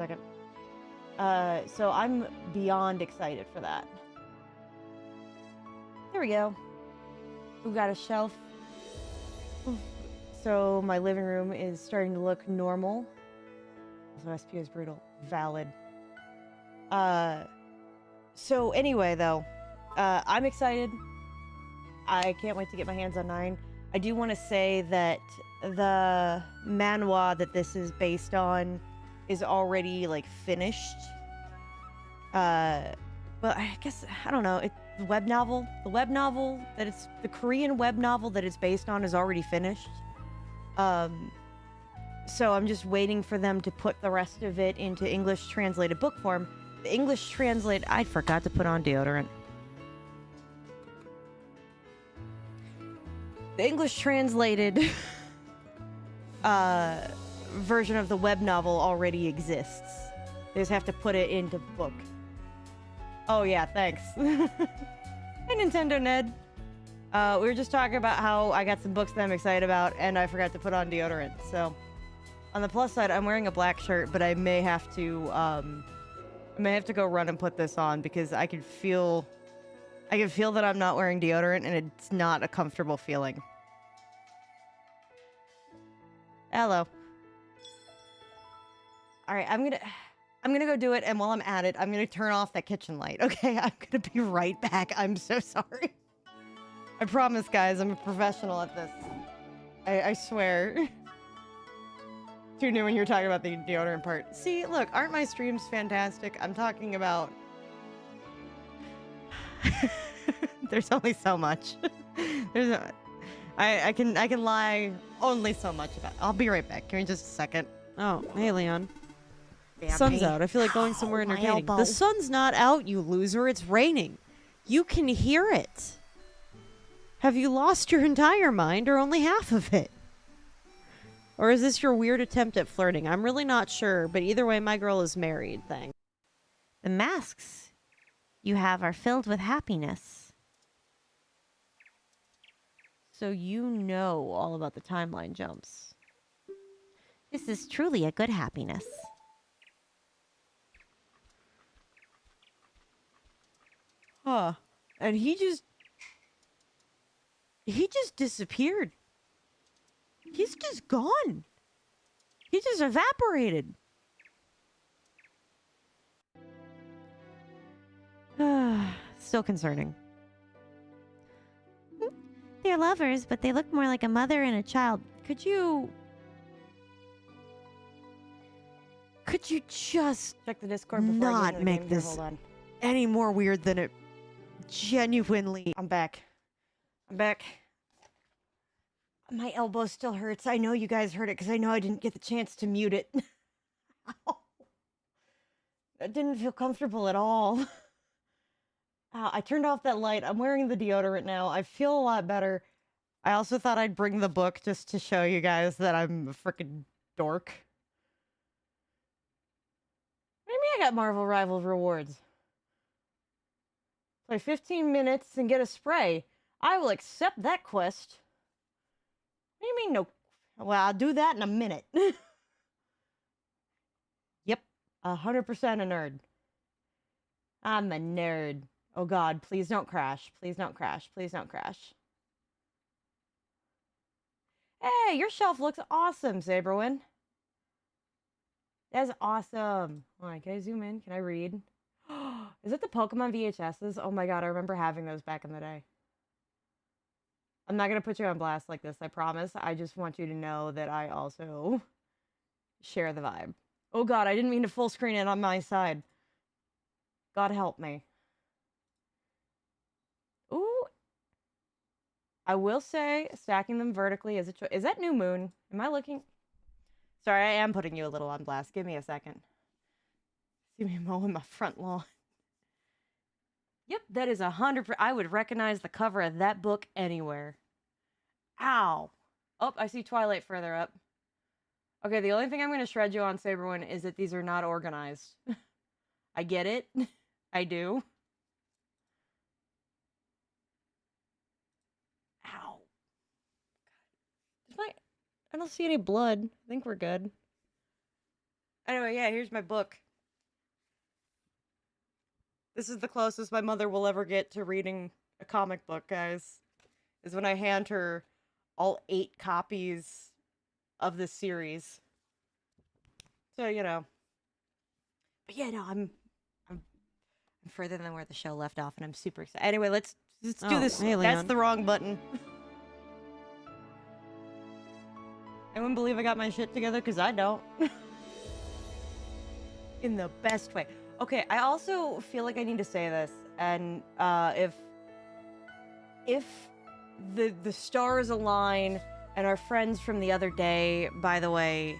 Second. So I'm beyond excited for that. There we go. We've got a shelf. So my living room is starting to look normal. So SP is brutal. Valid. So anyway, though, I'm excited. I can't wait to get my hands on 9. I do want to say that the manhwa that this is based on is already, like, finished. But I guess, I don't know, the web novel that it's, the Korean web novel that it's based on is already finished. So I'm just waiting for them to put the rest of it into English translated book form. The English translate, I forgot to put on deodorant. The English translated version of the web novel already exists. They just have to put it into book. Oh yeah, thanks. Hey Nintendo Ned. We were just talking about how I got some books that I'm excited about and I forgot to put on deodorant. So on the plus side, I'm wearing a black shirt, but I may have to go run and put this on because I can feel that I'm not wearing deodorant and it's not a comfortable feeling. Hello. All right, I'm gonna go do it, and while I'm at it, I'm gonna turn off that kitchen light. Okay, I'm gonna be right back. I'm so sorry. I promise, guys, I'm a professional at this. I swear. Tune in when you're talking about the deodorant part. See, look, aren't my streams fantastic? I'm talking about... There's only so much. I can lie only so much about... I'll be right back. Give me just a second. Oh, hey, Leon. Damn Sun's me. out. I feel like going somewhere My entertaining. elbow. The sun's not out, you loser. It's raining. You can hear it. Have you lost your entire mind or only half of it? Or is this your weird attempt at flirting? I'm really not sure, but either way, my girl is married, thanks. The masks you have are filled with happiness. So you know all about the timeline jumps. This is truly a good happiness. Huh. And he just disappeared. He's just gone. He just evaporated. Still concerning. They're lovers, but they look more like a mother and a child. Could you just Check the Discord before not I get into the make game here. this Hold on. any more weird than it genuinely... I'm back. My elbow still hurts. I know you guys heard it because I know I didn't get the chance to mute it. That didn't feel comfortable at all. I turned off that light. I'm wearing the deodorant now. I feel a lot better. I also thought I'd bring the book just to show you guys that I'm a freaking dork. What do you mean I got Marvel Rivals rewards? Play 15 minutes and get a spray. I will accept that quest. What do you mean no? Well, I'll do that in a minute. Yep, 100% a nerd. I'm a nerd. Oh god, please don't crash. Please don't crash. Please don't crash. Hey, your shelf looks awesome, Saberwin. That's awesome. Alright, can I zoom in? Can I read? Is it the Pokemon VHSs? Oh my god, I remember having those back in the day. I'm not gonna put you on blast like this, I promise. I just want you to know that I also share the vibe. Oh god, I didn't mean to full screen it on my side. God help me. Ooh. I will say, stacking them vertically is a choice. Is that New Moon? Am I looking? Sorry, I am putting you a little on blast. Give me a second. See me mowing my front lawn. Yep, that is 100%. I would recognize the cover of that book anywhere. Ow. Oh, I see Twilight further up. Okay, the only thing I'm going to shred you on, Saberwin, is that these are not organized. I get it. I do. Ow. I don't see any blood. I think we're good. Anyway, yeah, here's my book. This is the closest my mother will ever get to reading a comic book, guys. Is when I hand her all 8 copies of this series. So, you know. But yeah, no, I'm further than where the show left off, and I'm super excited. Anyway, let's do this. Hey, That's Leon. the wrong button. I wouldn't believe I got my shit together, because I don't. In the best way. Okay, I also feel like I need to say this, and if the stars align and our friends from the other day, by the way,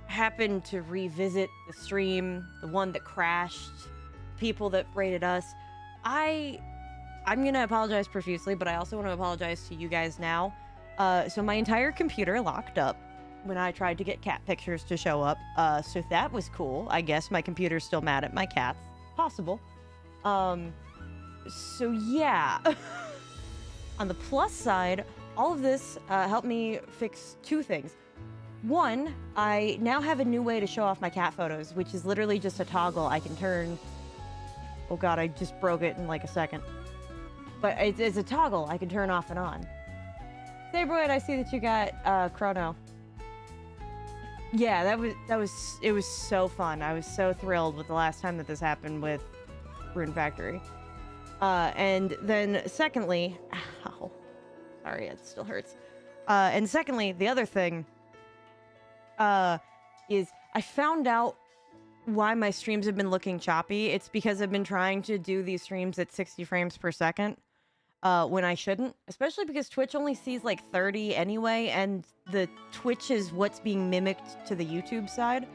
happen to revisit the stream, the one that crashed, people that rated us, I'm gonna apologize profusely, but I also want to apologize to you guys now. So my entire computer locked up when I tried to get cat pictures to show up. So that was cool. I guess my computer's still mad at my cats. Possible. So yeah. On the plus side, all of this helped me fix 2 things. One, I now have a new way to show off my cat photos, which is literally just a toggle I can turn. Oh god, I just broke it in like a second. But it's a toggle I can turn off and on. Saberwood, I see that you got Chrono. Yeah, it was so fun. I was so thrilled with the last time that this happened with Rune Factory. And then secondly, ow, sorry, it still hurts. And secondly, the other thing is I found out why my streams have been looking choppy. It's because I've been trying to do these streams at 60 frames per second. When I shouldn't, especially because Twitch only sees like 30 anyway, and the Twitch is what's being mimicked to the YouTube side.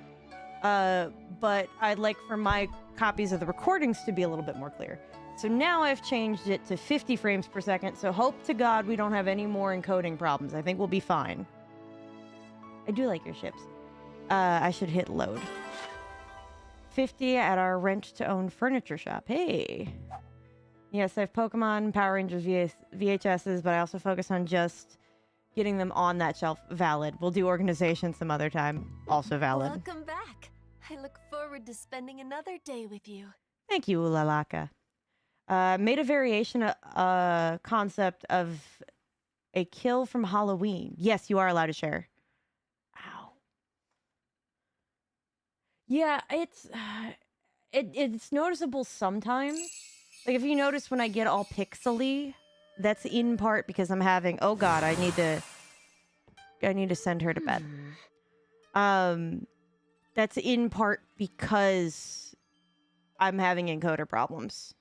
But I'd like for my copies of the recordings to be a little bit more clear. So now I've changed it to 50 frames per second, so hope to God we don't have any more encoding problems. I think we'll be fine. I do like your ships. I should hit load. 50 at our rent-to-own furniture shop. Hey! Yes, I have Pokemon, Power Rangers, VHSs, but I also focus on just getting them on that shelf. Valid. We'll do organization some other time. Also valid. Welcome back. I look forward to spending another day with you. Thank you, Ulalaka. Made a variation concept of a kill from Halloween. Yes, you are allowed to share. Ow. Yeah, it's noticeable sometimes. Like, if you notice when I get all pixely, that's in part because I'm having... Oh, God, I need to send her to bed. That's in part because I'm having encoder problems.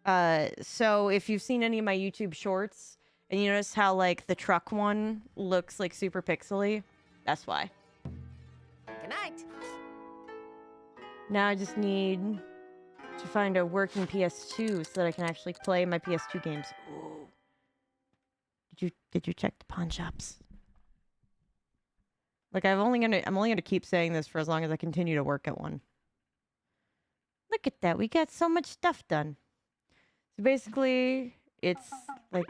So if you've seen any of my YouTube shorts, and you notice how, like, the truck one looks, like, super pixely, that's why. Good night. Now I just need... to find a working PS2 so that I can actually play my PS2 games. Ooh. Did you check the pawn shops? Like I'm only gonna keep saying this for as long as I continue to work at one. Look at that, we got so much stuff done. So basically, it's like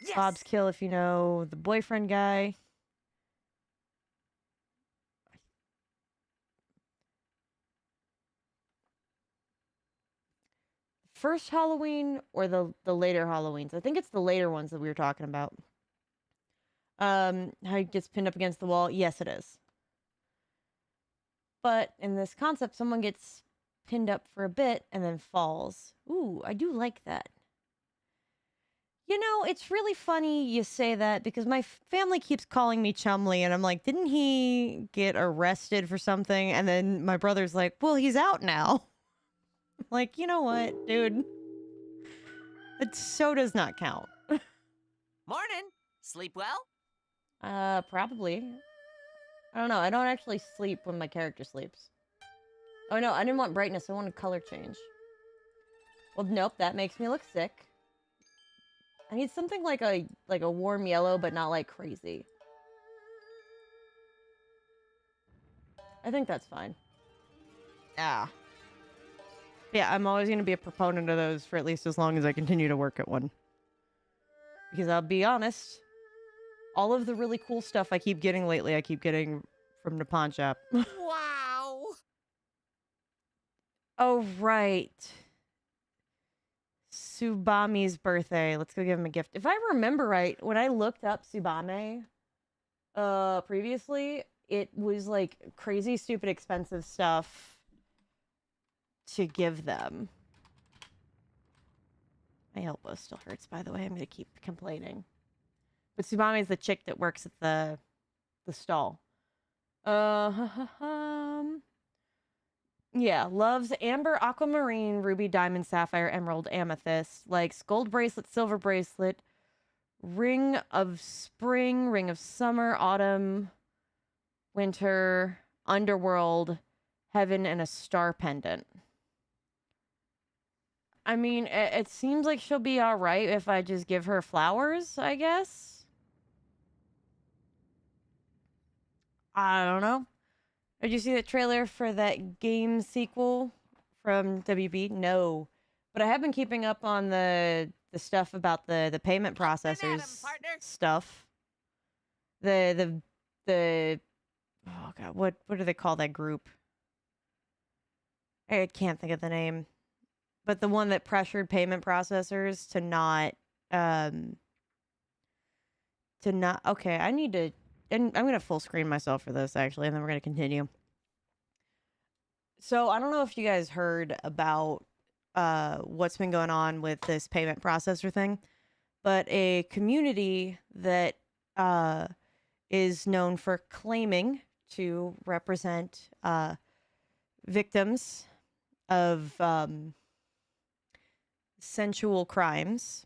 Yes! Bob's Kill if you know the boyfriend guy. First Halloween or the later Halloweens? I think it's the later ones that we were talking about. How he gets pinned up against the wall. Yes, it is. But in this concept, someone gets pinned up for a bit and then falls. Ooh, I do like that. You know, it's really funny you say that because my family keeps calling me Chumley, and I'm like, didn't he get arrested for something? And then my brother's like, well, he's out now. Like, you know what, dude? It so does not count. Morning. Sleep well? Probably. I don't know. I don't actually sleep when my character sleeps. Oh no, I didn't want brightness. I wanted color change. Well, nope. That makes me look sick. I need something like a warm yellow, but not like crazy. I think that's fine. Ah. Yeah, I'm always going to be a proponent of those for at least as long as I continue to work at one. Because I'll be honest, all of the really cool stuff I keep getting lately, I keep getting from the pawn shop. Wow. Oh, right. Tsubami's birthday. Let's go give him a gift. If I remember right, when I looked up Tsubame previously, it was like crazy, stupid, expensive stuff to give them. My elbow still hurts, by the way. I'm going to keep complaining. But Tsubame is the chick that works at the stall. Yeah, loves amber, aquamarine, ruby, diamond, sapphire, emerald, amethyst. Likes gold bracelet, silver bracelet, ring of spring, ring of summer, autumn, winter, underworld, heaven, and a star pendant. I mean, it seems like she'll be all right if I just give her flowers, I guess. I don't know. Did you see the trailer for that game sequel from WB? No. But I have been keeping up on the stuff about the payment processors stuff. The oh god, what do they call that group? I can't think of the name. But the one that pressured payment processors to not okay, I need to, and I'm going to full screen myself for this actually, and then we're going to continue. So I don't know if you guys heard about what's been going on with this payment processor thing, but a community that is known for claiming to represent victims of sensual crimes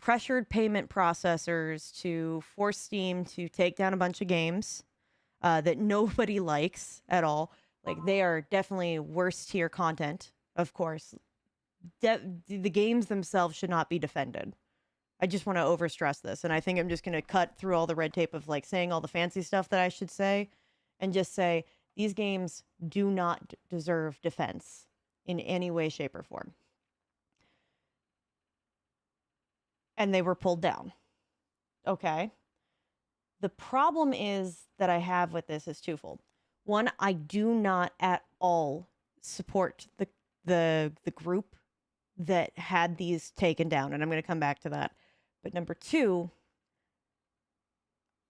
pressured payment processors to force Steam to take down a bunch of games that nobody likes at all. Like, they are definitely worst tier content, of course. The games themselves should not be defended. I just want to overstress this, and I think I'm just going to cut through all the red tape of like saying all the fancy stuff that I should say and just say these games do not deserve defense in any way, shape, or form. And they were pulled down. Okay. The problem is that I have with this is twofold. One, I do not at all support the group that had these taken down, and I'm going to come back to that. But number two,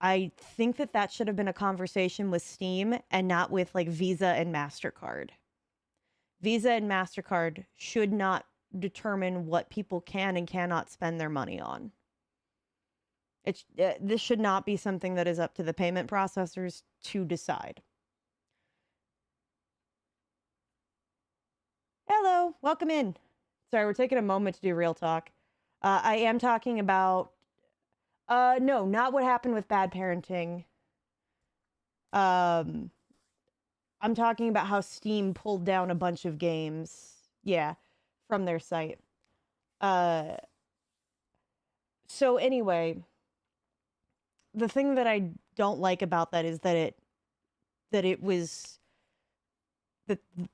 I think that should have been a conversation with Steam and not with like Visa and MasterCard. Visa and MasterCard should not determine what people can and cannot spend their money on. This should not be something that is up to the payment processors to decide. Hello, welcome in. Sorry, we're taking a moment to do real talk. I am talking about, no, not what happened with bad parenting. I'm talking about how Steam pulled down a bunch of games, yeah, from their site. So anyway, the thing that I don't like about that is that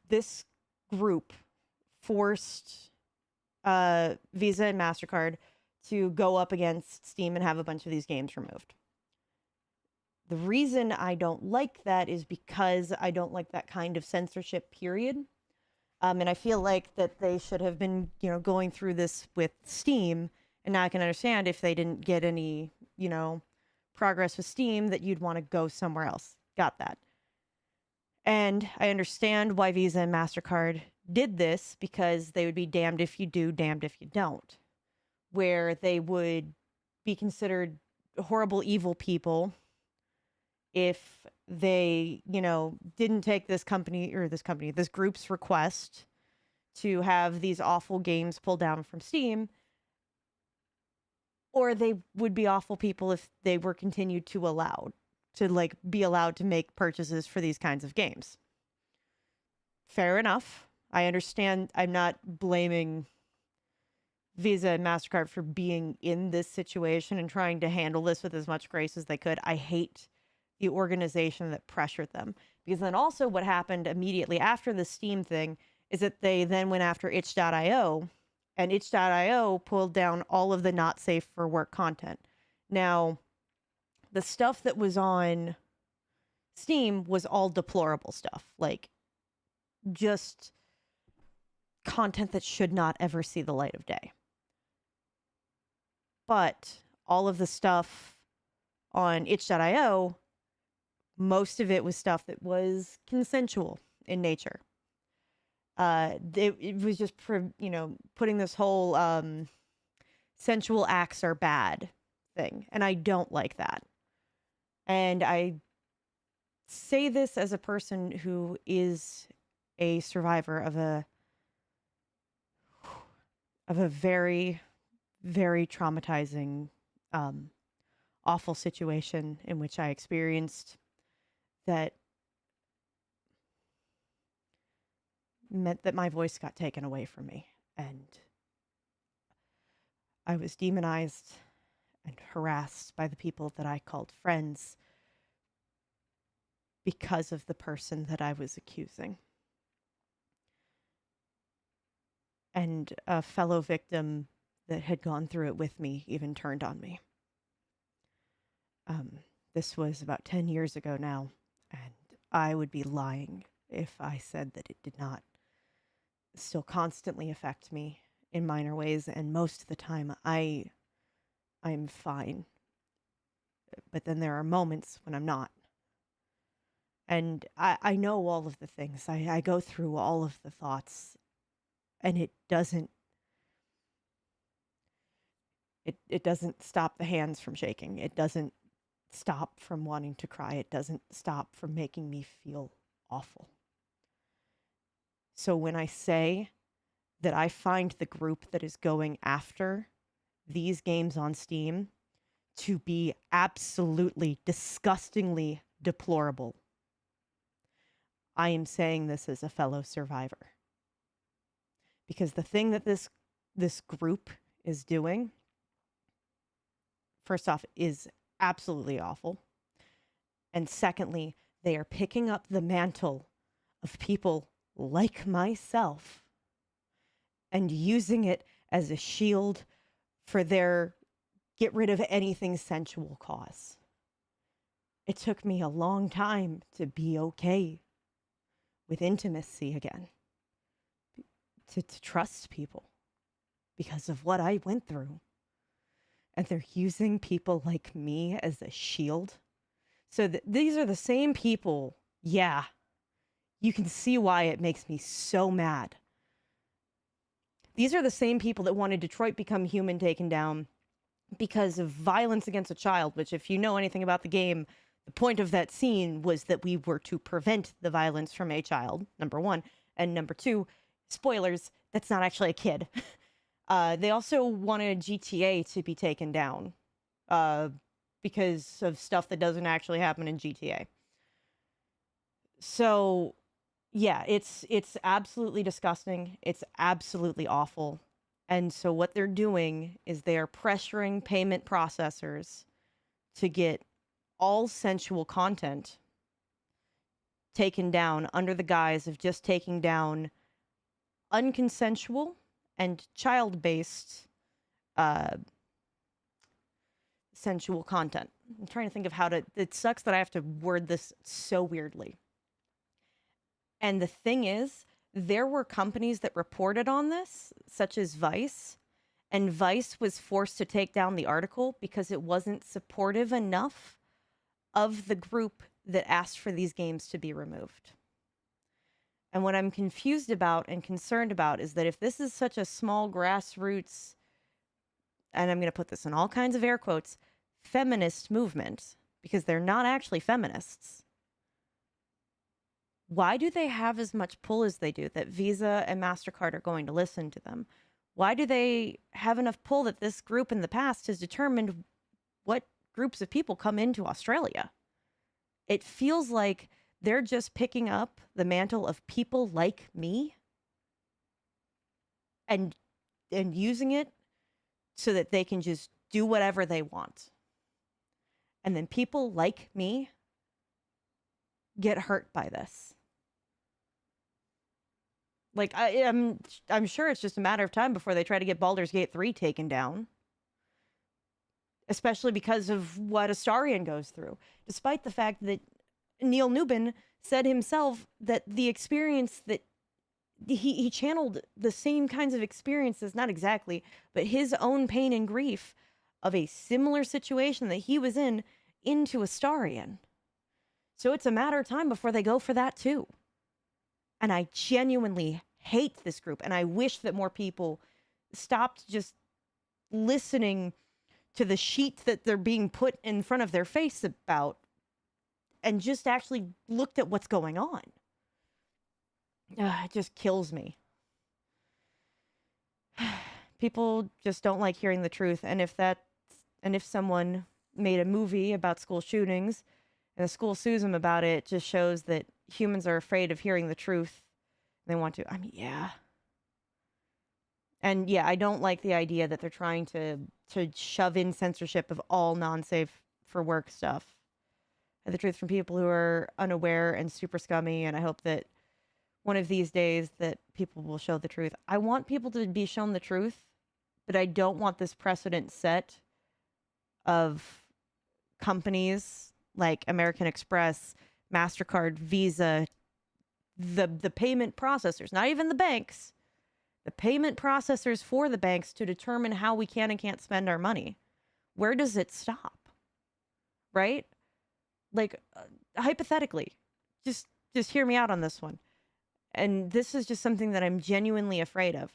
this group forced Visa and MasterCard to go up against Steam and have a bunch of these games removed. The reason I don't like that is because I don't like that kind of censorship, period. And I feel like that they should have been, going through this with Steam. And now I can understand if they didn't get any, progress with Steam, that you'd want to go somewhere else. Got that. And I understand why Visa and MasterCard did this, because they would be damned if you do, damned if you don't. Where they would be considered horrible, evil people if they, didn't take this group's request to have these awful games pulled down from Steam. Or they would be awful people if they were continued to be allowed to make purchases for these kinds of games. Fair enough. I understand. I'm not blaming Visa and MasterCard for being in this situation and trying to handle this with as much grace as they could. I hate the organization that pressured them. Because then also what happened immediately after the Steam thing is that they then went after itch.io, and itch.io pulled down all of the not safe for work content. Now, the stuff that was on Steam was all deplorable stuff, like just content that should not ever see the light of day. But all of the stuff on itch.io, most of it was stuff that was consensual in nature. It was just, putting this whole sensual acts are bad thing. And I don't like that. And I say this as a person who is a survivor of a very, very traumatizing, awful situation in which I experienced that meant that my voice got taken away from me, and I was demonized and harassed by the people that I called friends because of the person that I was accusing. And a fellow victim that had gone through it with me even turned on me. This was about 10 years ago now, and I would be lying if I said that it did not still constantly affect me in minor ways, and most of the time I'm fine. But then there are moments when I'm not. And I know all of the things. I go through all of the thoughts, and it doesn't stop the hands from shaking. It doesn't stop from wanting to cry. It doesn't stop from making me feel awful. So when I say that I find the group that is going after these games on Steam to be absolutely disgustingly deplorable, I am saying this as a fellow survivor. Because the thing that this group is doing, first off, is absolutely awful. And secondly, they are picking up the mantle of people like myself and using it as a shield for their get rid of anything sensual cause. It took me a long time to be okay with intimacy again, to trust people because of what I went through. And they're using people like me as a shield. So these are the same people, yeah, you can see why it makes me so mad. These are the same people that wanted Detroit Become Human taken down because of violence against a child, which, if you know anything about the game, the point of that scene was that we were to prevent the violence from a child, number one. And number two, spoilers, that's not actually a kid. They also wanted GTA to be taken down because of stuff that doesn't actually happen in GTA. So, yeah, it's absolutely disgusting. It's absolutely awful. And so what they're doing is they are pressuring payment processors to get all sensual content taken down under the guise of just taking down unconsensual and child-based sensual content. I'm trying to think of how to... It sucks that I have to word this so weirdly. And the thing is, there were companies that reported on this, such as Vice, and Vice was forced to take down the article because it wasn't supportive enough of the group that asked for these games to be removed. And what I'm confused about and concerned about is that if this is such a small grassroots, and I'm going to put this in all kinds of air quotes, feminist movement, because they're not actually feminists, why do they have as much pull as they do that Visa and MasterCard are going to listen to them? Why do they have enough pull that this group in the past has determined what groups of people come into Australia? It feels like they're just picking up the mantle of people like me and using it so that they can just do whatever they want. And then people like me get hurt by this. Like, I'm sure it's just a matter of time before they try to get Baldur's Gate 3 taken down. especially because of what Astarion goes through. Despite the fact that Neil Newbin said himself that the experience that he channeled the same kinds of experiences, not exactly, but his own pain and grief of a similar situation that he was in into Astarion. So it's a matter of time before they go for that too. And I genuinely hate this group, and I wish that more people stopped just listening to the sheet that they're being put in front of their face about and just actually looked at what's going on. It just kills me. People just don't like hearing the truth, and if someone made a movie about school shootings and the school sues them about it, it just shows that humans are afraid of hearing the truth. They want to, I mean, yeah. And yeah, I don't like the idea that they're trying to shove in censorship of all non-safe for work stuff. And the truth from people who are unaware and super scummy, and I hope that one of these days that people will show the truth. I want people to be shown the truth, but I don't want this precedent set of companies like American Express, MasterCard, Visa, the payment processors, not even the banks, the payment processors for the banks to determine how we can and can't spend our money. Where does it stop? Right? Like, hypothetically, just hear me out on this one. And this is just something that I'm genuinely afraid of.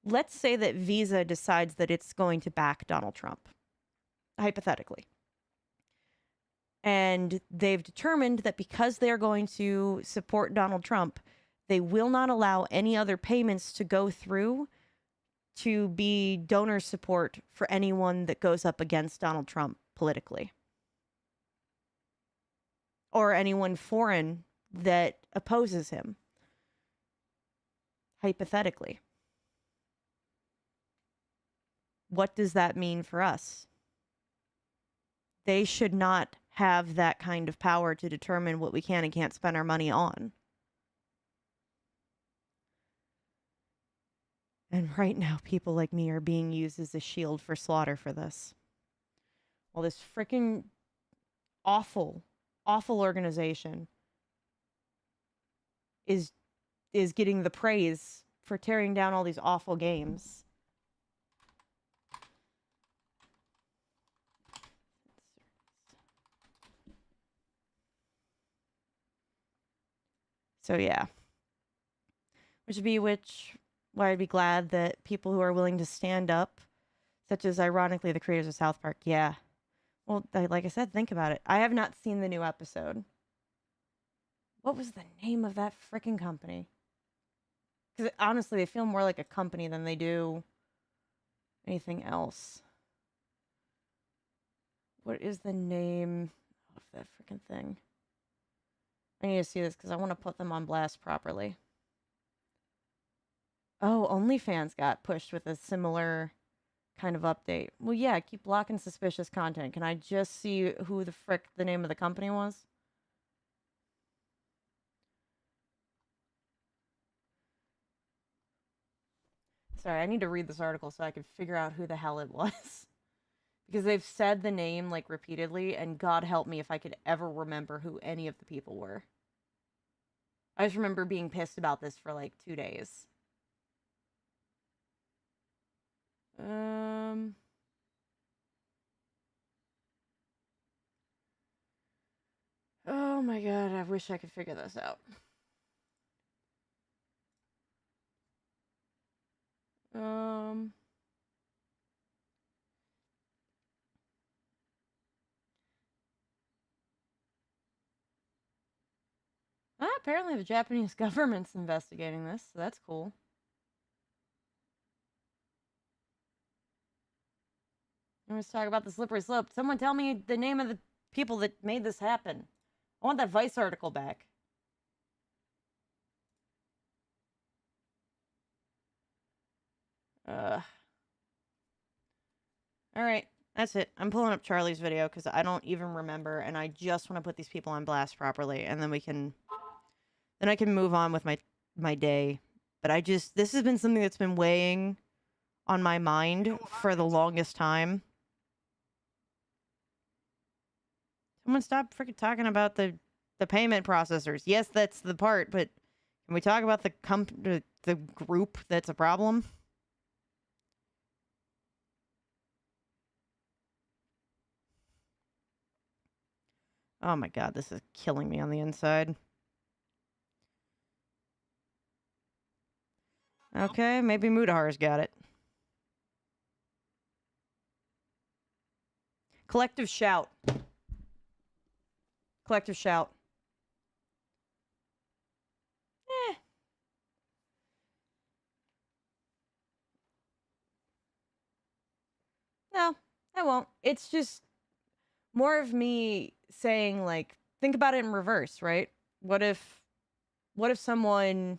Let's say that Visa decides that it's going to back Donald Trump, hypothetically. And they've determined that because they're going to support Donald Trump, they will not allow any other payments to go through to be donor support for anyone that goes up against Donald Trump politically. Or anyone foreign that opposes him. Hypothetically. What does that mean for us? They should not have that kind of power to determine what we can and can't spend our money on. And right now, people like me are being used as a shield for slaughter for this. Well, this freaking awful, awful organization is getting the praise for tearing down all these awful games. So yeah. Why I'd be glad that people who are willing to stand up, such as ironically the creators of South Park, yeah. Well, like I said, think about it. I have not seen the new episode. What was the name of that freaking company? Because honestly, they feel more like a company than they do anything else. What is the name of that freaking thing? I need to see this because I want to put them on blast properly. Oh, OnlyFans got pushed with a similar kind of update. Well, yeah, keep blocking suspicious content. Can I just see who the frick the name of the company was? Sorry, I need to read this article so I can figure out who the hell it was. Because they've said the name, like, repeatedly, and God help me if I could ever remember who any of the people were. I just remember being pissed about this for, like, 2 days. Oh my god, I wish I could figure this out. Apparently the Japanese government's investigating this, so that's cool. Let's talk about the slippery slope. Someone tell me the name of the people that made this happen. I want that Vice article back. Alright, that's it. I'm pulling up Charlie's video because I don't even remember, and I just want to put these people on blast properly, and then I can move on with my day. But this has been something that's been weighing on my mind for the longest time. Someone stop freaking talking about the payment processors. Yes, that's the part, but can we talk about the group that's a problem? Oh my god, this is killing me on the inside. Okay, maybe Mudahar's got it. Collective shout. Collective shout. Eh. No, I won't. It's just more of me saying, like, think about it in reverse, right? What if someone,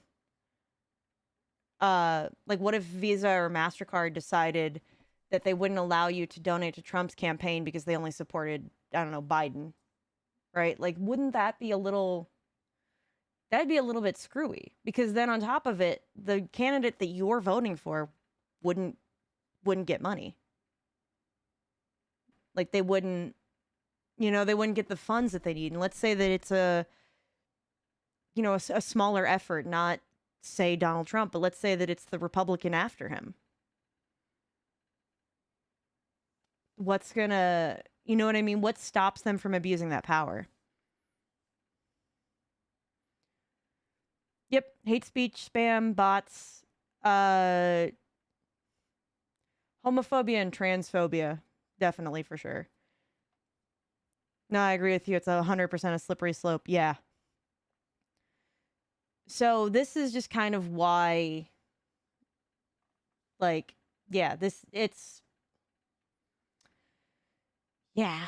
like, what if Visa or MasterCard decided that they wouldn't allow you to donate to Trump's campaign because they only supported, I don't know, Biden, right? Like, wouldn't that be a little, that'd be a little bit screwy? Because then on top of it, the candidate that you're voting for wouldn't get money. Like, they wouldn't, they wouldn't get the funds that they need. And let's say that it's a smaller effort, not, say, Donald Trump, but let's say that it's the Republican after him. What's gonna, you know what I mean? What stops them from abusing that power? Yep, hate speech, spam, bots, homophobia and transphobia, definitely for sure. No, I agree with you. It's 100% a slippery slope. Yeah. So this is just kind of why, like, yeah, yeah.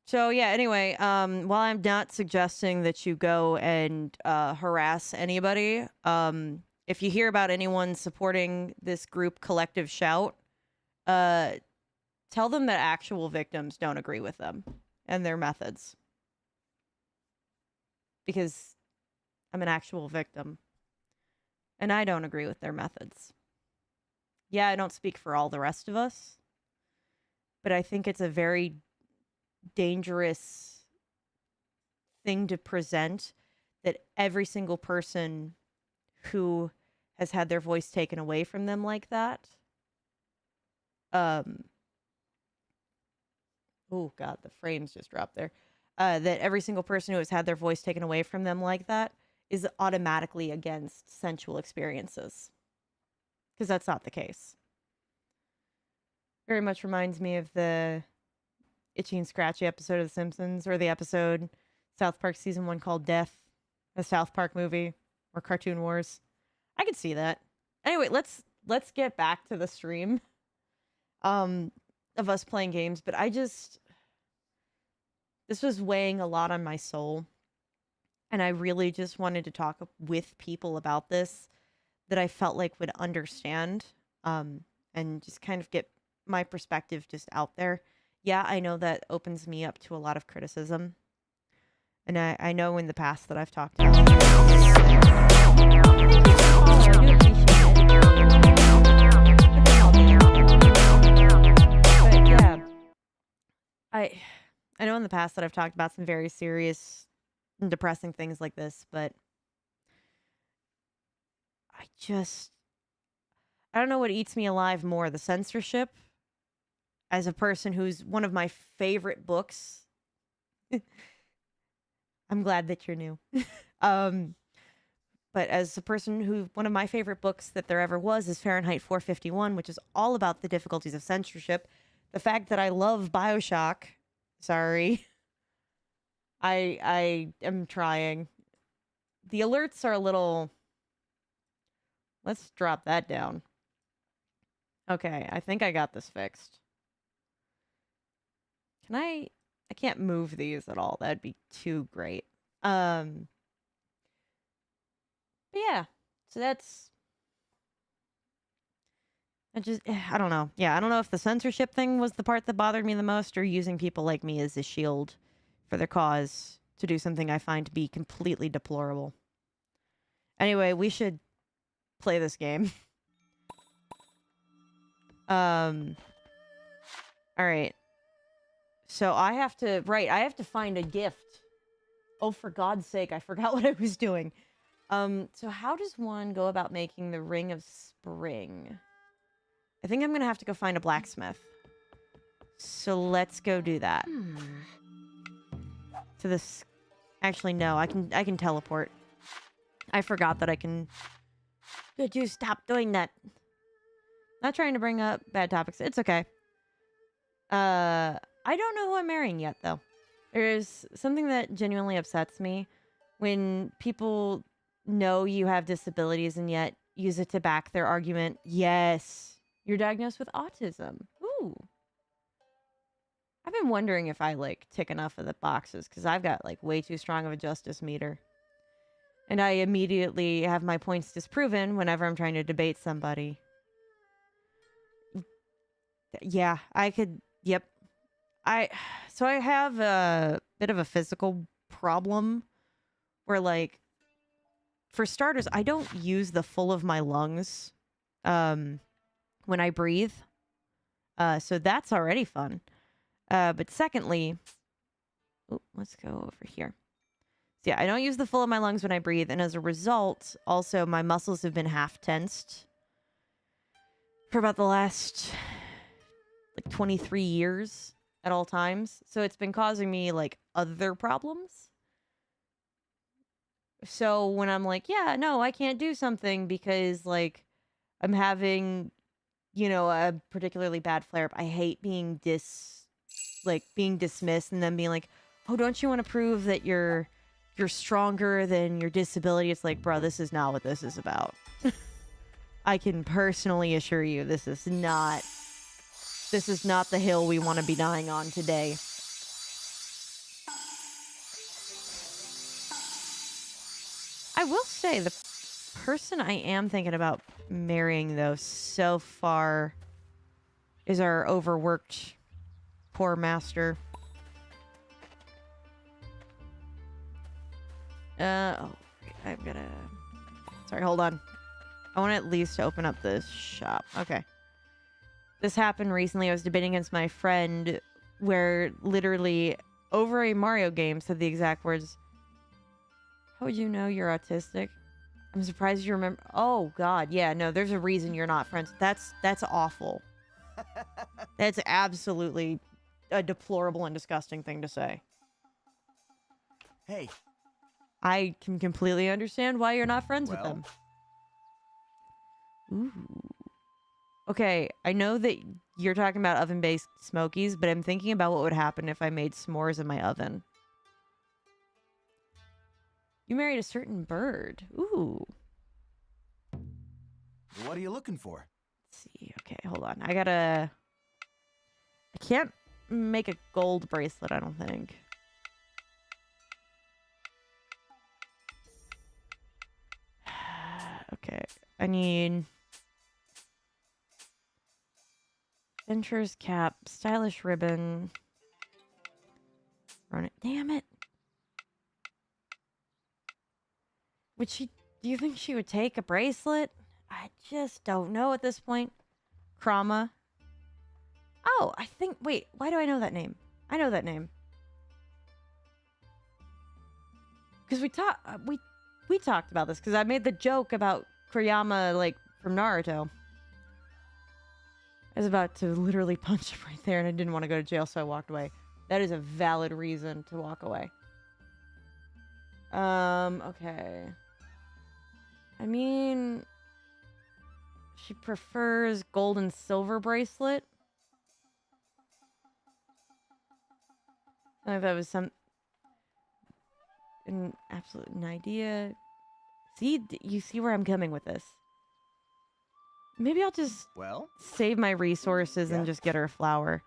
So yeah, anyway, while I'm not suggesting that you go and harass anybody, if you hear about anyone supporting this group Collective Shout, tell them that actual victims don't agree with them and their methods. Because I'm an actual victim. And I don't agree with their methods. Yeah, I don't speak for all the rest of us. But I think it's a very dangerous thing to present, that every single person who has had their voice taken away from them like that, oh god, the frames just dropped there, that every single person who has had their voice taken away from them like that is automatically against sensual experiences, because that's not the case. Very much reminds me of the Itchy and Scratchy episode of The Simpsons, or the episode South Park Season 1 called Death, a South Park movie, or Cartoon Wars. I could see that. Anyway, let's get back to the stream of us playing games, but this was weighing a lot on my soul, and I really just wanted to talk with people about this that I felt like would understand, and just kind of get my perspective just out there. Yeah, I know that opens me up to a lot of criticism. And I know in the past that I've talked about it. But yeah, I know in the past that I've talked about some very serious and depressing things like this, but I don't know what eats me alive more, the censorship, as a person who's one of my favorite books. I'm glad that you're new. But as a person who, one of my favorite books that there ever was is Fahrenheit 451, which is all about the difficulties of censorship. The fact that I love BioShock. Sorry. I am trying. The alerts are a little... Let's drop that down. Okay, I think I got this fixed. Can I can't move these at all. That'd be too great. But yeah, so I don't know. Yeah, I don't know if the censorship thing was the part that bothered me the most, or using people like me as a shield for their cause to do something I find to be completely deplorable. Anyway, we should play this game. All right. So I have to, right, I have to find a gift. Oh, for God's sake, I forgot what I was doing. So how does one go about making the Ring of Spring? I think I'm gonna have to go find a blacksmith. So let's go do that. To this, actually no, I can teleport. I forgot that I can. Could you stop doing that? Not trying to bring up bad topics. It's okay. I don't know who I'm marrying yet, though. There's something that genuinely upsets me when people know you have disabilities and yet use it to back their argument. Yes, you're diagnosed with autism. Ooh. I've been wondering if I, like, tick enough of the boxes, because I've got, like, way too strong of a justice meter. And I immediately have my points disproven whenever I'm trying to debate somebody. Yeah, I could... Yep. So I have a bit of a physical problem where, like, for starters, I don't use the full of my lungs when I breathe. So that's already fun. But secondly... Oh, let's go over here. So yeah, I don't use the full of my lungs when I breathe, and as a result, also my muscles have been half tensed for about the last like 23 years at all times. So it's been causing me like other problems. So when I'm like, yeah, no, I can't do something because like I'm having, you know, a particularly bad flare up. I hate being being dismissed and then being like, oh, don't you want to prove that you're stronger than your disability? It's like, bro, this is not what this is about. I can personally assure you this is not the hill we want to be dying on today. I will say the person I am thinking about marrying though so far is our overworked poor master. Oh, I'm gonna... Sorry, hold on. I want at least to open up this shop. Okay. This happened recently. I was debating against my friend where literally over a Mario game said the exact words, how would you know you're autistic? I'm surprised you remember. Oh, God. Yeah, no, there's a reason you're not friends. That's awful. That's absolutely a deplorable and disgusting thing to say. Hey. I can completely understand why you're not friends with them. Ooh. Okay, I know that you're talking about oven-based smokies, but I'm thinking about what would happen if I made s'mores in my oven. You married a certain bird. Ooh. What are you looking for? Let's see. Okay, hold on. I can't make a gold bracelet, I don't think. Okay, I need Venture's cap, stylish ribbon. Run it. Damn it. Do you think she would take a bracelet? I just don't know at this point. Krama. Oh, wait, why do I know that name? I know that name. Because we talked about this, because I made the joke about Kuriyama, like, from Naruto. I was about to literally punch him right there, and I didn't want to go to jail, so I walked away. That is a valid reason to walk away. Okay. I mean, she prefers gold and silver bracelet. I don't know if that was an idea. See, you see where I'm coming with this. Maybe I'll just save my resources and just get her a flower.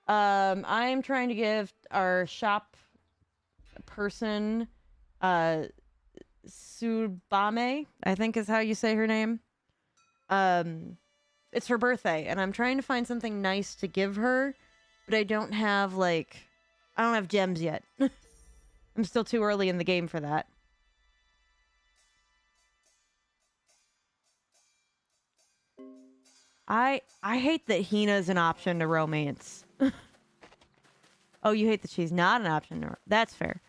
I'm trying to give our shop person, Subame, I think is how you say her name. It's her birthday, and I'm trying to find something nice to give her, but I don't have gems yet. I'm still too early in the game for that. I hate that Hina's an option to romance. Oh, you hate that she's not an option. That's fair.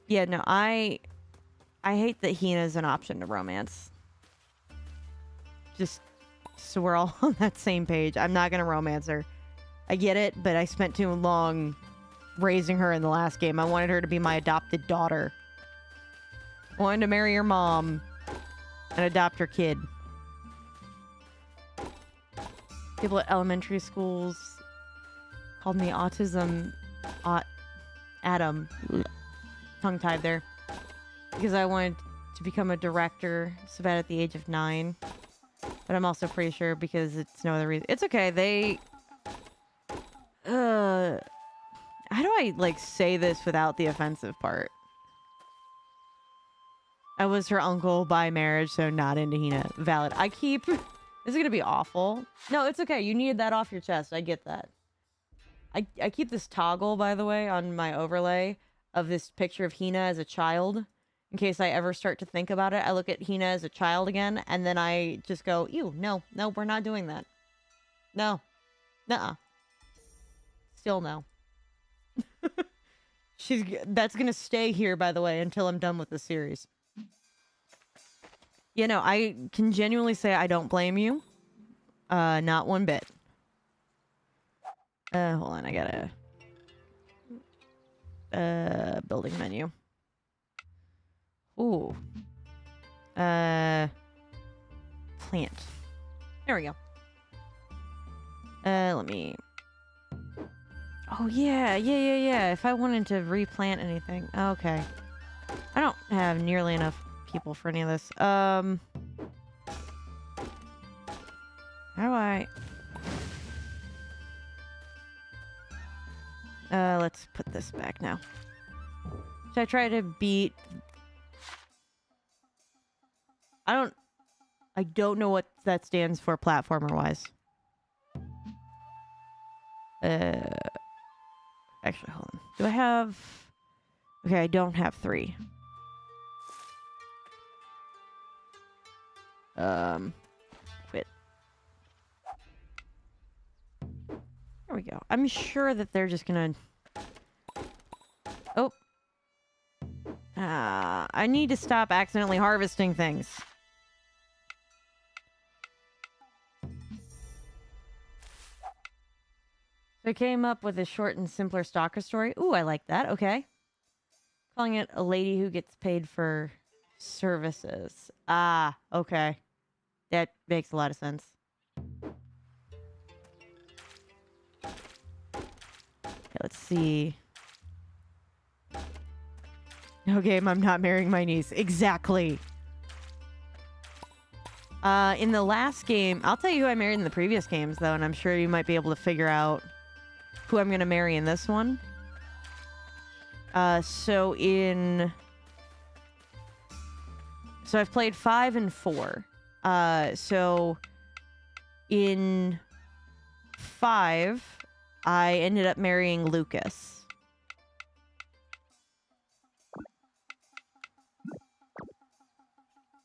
Yeah, no, I hate that Hina's an option to romance. Just so we're all on that same page. I'm not gonna romance her. I get it, but I spent too long raising her in the last game. I wanted her to be my adopted daughter. I wanted to marry her mom and adopt her kid. People at elementary schools called me autism Adam. Tongue-tied there. Because I wanted to become a director so bad at the age of 9. But I'm also pretty sure because it's no other reason. It's okay. They... how do I, like, say this without the offensive part? I was her uncle by marriage, so not into Hina. Valid. I keep... This is gonna be awful. No, it's okay. You needed that off your chest. I get that. I keep this toggle, by the way, on my overlay of this picture of Hina as a child. In case I ever start to think about it, I look at Hina as a child again, and then I just go, ew, no, we're not doing that. No. Nuh-uh. Still no. That's gonna stay here, by the way, until I'm done with the series. You know, I can genuinely say I don't blame you. Not one bit. Hold on, I gotta... building menu. Ooh. Plant. There we go. Let me... Oh, yeah. If I wanted to replant anything. Okay. I don't have nearly enough people for any of this. How do I... let's put this back now. Should I try to beat... I don't know what that stands for platformer-wise. Actually, hold on. Do I have... Okay, I don't have 3. Quit. There we go. I'm sure that they're just gonna... Oh. I need to stop accidentally harvesting things. So I came up with a short and simpler stalker story. Ooh, I like that. Okay. Calling it A Lady Who Gets Paid for Services. Ah, okay. That makes a lot of sense. Okay, let's see. No game, I'm not marrying my niece. Exactly. In the last game, I'll tell you who I married in the previous games, though, and I'm sure you might be able to figure out who I'm going to marry in this one. So I've played 5 and 4. So in 5, I ended up marrying Lucas.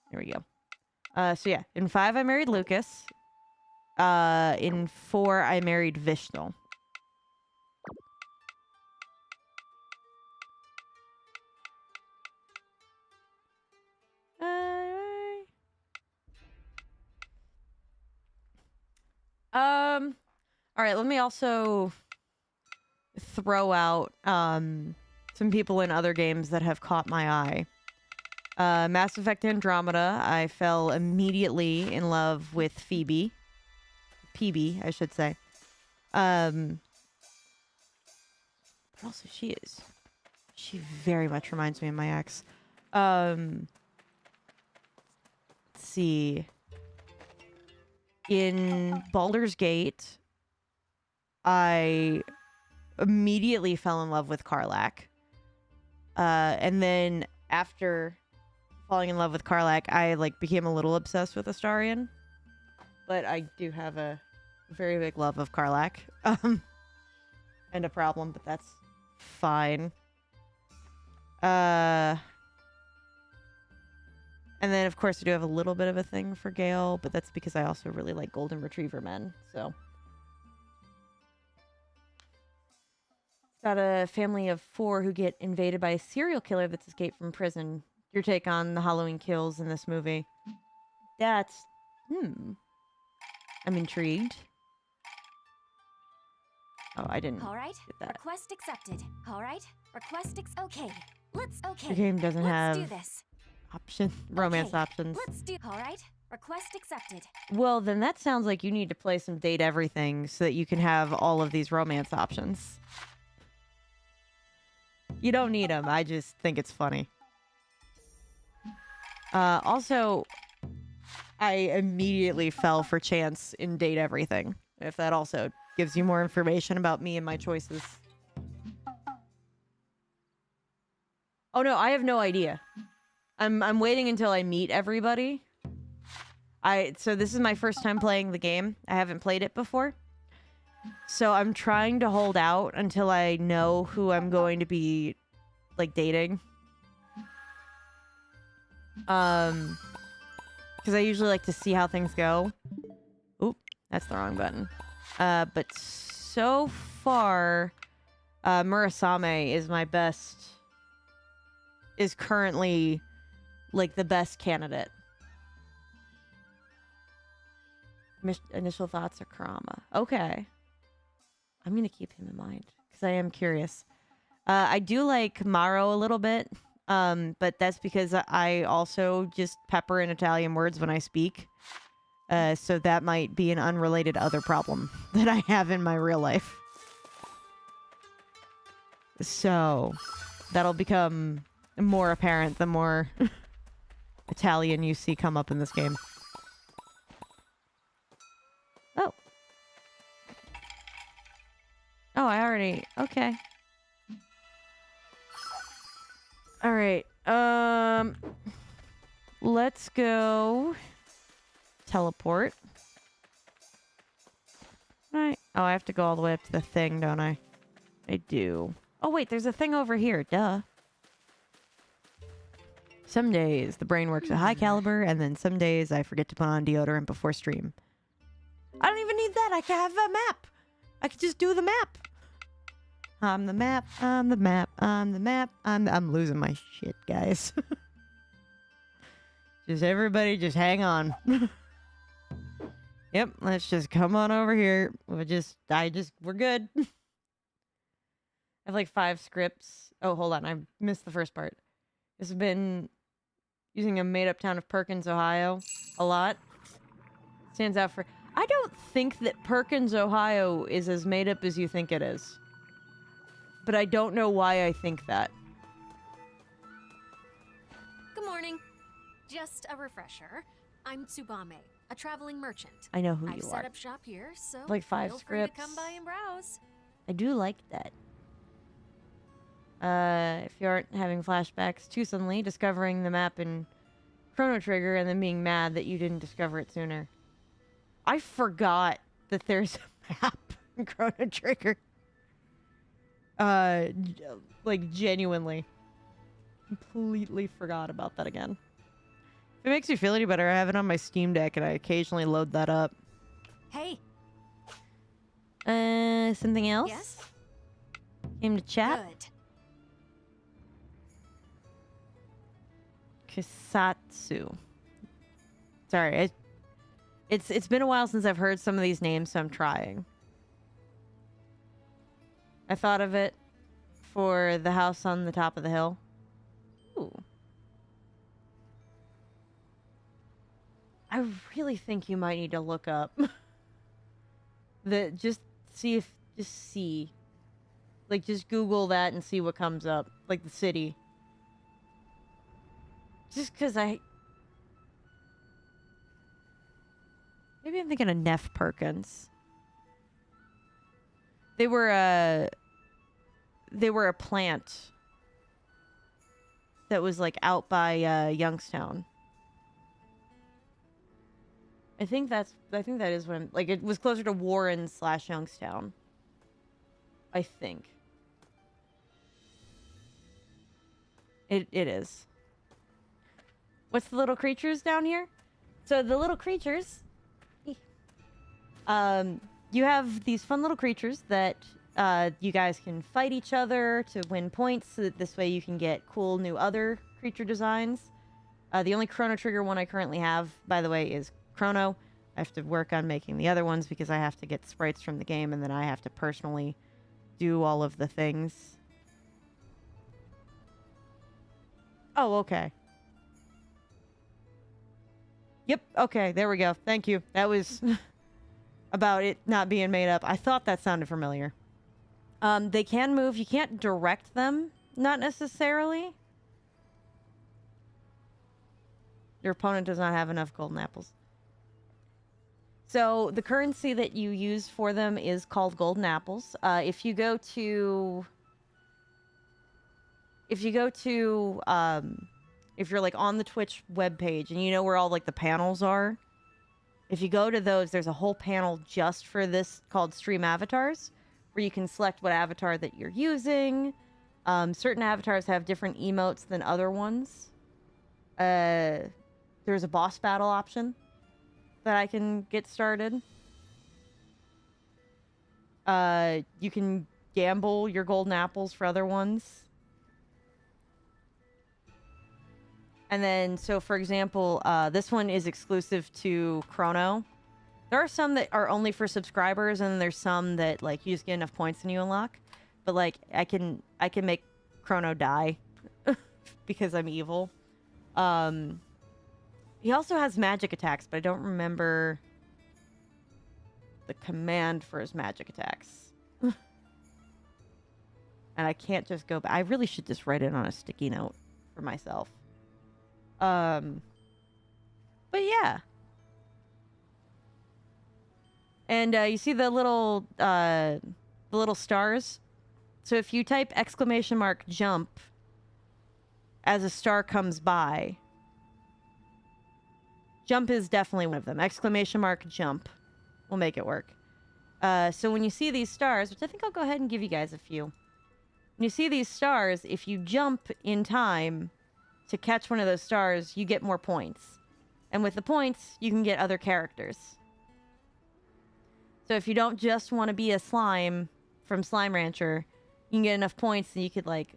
There we go. So yeah, in 5 I married Lucas. In 4 I married Vishnu. All right, let me also throw out some people in other games that have caught my eye. Mass Effect Andromeda, I fell immediately in love with Phoebe. PB, I should say. But also she is. She very much reminds me of my ex. Let's see. In Baldur's Gate, I immediately fell in love with Karlach. And then after falling in love with Karlach, I became a little obsessed with Astarion. But I do have a very big love of Karlach. And a problem, but that's fine. And then, of course, I do have a little bit of a thing for Gale, but that's because I also really like Golden Retriever men, so. About a family of 4 who get invaded by a serial killer that's escaped from prison. Your take on the Halloween kills in this movie? That's... I'm intrigued. Oh, I didn't All right. get that. Request accepted. All right. Okay. Okay. The game doesn't Let's have do this. romance Okay, options. Let's do. All right. Request accepted. Well, then that sounds like you need to play some Date Everything so that you can have all of these romance options. You don't need them. I just think it's funny. Also, I immediately fell for Chance in Date Everything. If that also gives you more information about me and my choices. Oh no, I have no idea. I'm waiting until I meet everybody. So this is my first time playing the game. I haven't played it before. So I'm trying to hold out until I know who I'm going to be, like, dating. Because I usually like to see how things go. Oop, that's the wrong button. But so far, Murasame is currently, like, the best candidate. Initial thoughts are Kurama. Okay. I'm going to keep him in mind because I am curious. I do like Maro a little bit, but that's because I also just pepper in Italian words when I speak. So that might be an unrelated other problem that I have in my real life. So that'll become more apparent the more Italian you see come up in this game. Oh. Oh, I already... Okay. Alright. Let's go... Teleport. Right. Oh, I have to go all the way up to the thing, don't I? I do. Oh, wait, there's a thing over here. Duh. Some days the brain works at high caliber, and then some days I forget to put on deodorant before stream. I don't even need that. I can have a map. I could just do the map. I'm the map. I'm the map. I'm the map. I'm losing my shit, guys. Just everybody just hang on. Yep, let's just come on over here. We're good. I have like 5 scripts. Oh, hold on. I missed the first part. This has been using a made-up town of Perkins, Ohio a lot. Stands out for... I don't think that Perkins, Ohio is as made up as you think it is. But I don't know why I think that. Good morning. Just a refresher. I'm Tsubame, a traveling merchant. I know who I've you set are. up shop here, so Like 5 feel scripts. free to come by and browse. I do like that. If you aren't having flashbacks too suddenly, discovering the map in Chrono Trigger and then being mad that you didn't discover it sooner. I forgot that there's a map in Chrono Trigger. Like, genuinely. Completely forgot about that again. If it makes you feel any better, I have it on my Steam Deck and I occasionally load that up. Hey. Something else? Yes? Came to chat? Good. Kisatsu. Sorry, it's been a while since I've heard some of these names, so I'm trying. I thought of it for the house on the top of the hill. Ooh. I really think you might need to look up just Google that and see what comes up, like the city. Just because maybe I'm thinking of Neff Perkins. They were a plant that was like out by Youngstown. I think that is when, like, it was closer to Warren / Youngstown. I think. It is. What's the little creatures down here? So the little creatures, you have these fun little creatures that You guys can fight each other to win points, so that this way you can get cool new other creature designs. The only Chrono Trigger one I currently have, by the way, is Chrono. I have to work on making the other ones because I have to get sprites from the game, and then I have to personally do all of the things. Oh, okay. Yep, okay, there we go. Thank you. That was about it not being made up. I thought that sounded familiar. They can move. You can't direct them, not necessarily. Your opponent does not have enough golden apples. So the currency that you use for them is called golden apples. If you go to, if you're like on the Twitch webpage and you know where all like the panels are, if you go to those, there's a whole panel just for this called Stream Avatars, where you can select what avatar that you're using. Certain avatars have different emotes than other ones. There's a boss battle option that I can get started. You can gamble your golden apples for other ones. And then, so for example, this one is exclusive to Chrono. There are some that are only for subscribers, and then there's some that like you just get enough points and you unlock. But like I can make Chrono die because I'm evil. He also has magic attacks, but I don't remember the command for his magic attacks. And I can't just go back. I really should just write it on a sticky note for myself. But yeah. And you see the little stars? So if you type !jump as a star comes by, jump is definitely one of them. !jump will make it work. So when you see these stars, which I think I'll go ahead and give you guys a few. When you see these stars, if you jump in time to catch one of those stars, you get more points. And with the points, you can get other characters. So if you don't just want to be a slime from Slime Rancher, you can get enough points and you could, like,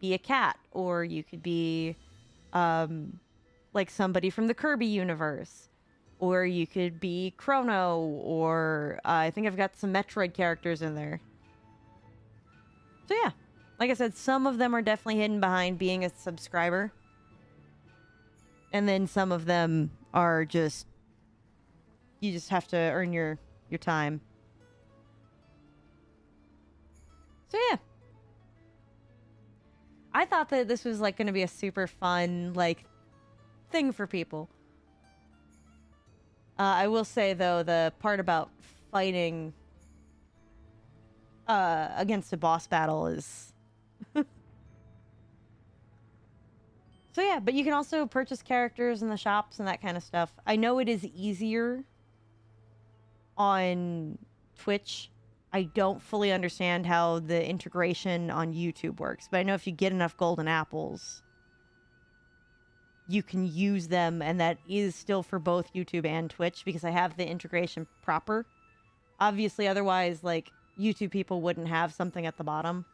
be a cat. Or you could be, like, somebody from the Kirby universe. Or you could be Chrono. Or I think I've got some Metroid characters in there. So yeah. Like I said, some of them are definitely hidden behind being a subscriber. And then some of them are just... You just have to earn your time. So yeah. I thought that this was like going to be a super fun like thing for people. I will say though, the part about fighting against a boss battle is so yeah, but you can also purchase characters in the shops and that kind of stuff. I know it is easier on Twitch. I don't fully understand how the integration on YouTube works, but I know if you get enough golden apples, you can use them, and that is still for both YouTube and Twitch because I have the integration proper. Obviously, otherwise, like, YouTube people wouldn't have something at the bottom.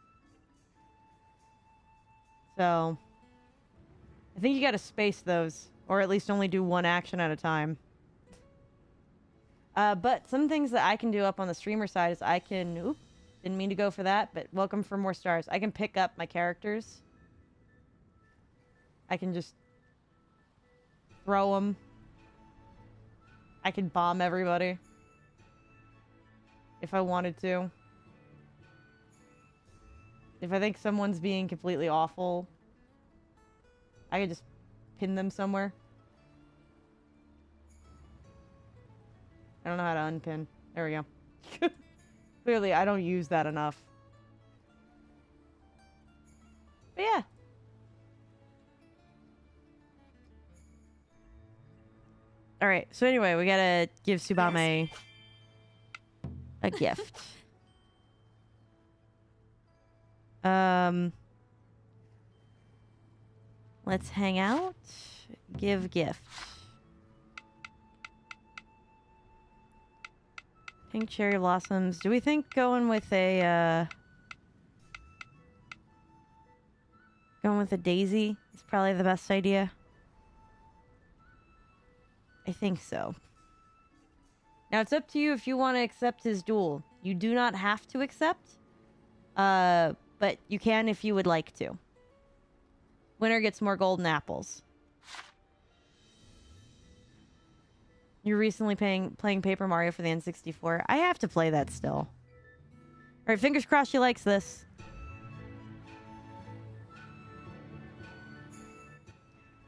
So, I think you gotta space those, or at least only do one action at a time. But some things that I can do up on the streamer side is I can... Oop, didn't mean to go for that, but welcome for more stars. I can pick up my characters. I can just throw them. I can bomb everybody. If I wanted to. If I think someone's being completely awful, I could just pin them somewhere. I don't know how to unpin. There we go. Clearly, I don't use that enough. But yeah. Alright, so anyway, we gotta give Tsubame a gift. Let's hang out. Give gift. Pink cherry blossoms. Do we think going with a daisy is probably the best idea? I think so. Now it's up to you if you want to accept his duel. You do not have to accept, but you can if you would like to. Winner gets more golden apples. You're recently playing Paper Mario for the N64. I have to play that still. All right, fingers crossed she likes this.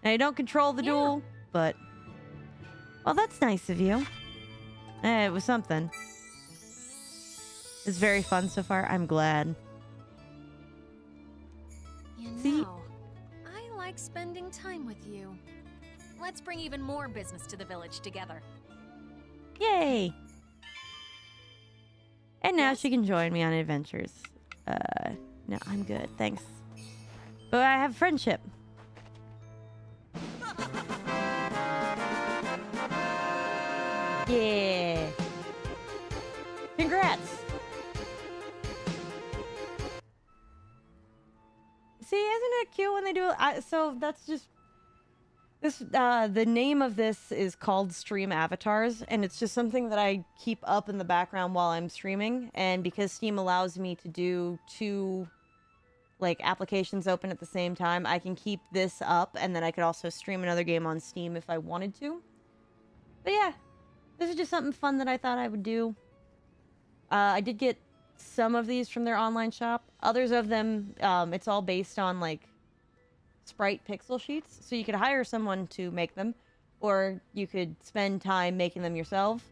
Now, you don't control the duel, but... Well, that's nice of you. It was something. It's very fun so far. I'm glad. You See? know, I like spending time with you. Let's bring even more business to the village together. Yay! And now Yes? she can join me on adventures. No, I'm good. Thanks. But I have friendship. Yeah. Congrats. See, isn't it cute when they do it? So that's just this. The name of this is called Stream Avatars, and it's just something that I keep up in the background while I'm streaming. And because Steam allows me to do two like applications open at the same time, I can keep this up, and then I could also stream another game on Steam if I wanted to. But yeah. This is just something fun that I thought I would do. I did get some of these from their online shop. Others of them, it's all based on, like, sprite pixel sheets. So you could hire someone to make them, or you could spend time making them yourself.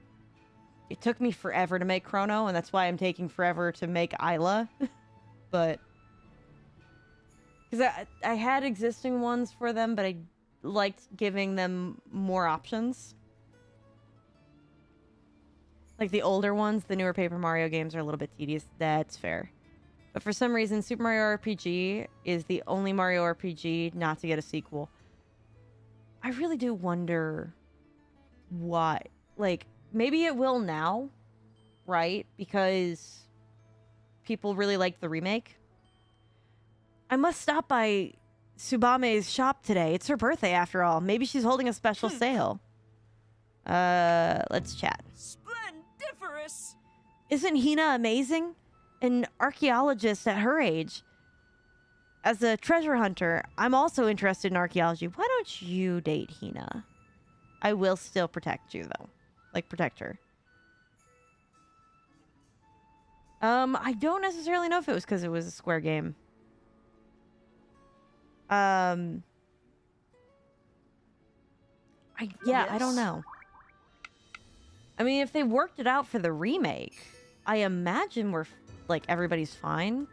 It took me forever to make Chrono, and that's why I'm taking forever to make Isla. But... because I had existing ones for them, but I liked giving them more options. Like the older ones, the newer Paper Mario games are a little bit tedious. That's fair. But for some reason, Super Mario RPG is the only Mario RPG not to get a sequel. I really do wonder why. Like, maybe it will now, right? Because people really like the remake. I must stop by Tsubame's shop today. It's her birthday after all. Maybe she's holding a special sale. Let's chat. Splendiferous! Isn't Hina amazing? An archaeologist at her age. As a treasure hunter, I'm also interested in archaeology. Why don't you date Hina? I will still protect you, though. Like, protect her. I don't necessarily know if it was because it was a Square game. I don't know. I mean, if they worked it out for the remake, I imagine like, everybody's fine.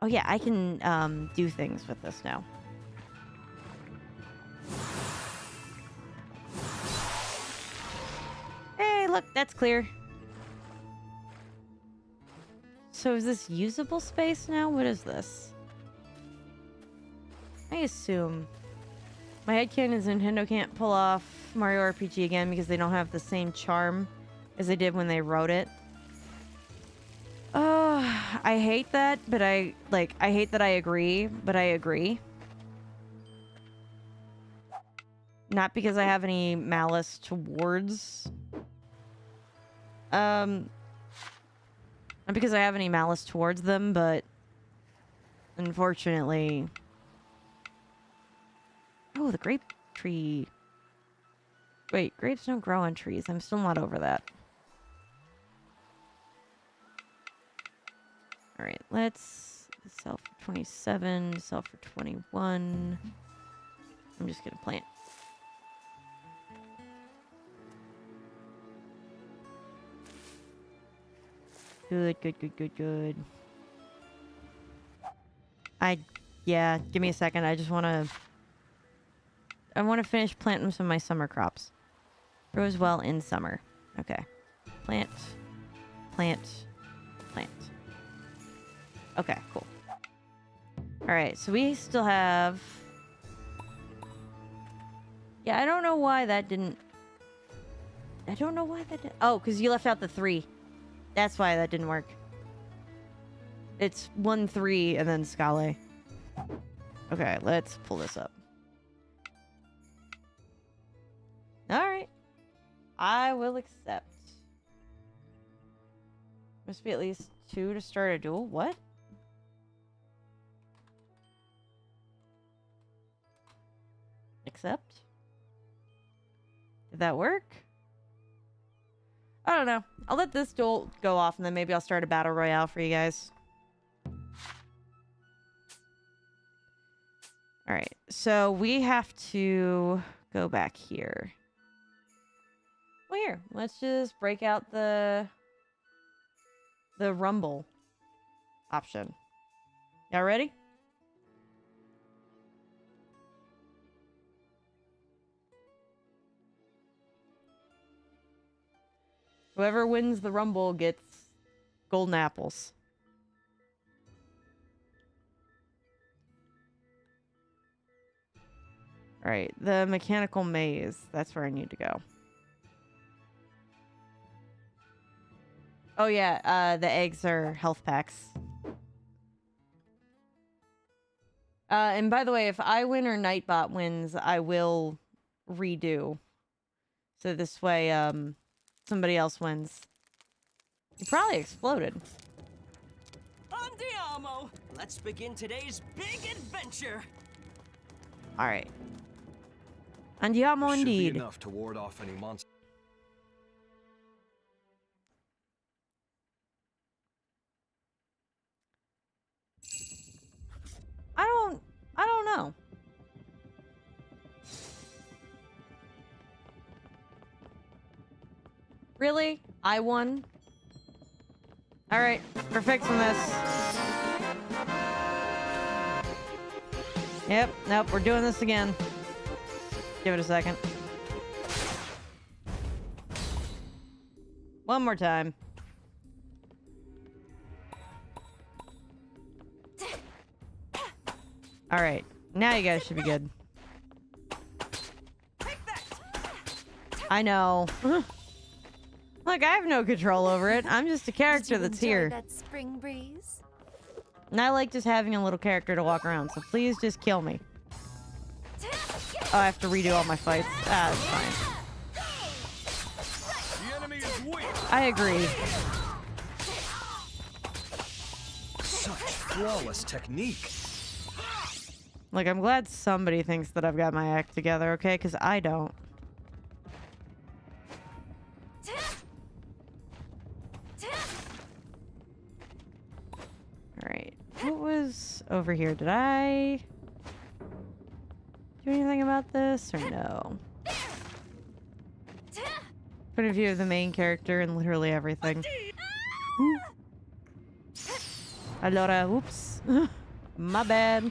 Oh, yeah, I can, do things with this now. Hey, look, that's clear. So is this usable space now? What is this? I assume... my headcanon is Nintendo can't pull off Mario RPG again because they don't have the same charm as they did when they wrote it. Oh, I hate that, but I hate that I agree, but I agree. Not because I have any malice towards... not because I have any malice towards them, but... unfortunately... oh, the grape tree. Wait, grapes don't grow on trees. I'm still not over that. Alright, let's sell for 27, sell for 21. I'm just gonna plant. Good, good, good, good, good. Yeah, give me a second. I want to finish planting some of my summer crops. Grows well in summer. Okay. Plant. Plant. Plant. Okay, cool. Alright, so we still have... yeah, I don't know why that didn't I don't know why that did. Oh, because you left out the 3. That's why that didn't work. It's 1, 3, and then Scale. Okay, let's pull this up. Alright. I will accept. Must be at least 2 to start a duel. What? Accept? Did that work? I don't know. I'll let this duel go off and then maybe I'll start a battle royale for you guys. Alright, so we have to go back here. Well, here, let's just break out the rumble option. Y'all ready? Whoever wins the rumble gets golden apples. Alright, the mechanical maze. That's where I need to go. Oh yeah, the eggs are health packs. And by the way, if I win or Nightbot wins, I will redo. So this way, somebody else wins. You probably exploded. Andiamo! Let's begin today's big adventure. Alright. Andiamo Should be indeed. enough to ward off any monster. I don't know. Really? I won? Alright, we're fixing this. Yep, nope, we're doing this again. Give it a second. One more time. Alright, now you guys should be good. I know. Look, I have no control over it. I'm just a character that's here. That spring breeze? And I like just having a little character to walk around, so please just kill me. Oh, I have to redo all my fights. Ah, it's fine. The enemy is weak. I agree. Such flawless technique. Like, I'm glad somebody thinks that I've got my act together, okay? Because I don't. Alright. What was over here? Did I do anything about this or no? Point of view of the main character and literally everything. Ooh. Allora, oops. My bad.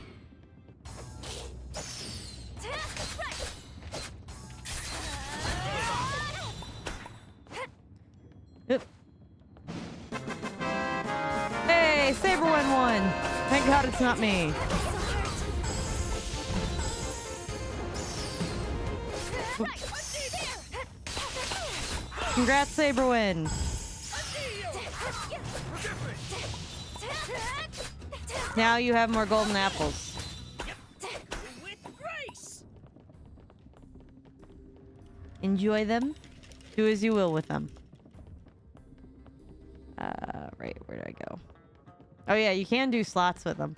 Oop. Hey, Saberwin won! Thank God it's not me. Congrats, Saberwin! Now you have more golden apples. With grace. Enjoy them. Do as you will with them. Right, where do I go? Oh yeah, you can do slots with them.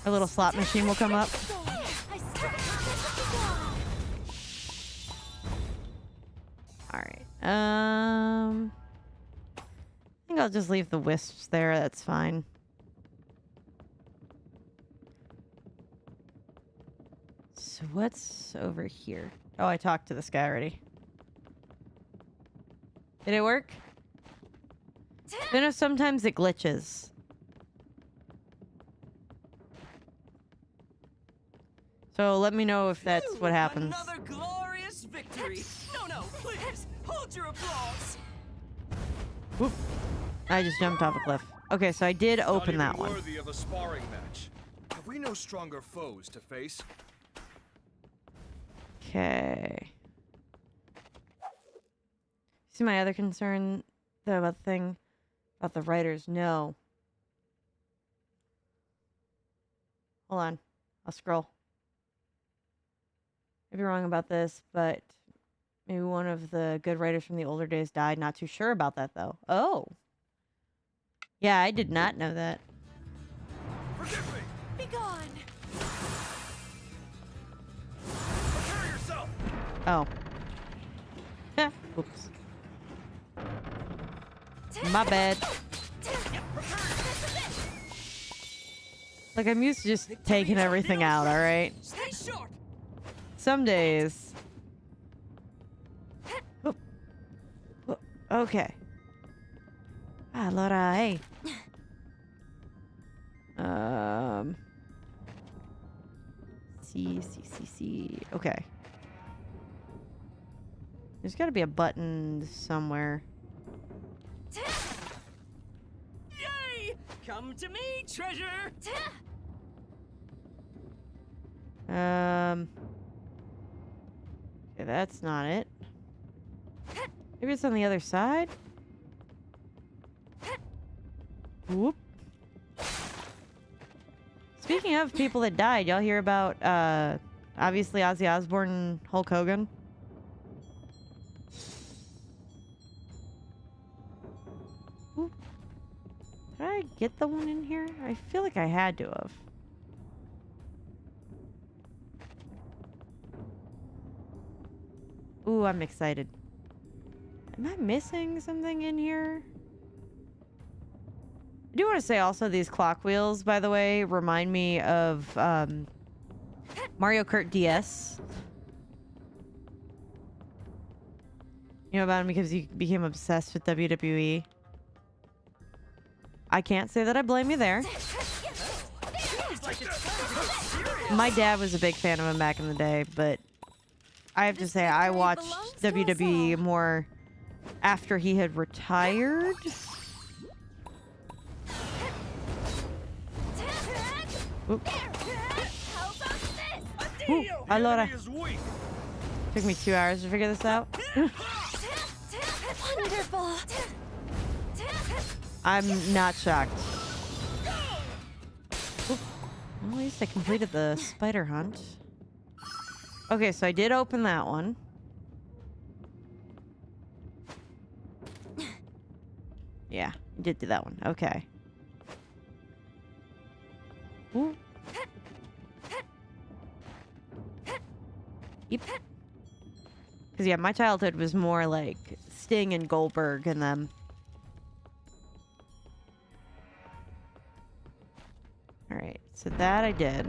A little slot machine will come up. Alright. I think I'll just leave the wisps there, that's fine. So what's over here? Oh, I talked to this guy already. Did it work? I know sometimes it glitches. So let me know if that's what happens. Another glorious victory. No, please. Hold your applause. Whoop. I just jumped off a cliff. Okay, so I did open that one. Worthy of a sparring match. Have we no stronger foes to face? Okay. See my other concern though about the thing about the writers? No. Hold on. I'll scroll. Maybe wrong about this, but maybe one of the good writers from the older days died. Not too sure about that though. Oh. Yeah, I did not know that. Forgive me! Be gone! Prepare yourself! Oh. Oops. My bad. Like, I'm used to just taking everything out, alright? Stay sharp. Some days. Oop. Oop. Okay. Allora, hey. See. Okay. There's gotta be a button somewhere. Yay! Come to me, treasure. Okay, that's not it. Maybe it's on the other side? Whoop. Speaking of people that died, y'all hear about, obviously Ozzy Osbourne and Hulk Hogan? Oop. Did I get the one in here? I feel like I had to have. Ooh, I'm excited. Am I missing something in here? I do want to say also these clock wheels, by the way, remind me of Mario Kart DS. You know about him because you became obsessed with WWE. I can't say that I blame you there. My dad was a big fan of him back in the day, but I have to say I watched WWE more after he had retired. Oop. Ooh, allora. Took me 2 hours to figure this out. Wonderful! I'm not shocked. Oop. Well, at least I completed the spider hunt. Okay, so I did open that one. Yeah, I did do that one. Okay. Ooh. Yep. Because, yeah, my childhood was more like Sting and Goldberg and them. Alright, so that I did.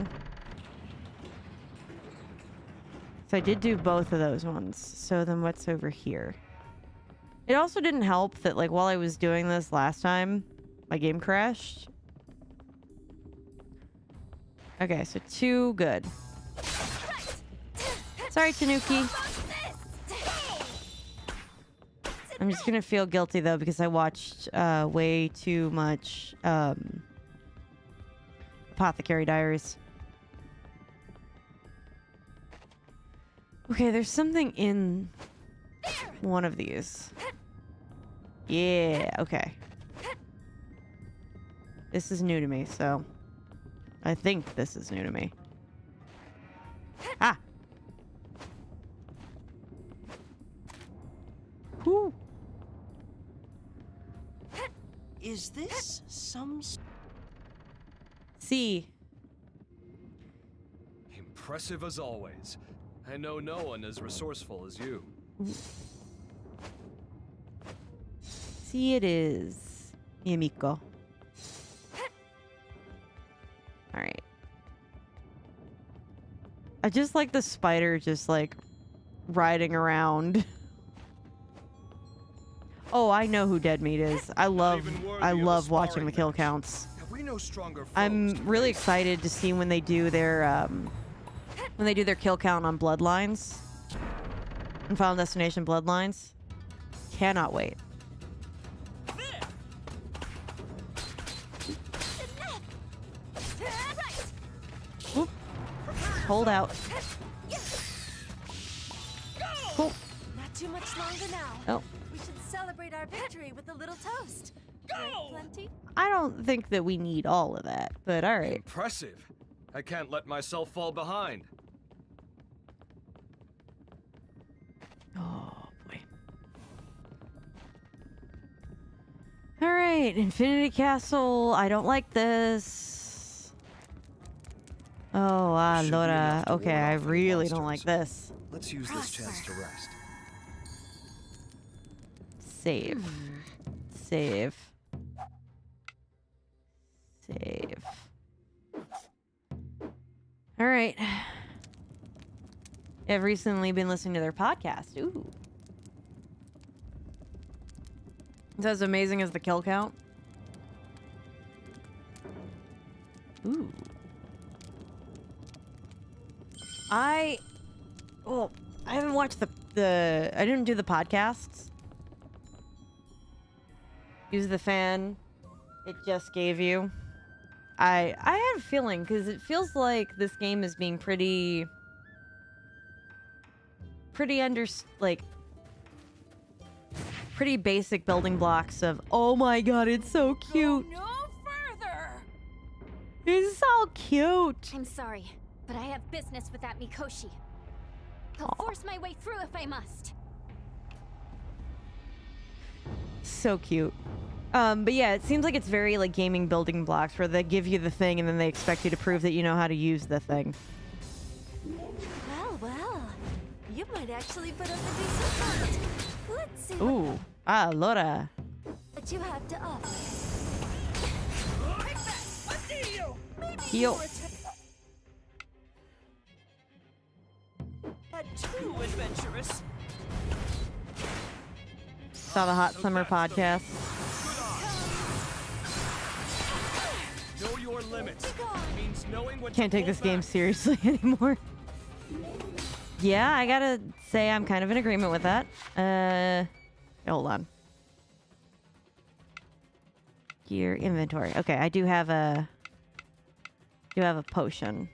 So I did do both of those ones. So then what's over here? It also didn't help that, like, while I was doing this last time, my game crashed. Okay, so 2 good. Sorry, Tanuki. I'm just gonna feel guilty, though, because I watched way too much Apothecary Diaries. Okay, there's something in one of these. Yeah, okay. This is new to me, so I think this is new to me. Ah! Whew. Is this some... C. Impressive as always. I know no one as resourceful as you. C it is. Mimiko. Alright. I just like the spider just like riding around. Oh, I know who Dead Meat is. I love watching the kill counts. Have we no stronger foes I'm to really face? excited to see when they do their kill count on Bloodlines. In Final Destination Bloodlines. Cannot wait. Whoop. Hold out. Cool. Not too much longer now. Oh. We should celebrate our victory with a little toast. Go! Plenty? I don't think that we need all of that, but all right. Impressive. I can't let myself fall behind. Oh boy. All right, Infinity Castle. I don't like this. Oh, Should be Laura. enough to Okay, ward I off any really don't monsters. like this. Let's use this chance to rest. Save. Save. Save. All right. I've recently been listening to their podcast. Ooh. Is that as amazing as the kill count? Ooh. I haven't watched the I didn't do the podcasts. Use the fan it just gave you. I had a feeling because it feels like this game is being pretty basic building blocks of, oh my god, it's so cute. No further. It's so cute. I'm sorry, but I have business with that Mikoshi. I'll force my way through if I must. So cute. But yeah, it seems like it's very like gaming building blocks where they give you the thing and then they expect you to prove that you know how to use the thing. Well. You might actually put up a decent fight. Let's see Ooh. Laura. what you have to offer. Heal. Too adventurous. Saw the Hot Summer podcast. Know your limits. Means knowing when Can't to take pull this game back. seriously anymore. Yeah, I gotta say I'm kind of in agreement with that. Hold on. Gear inventory. Okay, I do have a potion.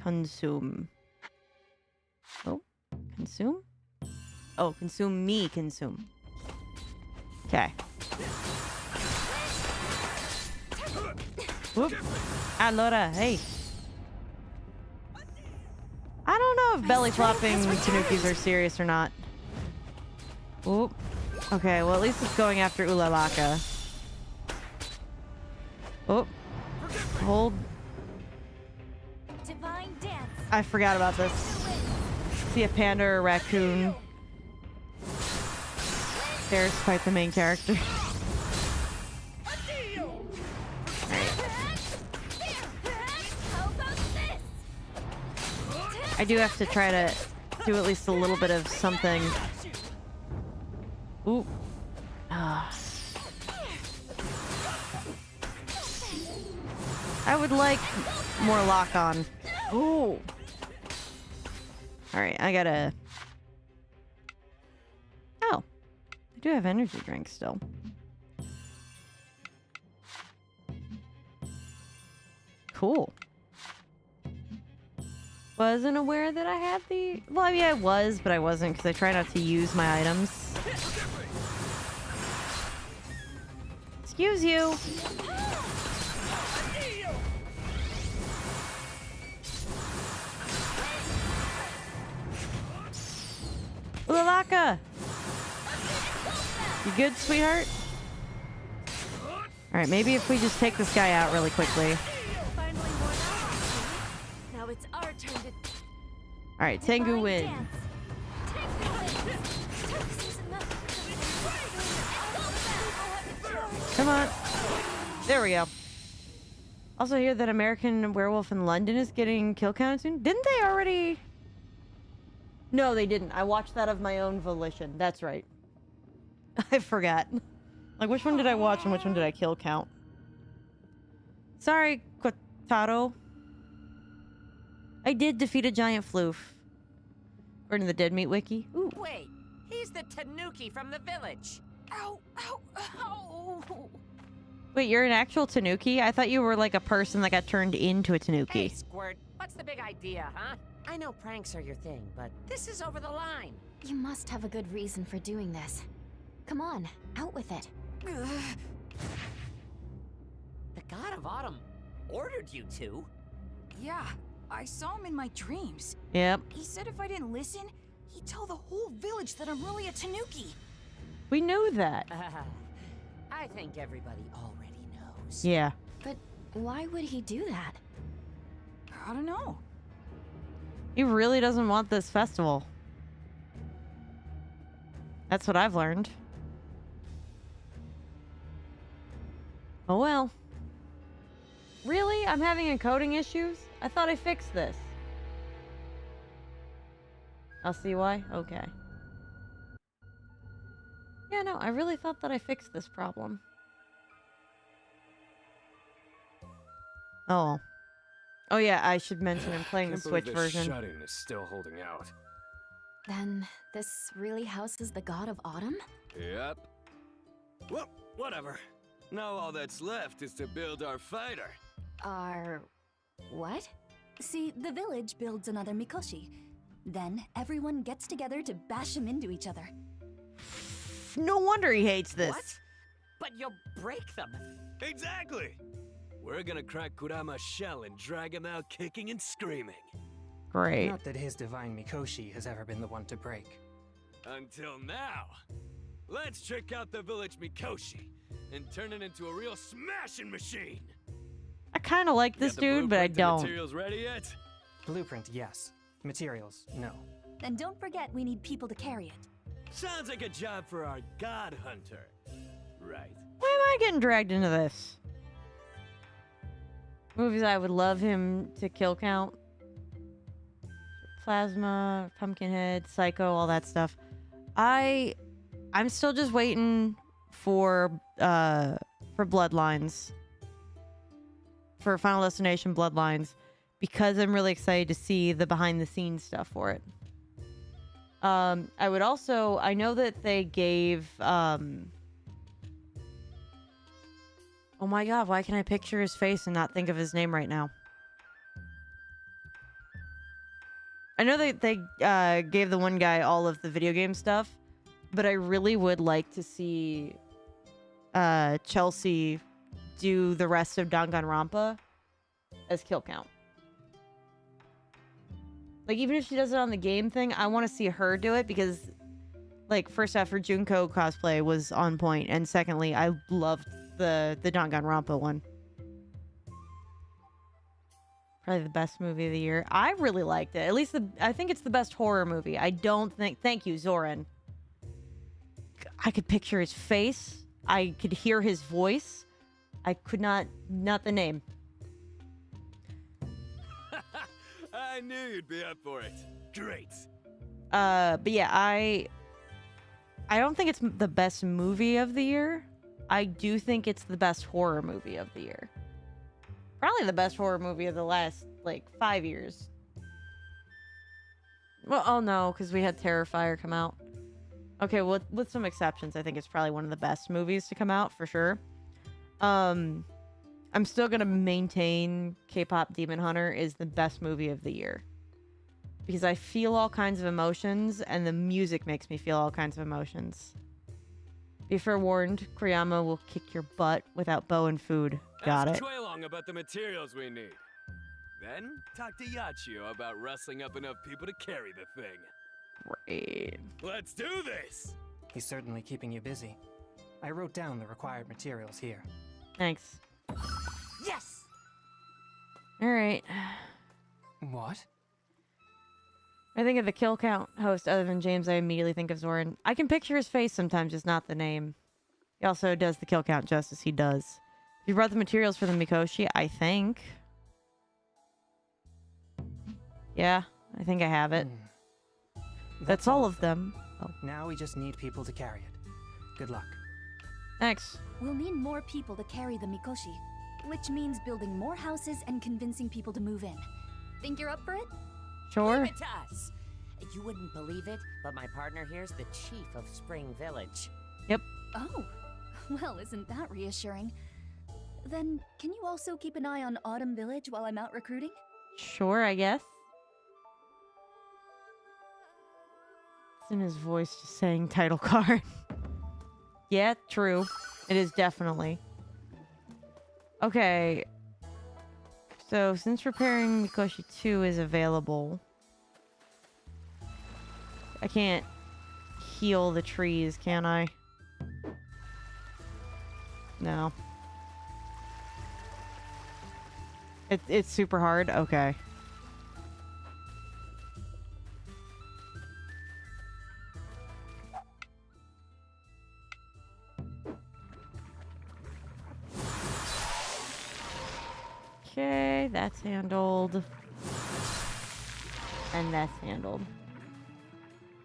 Consume. Oh, consume? Oh, consume me, consume. Okay. Whoop. Laura, hey. I don't know if belly flopping tanukis are serious or not. Oop. Okay, well at least it's going after Ulalaka. Oh. Hold. Divine dance. I forgot about this. See a panda or a raccoon. There's quite the main character. How about this? I do have to try to do at least a little bit of something. Ooh. Ah. I would like more lock on. Ooh. Alright, I gotta... Oh. I do have energy drinks still. Cool. Wasn't aware that I had the... Well, I mean, I was, but I wasn't because I try not to use my items. Excuse you. Ulalaka! You good, sweetheart? Alright, maybe if we just take this guy out really quickly. Finally worn out. Now it's our turn to Alright, Tengu divine win. dance. Tengu wins. Come on. There we go. Also hear that American Werewolf in London is getting kill counted soon. Didn't they already? No, they didn't. I watched that of my own volition. That's right. I forgot. Like, which one did I watch and which one did I kill count? Sorry, Kotaro. I did defeat a giant floof. According to the Dead Meat Wiki. Ooh. Wait, he's the Tanuki from the village. Ow, ow, ow. Wait, you're an actual Tanuki? I thought you were like a person that got turned into a Tanuki. Hey, Squirt, what's the big idea, huh? I know pranks are your thing, but this is over the line. You must have a good reason for doing this. Come on, out with it. The God of Autumn ordered you to? Yeah, I saw him in my dreams. Yep. He said if I didn't listen, he'd tell the whole village that I'm really a Tanuki. We knew that. I think everybody already knows. Yeah. But why would he do that? I don't know. He really doesn't want this festival. That's what I've learned. Oh well. Really? I'm having encoding issues? I thought I fixed this. I'll see why? Okay. Yeah, no, I really thought that I fixed this problem. Oh. Oh yeah, I should mention I'm playing the Can't Switch believe this version. shutting is still holding out. Then this really houses the God of Autumn? Yep. Well, whatever. Now all that's left is to build our fighter. What? See, the village builds another Mikoshi. Then everyone gets together to bash him into each other. No wonder he hates this. What? But you'll break them. Exactly! We're gonna crack Kurama's shell and drag him out kicking and screaming. Great. Not that his divine Mikoshi has ever been the one to break. Until now. Let's trick out the village Mikoshi and turn it into a real smashing machine. I kind of like this Got the dude, but I blueprint and don't. Materials ready yet? Blueprint, yes. Materials, no. And don't forget we need people to carry it. Sounds like a job for our god hunter. Right. Why am I getting dragged into this? Movies I would love him to kill count. Plasma, Pumpkinhead, Psycho, all that stuff. I'm still just waiting for Bloodlines. For Final Destination Bloodlines, because I'm really excited to see the behind the scenes stuff for it. I would also, I know that they gave oh my god, why can I picture his face and not think of his name right now? I know that they gave the one guy all of the video game stuff, but I really would like to see Chelsea do the rest of Danganronpa as kill count. Like, even if she does it on the game thing, I want to see her do it because, like, first off, her Junko cosplay was on point, and secondly, I loved the Danganronpa one. Probably the best movie of the year. I really liked it. At least I think it's the best horror movie. I don't think... Thank you, Zoran. I could picture his face. I could hear his voice. I could not the name. I knew you'd be up for it. Great. But yeah, I don't think it's the best movie of the year. I do think it's the best horror movie of the year. Probably the best horror movie of the last, like, 5 years. Well, oh no, because we had Terrifier come out. Okay, well, with some exceptions, I think it's probably one of the best movies to come out, for sure. I'm still gonna maintain K-pop Demon Hunter is the best movie of the year. Because I feel all kinds of emotions, and the music makes me feel all kinds of emotions. Be forewarned, Kuriyama will kick your butt without bow and food. Got Ask it. Chuelong about the materials we need. Then, talk to Yachio about rustling up enough people to carry the thing. Great. Let's do this! He's certainly keeping you busy. I wrote down the required materials here. Thanks. Yes! Alright. What? I think of the kill count host other than James, I immediately think of Zoran. I can picture his face sometimes, just not the name. He also does the kill count justice, he does. You brought the materials for the Mikoshi, I think. Yeah, I think I have it. That's all of them. Oh. Now we just need people to carry it. Good luck. Thanks. We'll need more people to carry the Mikoshi, which means building more houses and convincing people to move in. Think you're up for it? Sure. Leave it to us. You wouldn't believe it, but my partner here's the chief of Spring Village. Yep. Oh, well, isn't that reassuring? Then, can you also keep an eye on Autumn Village while I'm out recruiting? Sure, I guess. It's in his voice just saying title card. Yeah, true. It is definitely. Okay. So, since repairing Mikoshi 2 is available, I can't heal the trees, can I? No. It's super hard? Okay. Okay, that's handled. And that's handled.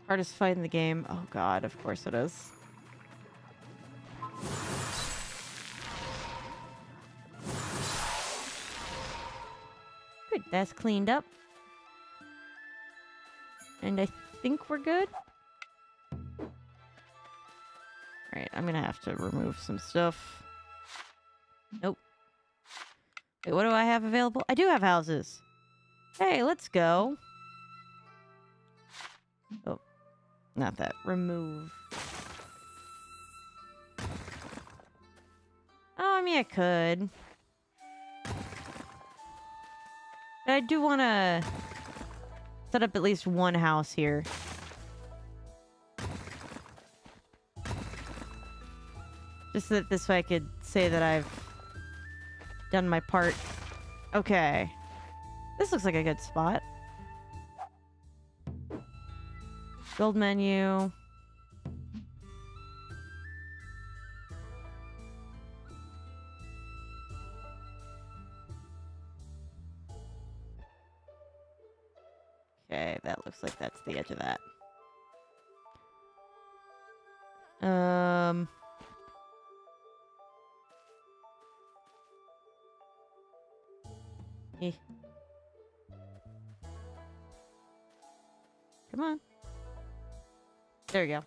Hardest fight in the game. Oh god, of course it is. Good, that's cleaned up. And I think we're good. Alright, I'm gonna have to remove some stuff. Nope. Wait, what do I have available? I do have houses. Hey, let's go. Oh, not that. Remove. Oh, I mean, I could. But I do want to set up at least one house here. Just so that this way I could say that I've done my part. Okay. This looks like a good spot. Build menu. Okay, that looks like that's the edge of that. Eh. Come on. There we go.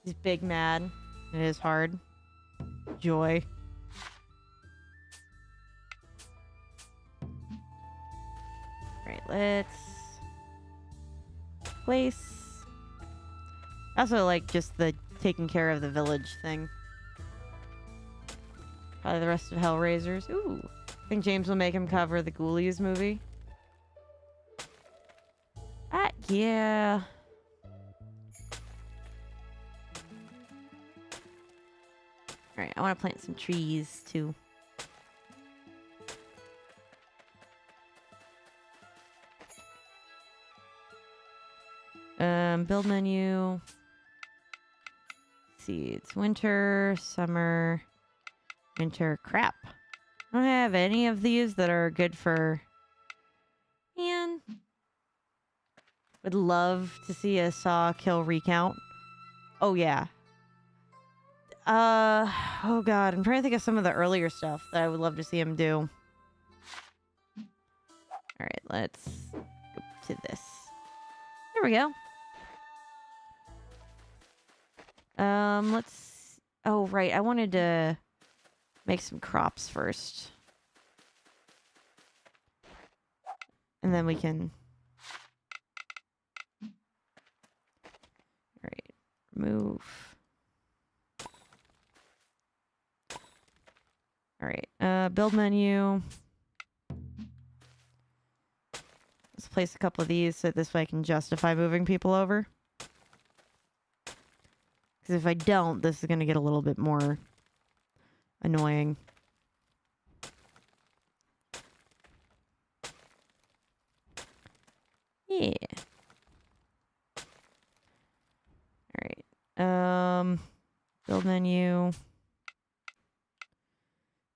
He's big mad. It is hard. Joy. Right, let's place. I also like just the taking care of the village thing. Probably the rest of Hellraisers. Ooh. I think James will make him cover the Ghoulies movie. Yeah. Alright, I want to plant some trees too. Build menu. Let's see, it's winter, summer, winter. Crap. I don't have any of these that are good for... Man. Would love to see a Saw kill recount. Oh, yeah. Oh, God. I'm trying to think of some of the earlier stuff that I would love to see him do. Alright, let's go to this. There we go. Let's... Oh, right. I wanted to make some crops first. And then we can... Alright. Remove. Alright. Build menu. Let's place a couple of these so this way I can justify moving people over. Because if I don't, this is going to get a little bit more annoying. Yeah. Alright. Build menu.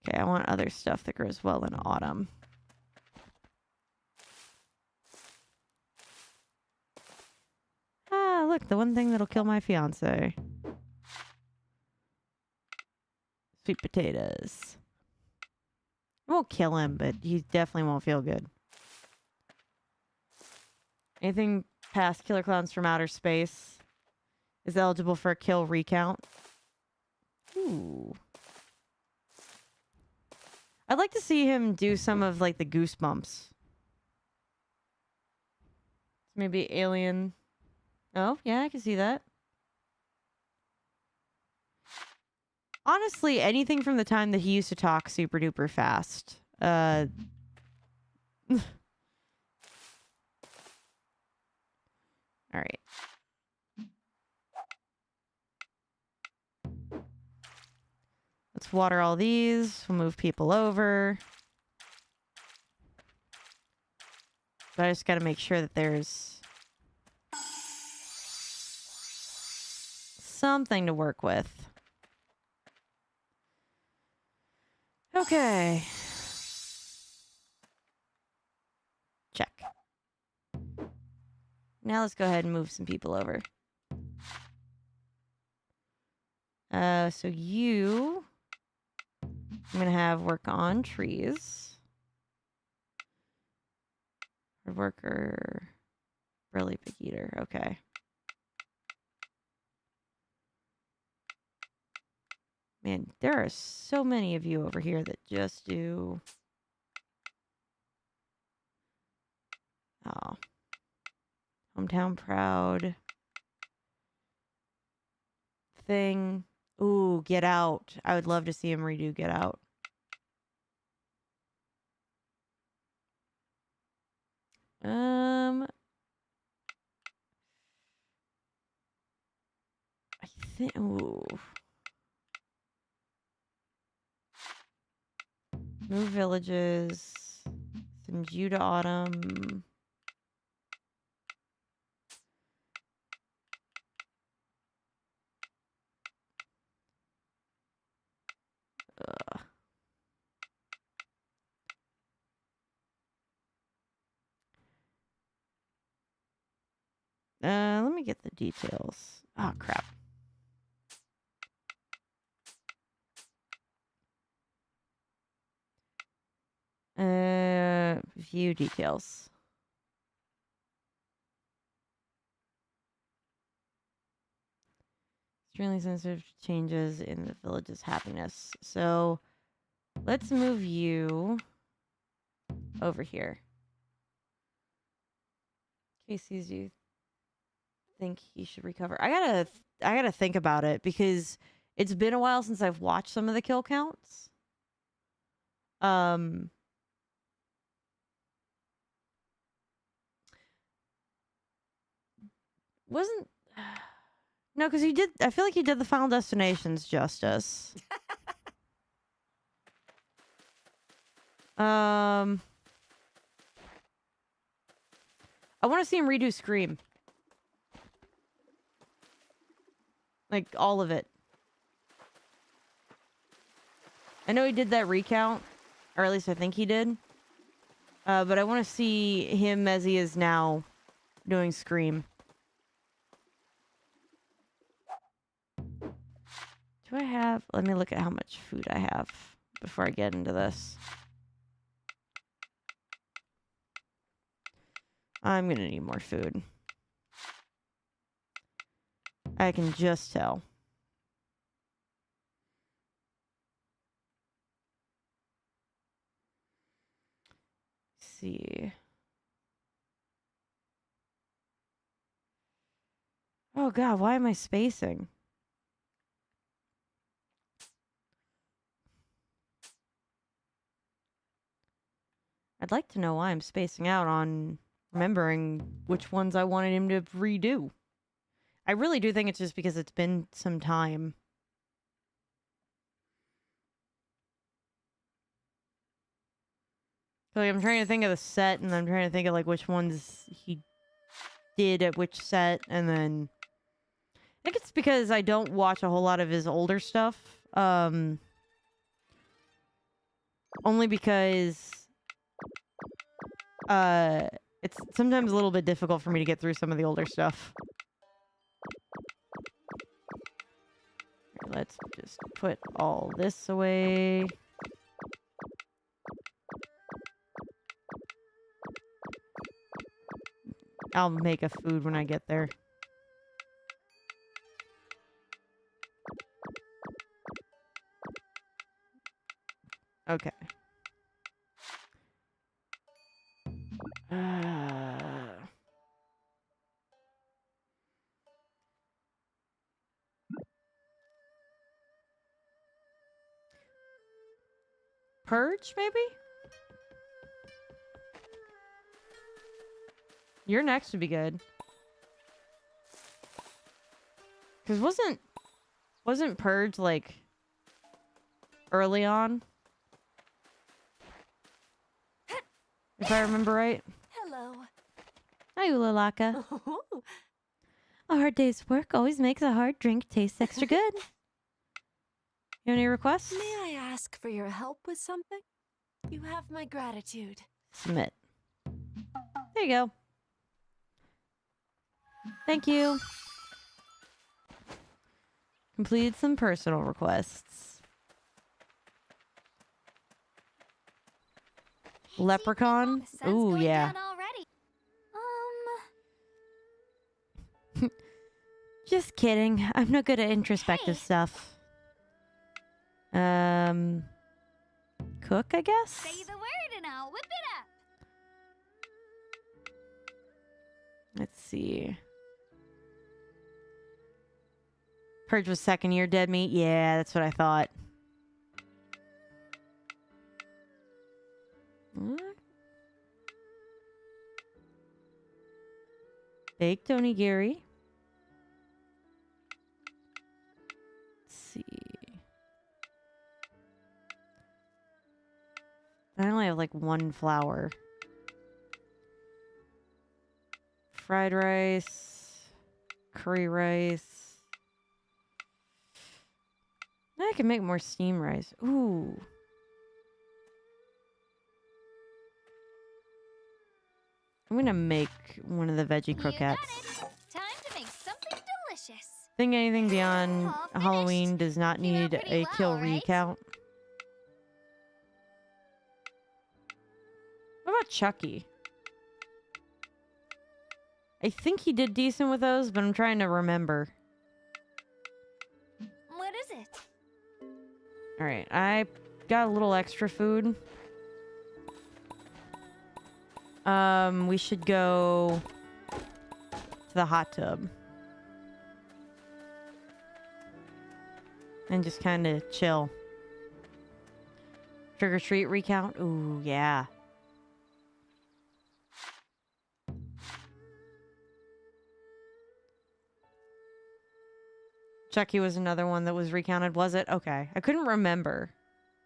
Okay, I want other stuff that grows well in autumn. Ah, look, the one thing that'll kill my fiance. Sweet potatoes. It won't kill him, but he definitely won't feel good. Anything past Killer Clowns from Outer Space is eligible for a kill recount. Ooh. I'd like to see him do some of like the goosebumps. Maybe alien. Oh, yeah, I can see that. Honestly, anything from the time that he used to talk super duper fast. All right. Let's water all these. We'll move people over. But I just got to make sure that there's something to work with. Okay. Check. Now let's go ahead and move some people over. So you... I'm going to have work on trees. Hard worker. Burly pig eater. Okay. Man, there are so many of you over here that just do... Oh. Hometown proud. Thing. Ooh, Get Out. I would love to see him redo Get Out. I think... Ooh. Move villages. Send you to Autumn. Ugh. Let me get the details. Oh, crap. View details. Extremely sensitive to changes in the village's happiness. So, let's move you over here. Casey's, you think he should recover? I gotta think about it because it's been a while since I've watched some of the kill counts. Wasn't no, because he did. I feel like he did the Final Destinations justice. I want to see him redo Scream. Like, all of it. I know he did that recount, or at least I think he did. But I want to see him as he is now doing Scream. Do I have... Let me look at how much food I have before I get into this. I'm gonna need more food. I can just tell. Let's see. Oh god, why am I spacing? I'd like to know why I'm spacing out on remembering which ones I wanted him to redo. I really do think it's just because it's been some time. So like, I'm trying to think of the set, and I'm trying to think of like which ones he did at which set, and then I think it's because I don't watch a whole lot of his older stuff. Only because it's sometimes a little bit difficult for me to get through some of the older stuff. Let's just put all this away. I'll make a food when I get there. Okay. Purge, maybe? Your next would be good. Because wasn't Purge, like, early on? If I remember right. Hello. Hi, Ulalaka. A hard day's work always makes a hard drink taste extra good. You have any requests? May I ask for your help with something? You have my gratitude. Submit. There you go. Thank you. Completed some personal requests. Leprechaun? Ooh, yeah. Just kidding. I'm no good at introspective stuff. Cook, I guess? Say the word and I'll whip it up. Let's see. Purge was second year dead meat. Yeah, that's what I thought. What? Baked onigiri. Let's see. I only have like one flour. Fried rice. Curry rice. I can make more steam rice. Ooh. I'm gonna make one of the veggie croquettes. Time to make something delicious. Think anything beyond Halloween does not need a kill recount. What about Chucky? I think he did decent with those, but I'm trying to remember. What is it? Alright, I got a little extra food. We should go to the hot tub. And just kind of chill. Trick or treat recount? Ooh, yeah. Chucky was another one that was recounted, was it? Okay. I couldn't remember.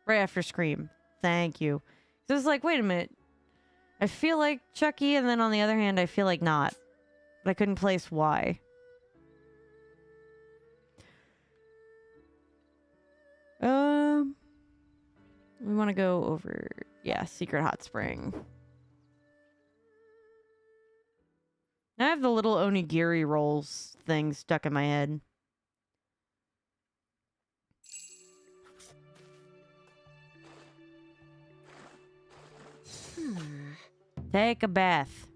Right after Scream. Thank you. So it was like, wait a minute. I feel like Chucky, and then on the other hand, I feel like not. But I couldn't place why. We want to go over, yeah, Secret Hot Spring. Now I have the little onigiri rolls thing stuck in my head. Take a bath.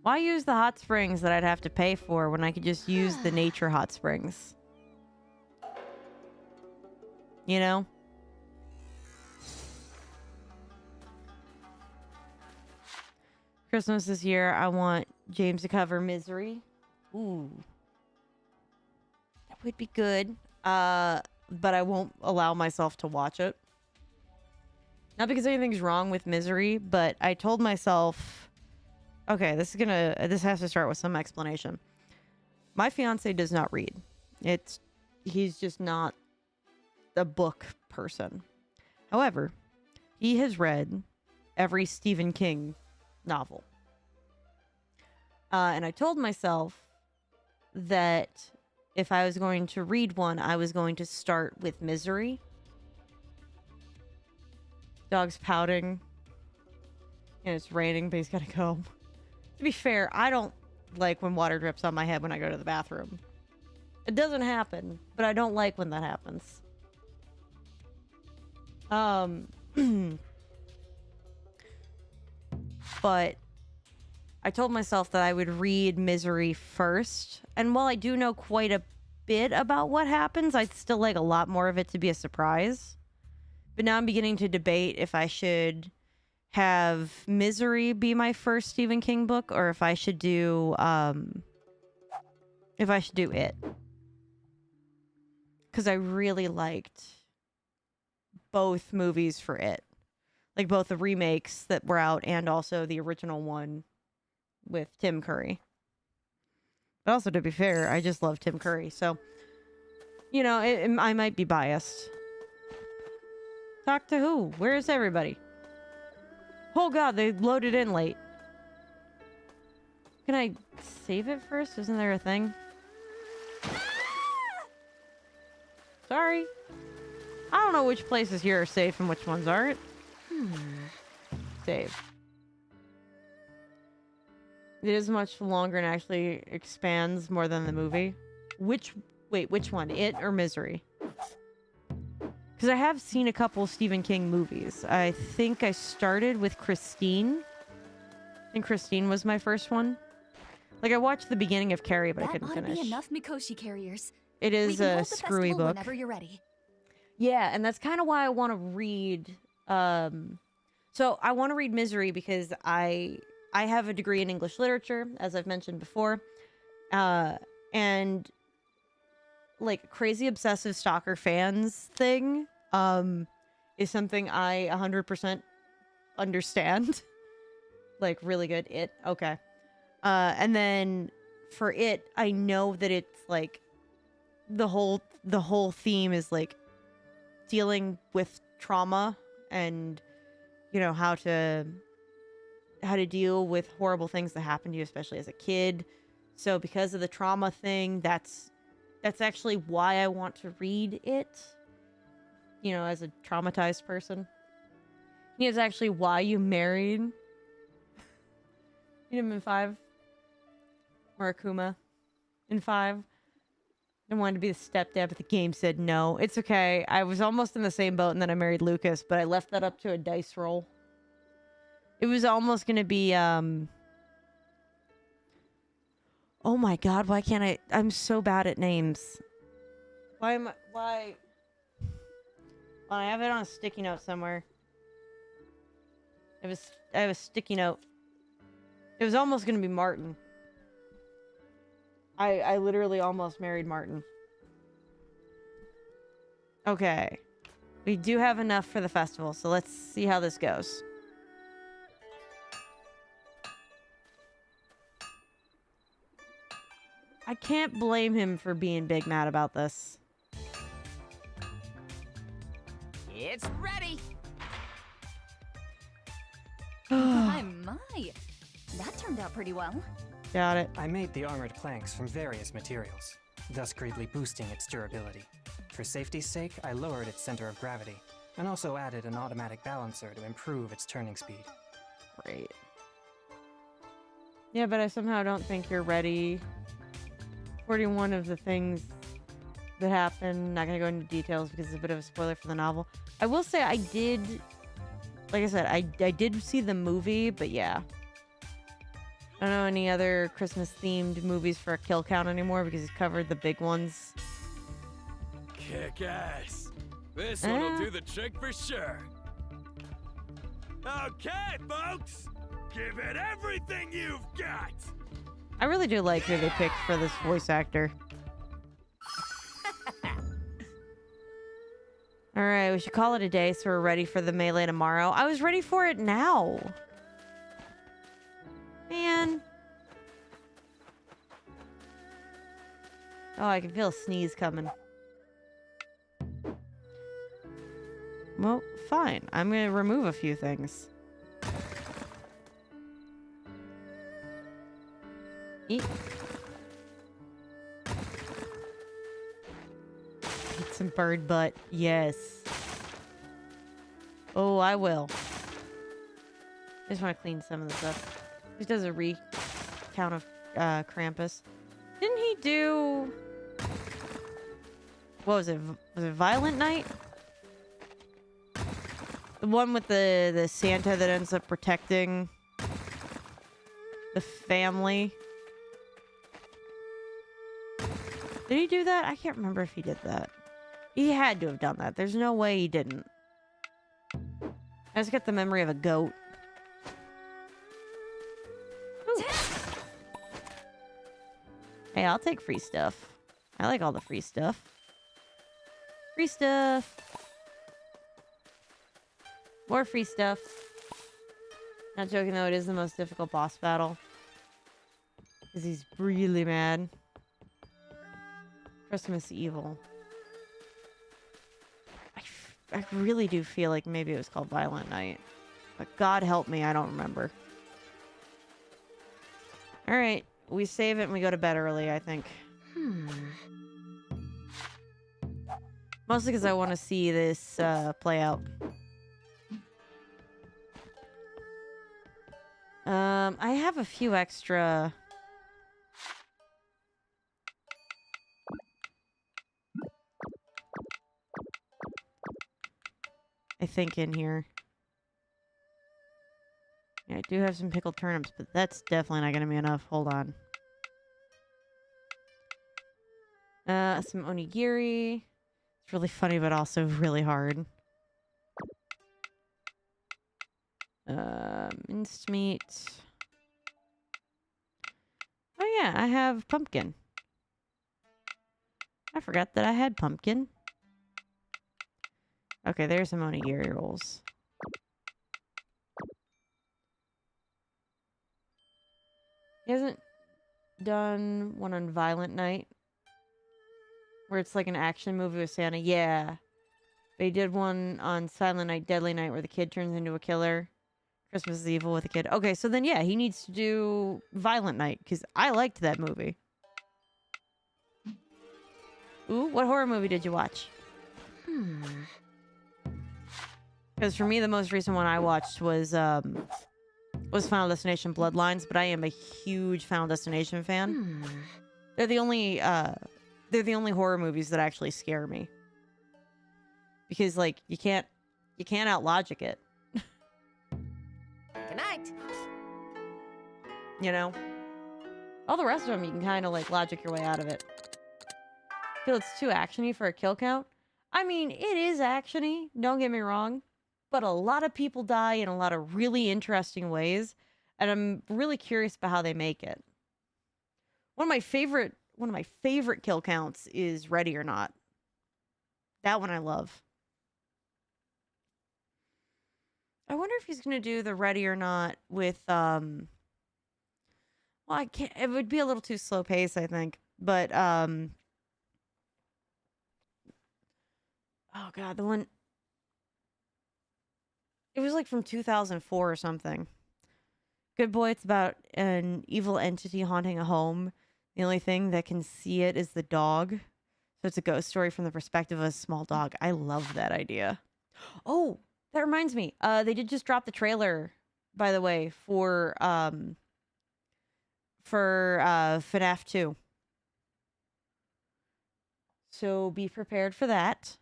Why use the hot springs that I'd have to pay for when I could just use the nature hot springs? You know? Christmas this year, I want James to cover Misery. Ooh. That would be good. But I won't allow myself to watch it. Not because anything's wrong with Misery, but I told myself, okay, this has to start with some explanation. My fiance does not read. He's just not a book person. However, he has read every Stephen King novel. And I told myself that if I was going to read one, I was going to start with Misery. Dog's pouting. And it's raining, but he's gotta go. To be fair, I don't like when water drips on my head when I go to the bathroom. It doesn't happen, but I don't like when that happens. But I told myself that I would read Misery first. And while I do know quite a bit about what happens, I'd still like a lot more of it to be a surprise. But now I'm beginning to debate if I should have Misery be my first Stephen King book, or if I should do it. Because I really liked both movies for it. Like both the remakes that were out and also the original one with Tim Curry. But also, to be fair, I just love Tim Curry. So, you know, I might be biased. Talk to who? Where's everybody? Oh god, they loaded in late. Can I save it first? Isn't there a thing? Sorry. I don't know which places here are safe and which ones aren't. Save. It is much longer and actually expands more than the movie. Which one? It or Misery? Because I have seen a couple Stephen King movies. I think I started with Christine. I think Christine was my first one. Like, I watched the beginning of Carrie, but I couldn't finish. That ought to be enough Mikoshi carriers. It is a screwy book. Whenever you're ready. Yeah, and that's kind of why I want to read. So I want to read Misery because I have a degree in English literature, as I've mentioned before, and like crazy obsessive stalker fans thing is something I 100% understand. Like really good. It okay, and then for it, I know that it's like the whole theme is like dealing with trauma and you know how to deal with horrible things that happen to you, especially as a kid. So because of the trauma thing, that's actually why I want to read it, you know, as a traumatized person. It's actually why you married him in 5 or Akuma in 5. I wanted to be the stepdad, but the game said no. It's okay. I was almost in the same boat, and then I married Lucas, but I left that up to a dice roll. It was almost going to be, oh my god, why can't I... I'm so bad at names. Why... Well, I have it on a sticky note somewhere. I have a sticky note. It was almost going to be Martin. I literally almost married Martin. Okay. We do have enough for the festival, so let's see how this goes. I can't blame him for being big mad about this. It's ready. My. That turned out pretty well. Got it. I made the armored planks from various materials, thus greatly boosting its durability. For safety's sake, I lowered its center of gravity, and also added an automatic balancer to improve its turning speed. Great. Yeah, but I somehow don't think you're ready. 41 of the things that happen, not going to go into details because it's a bit of a spoiler for the novel. I will say I did, like I said, I did see the movie, but yeah. I don't know any other Christmas-themed movies for a kill count anymore because he's covered the big ones. Kick ass. This one'll do the trick for sure. Okay, folks. Give it everything you've got. I really do like who they picked for this voice actor. Alright, we should call it a day so we're ready for the melee tomorrow. I was ready for it now. Man. Oh, I can feel a sneeze coming. Well, fine. I'm going to remove a few things. Eat. Eat some bird butt. Yes. Oh, I will. I just want to clean some of this up. He does a recount of Krampus. Didn't he do... What was it? Was it Violent Night? The one with the Santa that ends up protecting the family. Did he do that? I can't remember if he did that. He had to have done that. There's no way he didn't. I just got the memory of a goat. Ooh. Hey, I'll take free stuff. I like all the free stuff. Free stuff. More free stuff. Not joking though, it is the most difficult boss battle. Because he's really mad. Christmas Evil. I really do feel like maybe it was called Violent Night. But God help me, I don't remember. Alright, we save it and we go to bed early, I think. Mostly because I want to see this play out. I have a few extra... I think in here. Yeah, I do have some pickled turnips, but that's definitely not going to be enough. Hold on. Some onigiri. It's really funny, but also really hard. Minced meat. Oh yeah, I have pumpkin. I forgot that I had pumpkin. Okay, there's some onigiri rolls. He hasn't done one on Violent Night, where it's like an action movie with Santa. Yeah. They did one on Silent Night, Deadly Night, where the kid turns into a killer. Christmas is Evil with a kid. Okay, so then yeah, he needs to do Violent Night, because I liked that movie. Ooh, what horror movie did you watch? Because for me, the most recent one I watched was Final Destination Bloodlines, but I am a huge Final Destination fan. They're the only horror movies that actually scare me. Because like you can't out logic it. Good night. You know? All the rest of them you can kind of like logic your way out of it. Feel it's too actiony for a kill count. I mean, it is actiony, don't get me wrong, but a lot of people die in a lot of really interesting ways, and I'm really curious about how they make it. One of my favorite kill counts is Ready or Not. That one I love. I wonder if he's going to do the Ready or Not with well, I can't, it would be a little too slow pace, I think, but oh god, the one... It was like from 2004 or something. Good Boy, it's about an evil entity haunting a home. The only thing that can see it is the dog. So it's a ghost story from the perspective of a small dog. I love that idea. Oh, that reminds me. They did just drop the trailer, by the way, for FNAF 2. So be prepared for that.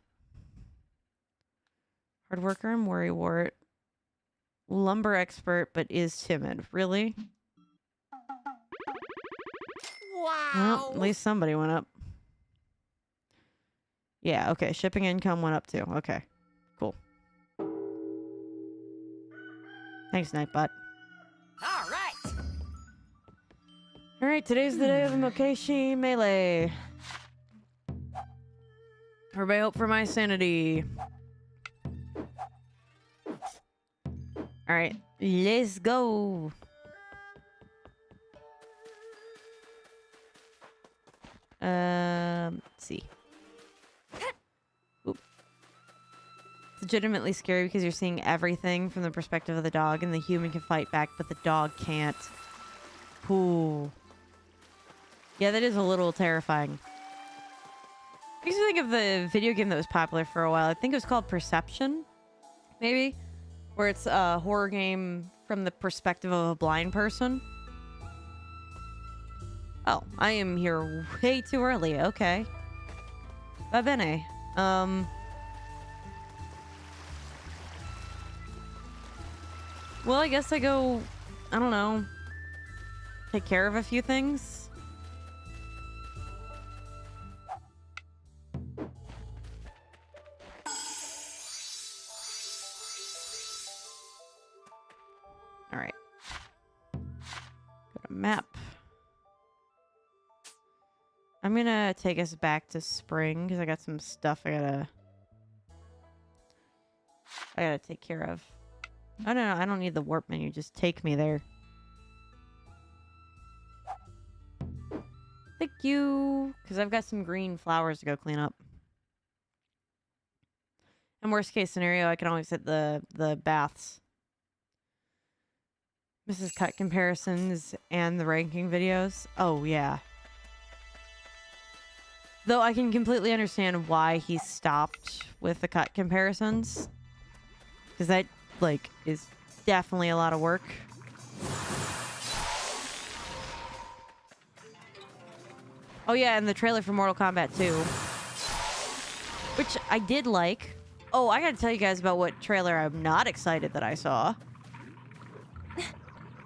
Hard worker and worrywart. Lumber expert, but is timid. Really? Wow. Well, at least somebody went up. Yeah, okay. Shipping income went up too. Okay. Cool. Thanks, Nightbot. All right. Alright, today's the day of the Mokeshi Melee. Everybody hope for my sanity. Alright, let's go. Let's see. Oop. It's legitimately scary because you're seeing everything from the perspective of the dog, and the human can fight back, but the dog can't. Ooh. Yeah, that is a little terrifying. Makes me think of the video game that was popular for a while. I think it was called Perception, maybe? Where it's a horror game from the perspective of a blind person. Oh, I am here way too early. Okay. Va bene. Well, I guess I go, I don't know, take care of a few things. All right. Go Map. I'm gonna take us back to spring because I got some stuff I gotta take care of. Oh no, I don't need the warp menu. Just take me there. Thank you, because I've got some green flowers to go clean up. In worst case scenario, I can always hit the baths. Mrs. Cut comparisons and the ranking videos. Oh yeah. Though I can completely understand why he stopped with the cut comparisons. Because that, like, is definitely a lot of work. Oh yeah, and the trailer for Mortal Kombat 2. Which I did like. Oh, I gotta tell you guys about what trailer I'm not excited that I saw.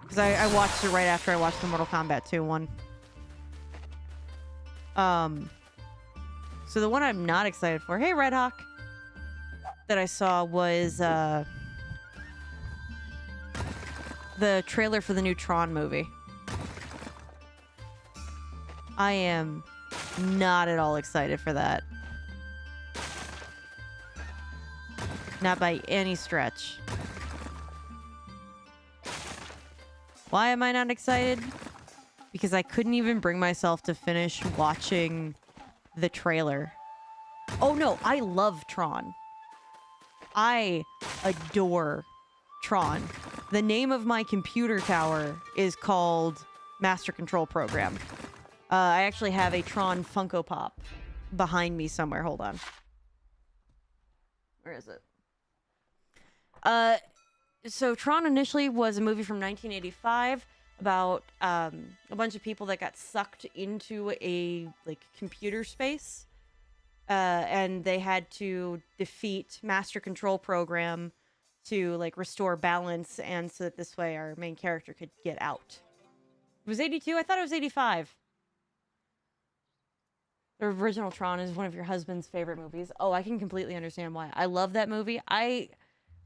Because I watched it right after I watched the Mortal Kombat 2 one. So the one I'm not excited for, hey Red Hawk, that I saw was the trailer for the new Tron movie. I am not at all excited for that. Not by any stretch. Why am I not excited? Because I couldn't even bring myself to finish watching the trailer. Oh no, I love Tron. I adore Tron. The name of my computer tower is called Master Control Program. I actually have a Tron Funko Pop behind me somewhere. Hold on. Where is it? So Tron initially was a movie from 1985 about a bunch of people that got sucked into a like computer space, and they had to defeat Master Control Program to like restore balance, and so that this way our main character could get out. It was 82? I thought it was 85. The original Tron is one of your husband's favorite movies. Oh, I can completely understand why. I love that movie. I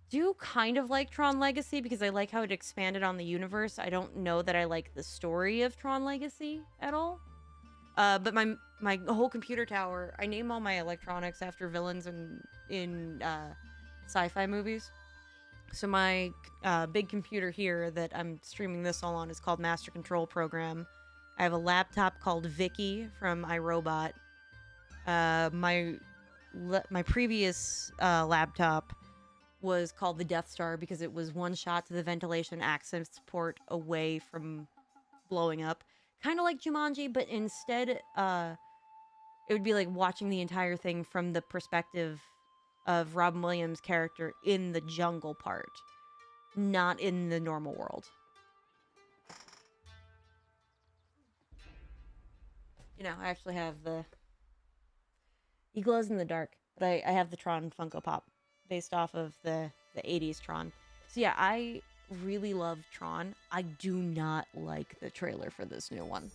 do kind of like Tron Legacy because I like how it expanded on the universe. I don't know that I like the story of Tron Legacy at all. But my whole computer tower, I name all my electronics after villains in sci-fi movies. So my big computer here that I'm streaming this all on is called Master Control Program. I have a laptop called Vicky from iRobot. My previous laptop was called the Death Star because it was one shot to the ventilation access port away from blowing up. Kind of like Jumanji, but instead it would be like watching the entire thing from the perspective of Robin Williams' character in the jungle part, not in the normal world. You know, I actually have he glows in the dark, but I have the Tron Funko Pop based off of the 80s Tron. So yeah, I really love Tron. I do not like the trailer for this new one.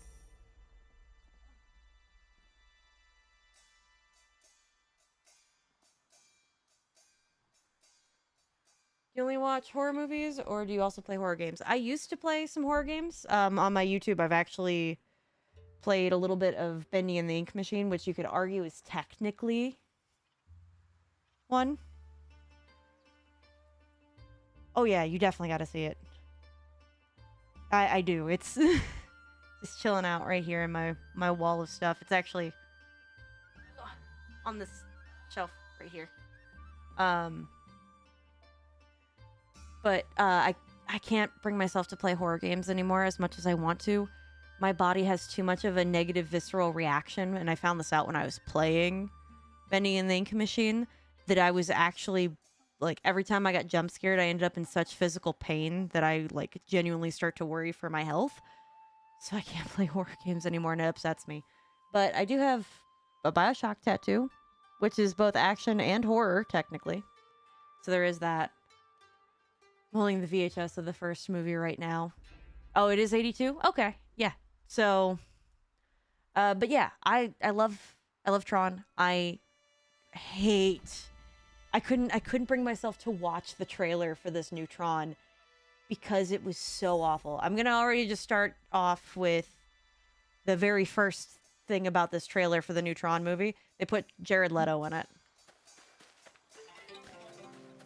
Do you only watch horror movies, or do you also play horror games? I used to play some horror games. On my YouTube, I've actually played a little bit of Bendy and the Ink Machine, which you could argue is technically one. Oh yeah, you definitely got to see it. I do. It's just chilling out right here in my wall of stuff. It's actually on this shelf right here. But I can't bring myself to play horror games anymore as much as I want to. My body has too much of a negative visceral reaction, and I found this out when I was playing Bendy and the Ink Machine, that I was actually, like, every time I got jump scared, I ended up in such physical pain that I, like, genuinely start to worry for my health. So I can't play horror games anymore, and it upsets me. But I do have a Bioshock tattoo, which is both action and horror, technically. So there is that. I'm holding the VHS of the first movie right now. Oh, it is 82? Okay, yeah. So, but yeah, I love Tron. I couldn't bring myself to watch the trailer for this new Tron because it was so awful. I'm gonna already just start off with the very first thing about this trailer for the new Tron movie. They put Jared Leto in it.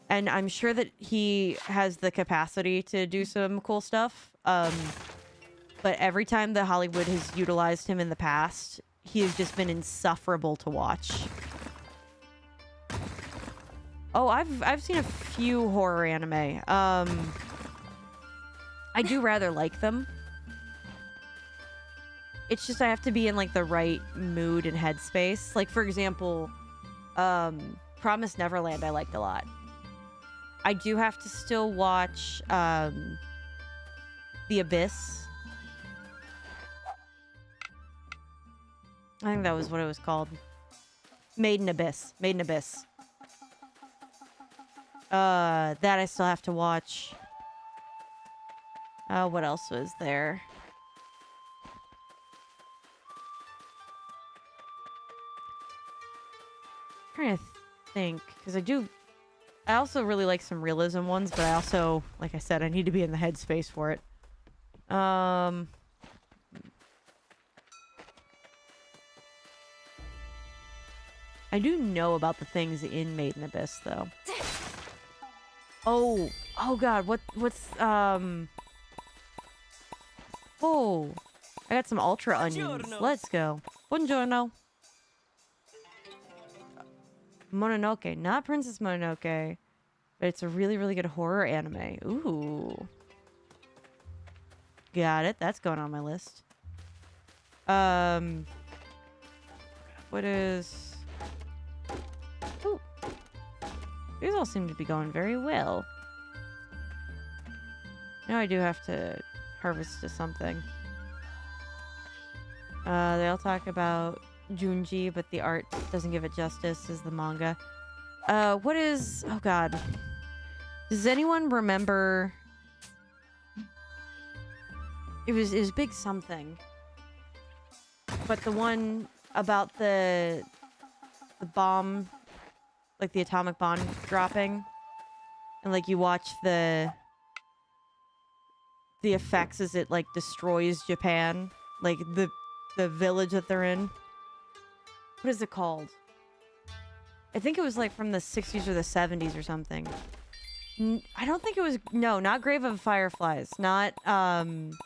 And I'm sure that he has the capacity to do some cool stuff. But every time that Hollywood has utilized him in the past, he has just been insufferable to watch. Oh, I've seen a few horror anime. I do rather like them. It's just I have to be in like the right mood and headspace. Like for example, Promised Neverland I liked a lot. I do have to still watch The Abyss. I think that was what it was called. Made in Abyss. Made in Abyss. That I still have to watch. What else was there? I'm trying to think, because I also really like some realism ones, but I also, like I said, I need to be in the headspace for it. I do know about the things in Made in Abyss, though. Oh God, what's, oh, I got some ultra onions. Buongiorno. Let's go. Buongiorno. Mononoke, not Princess Mononoke, but it's a really, really good horror anime. Ooh. Got it. That's going on my list. What is... Ooh. These all seem to be going very well. Now I do have to harvest to something. They all talk about Junji, but the art doesn't give it justice as the manga. What is... Oh God. Does anyone remember... It was Big Something. But the one about the bomb, like the atomic bomb dropping, and like you watch the effects as it like destroys Japan, like the village that they're in. What is it called? I think it was like from the 60s or the 70s or something. I don't think it was... No, not Grave of Fireflies. Not the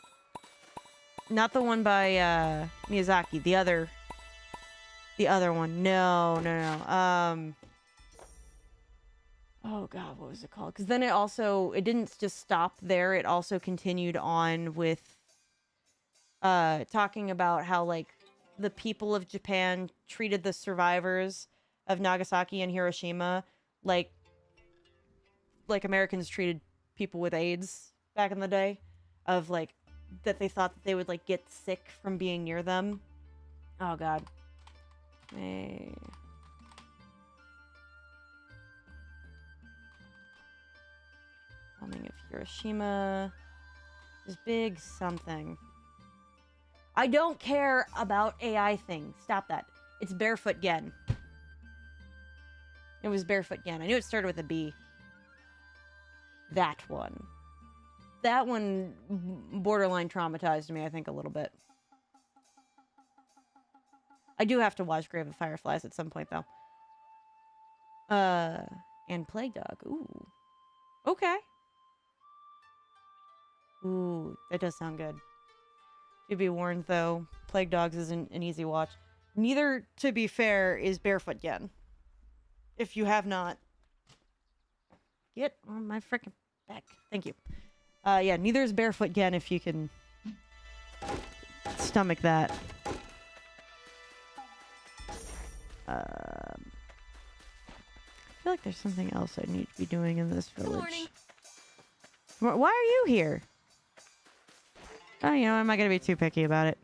one by Miyazaki. The other one. No. Oh God, what was it called? Because then it didn't just stop there. It also continued on with talking about how like the people of Japan treated the survivors of Nagasaki and Hiroshima like Americans treated people with AIDS back in the day, of like that they thought that they would like get sick from being near them. Oh God. Bombing of Hiroshima. There's Big Something. I don't care about AI things. Stop that. It's Barefoot Gen. It was Barefoot Gen. I knew it started with a B. That one. That one borderline traumatized me, I think, a little bit. I do have to watch Grave of Fireflies at some point, though. And Plague Dog. Ooh. Okay. Ooh, that does sound good. To be warned, though, Plague Dogs isn't an easy watch. Neither, to be fair, is Barefoot Gen. If you have not... Get on my frickin' back. Thank you. Yeah, neither is Barefoot Gen if you can stomach that. I feel like there's something else I need to be doing in this village. Good morning. Why are you here? Oh, you know, I'm not gonna be too picky about it.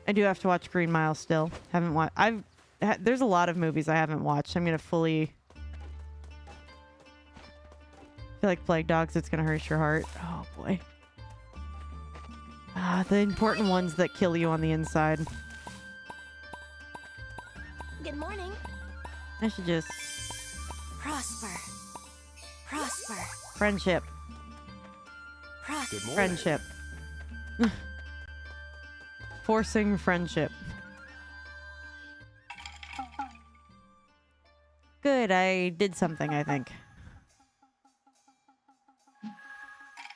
I do have to watch Green Mile still. Haven't watched. There's a lot of movies I haven't watched. I'm gonna fully. I feel like Plague Dogs. It's gonna hurt your heart. Oh boy. The important ones that kill you on the inside. Good morning. I should just Prosper. Prosper. Friendship. Good morning. Friendship. Forcing friendship. Good, I did something, I think.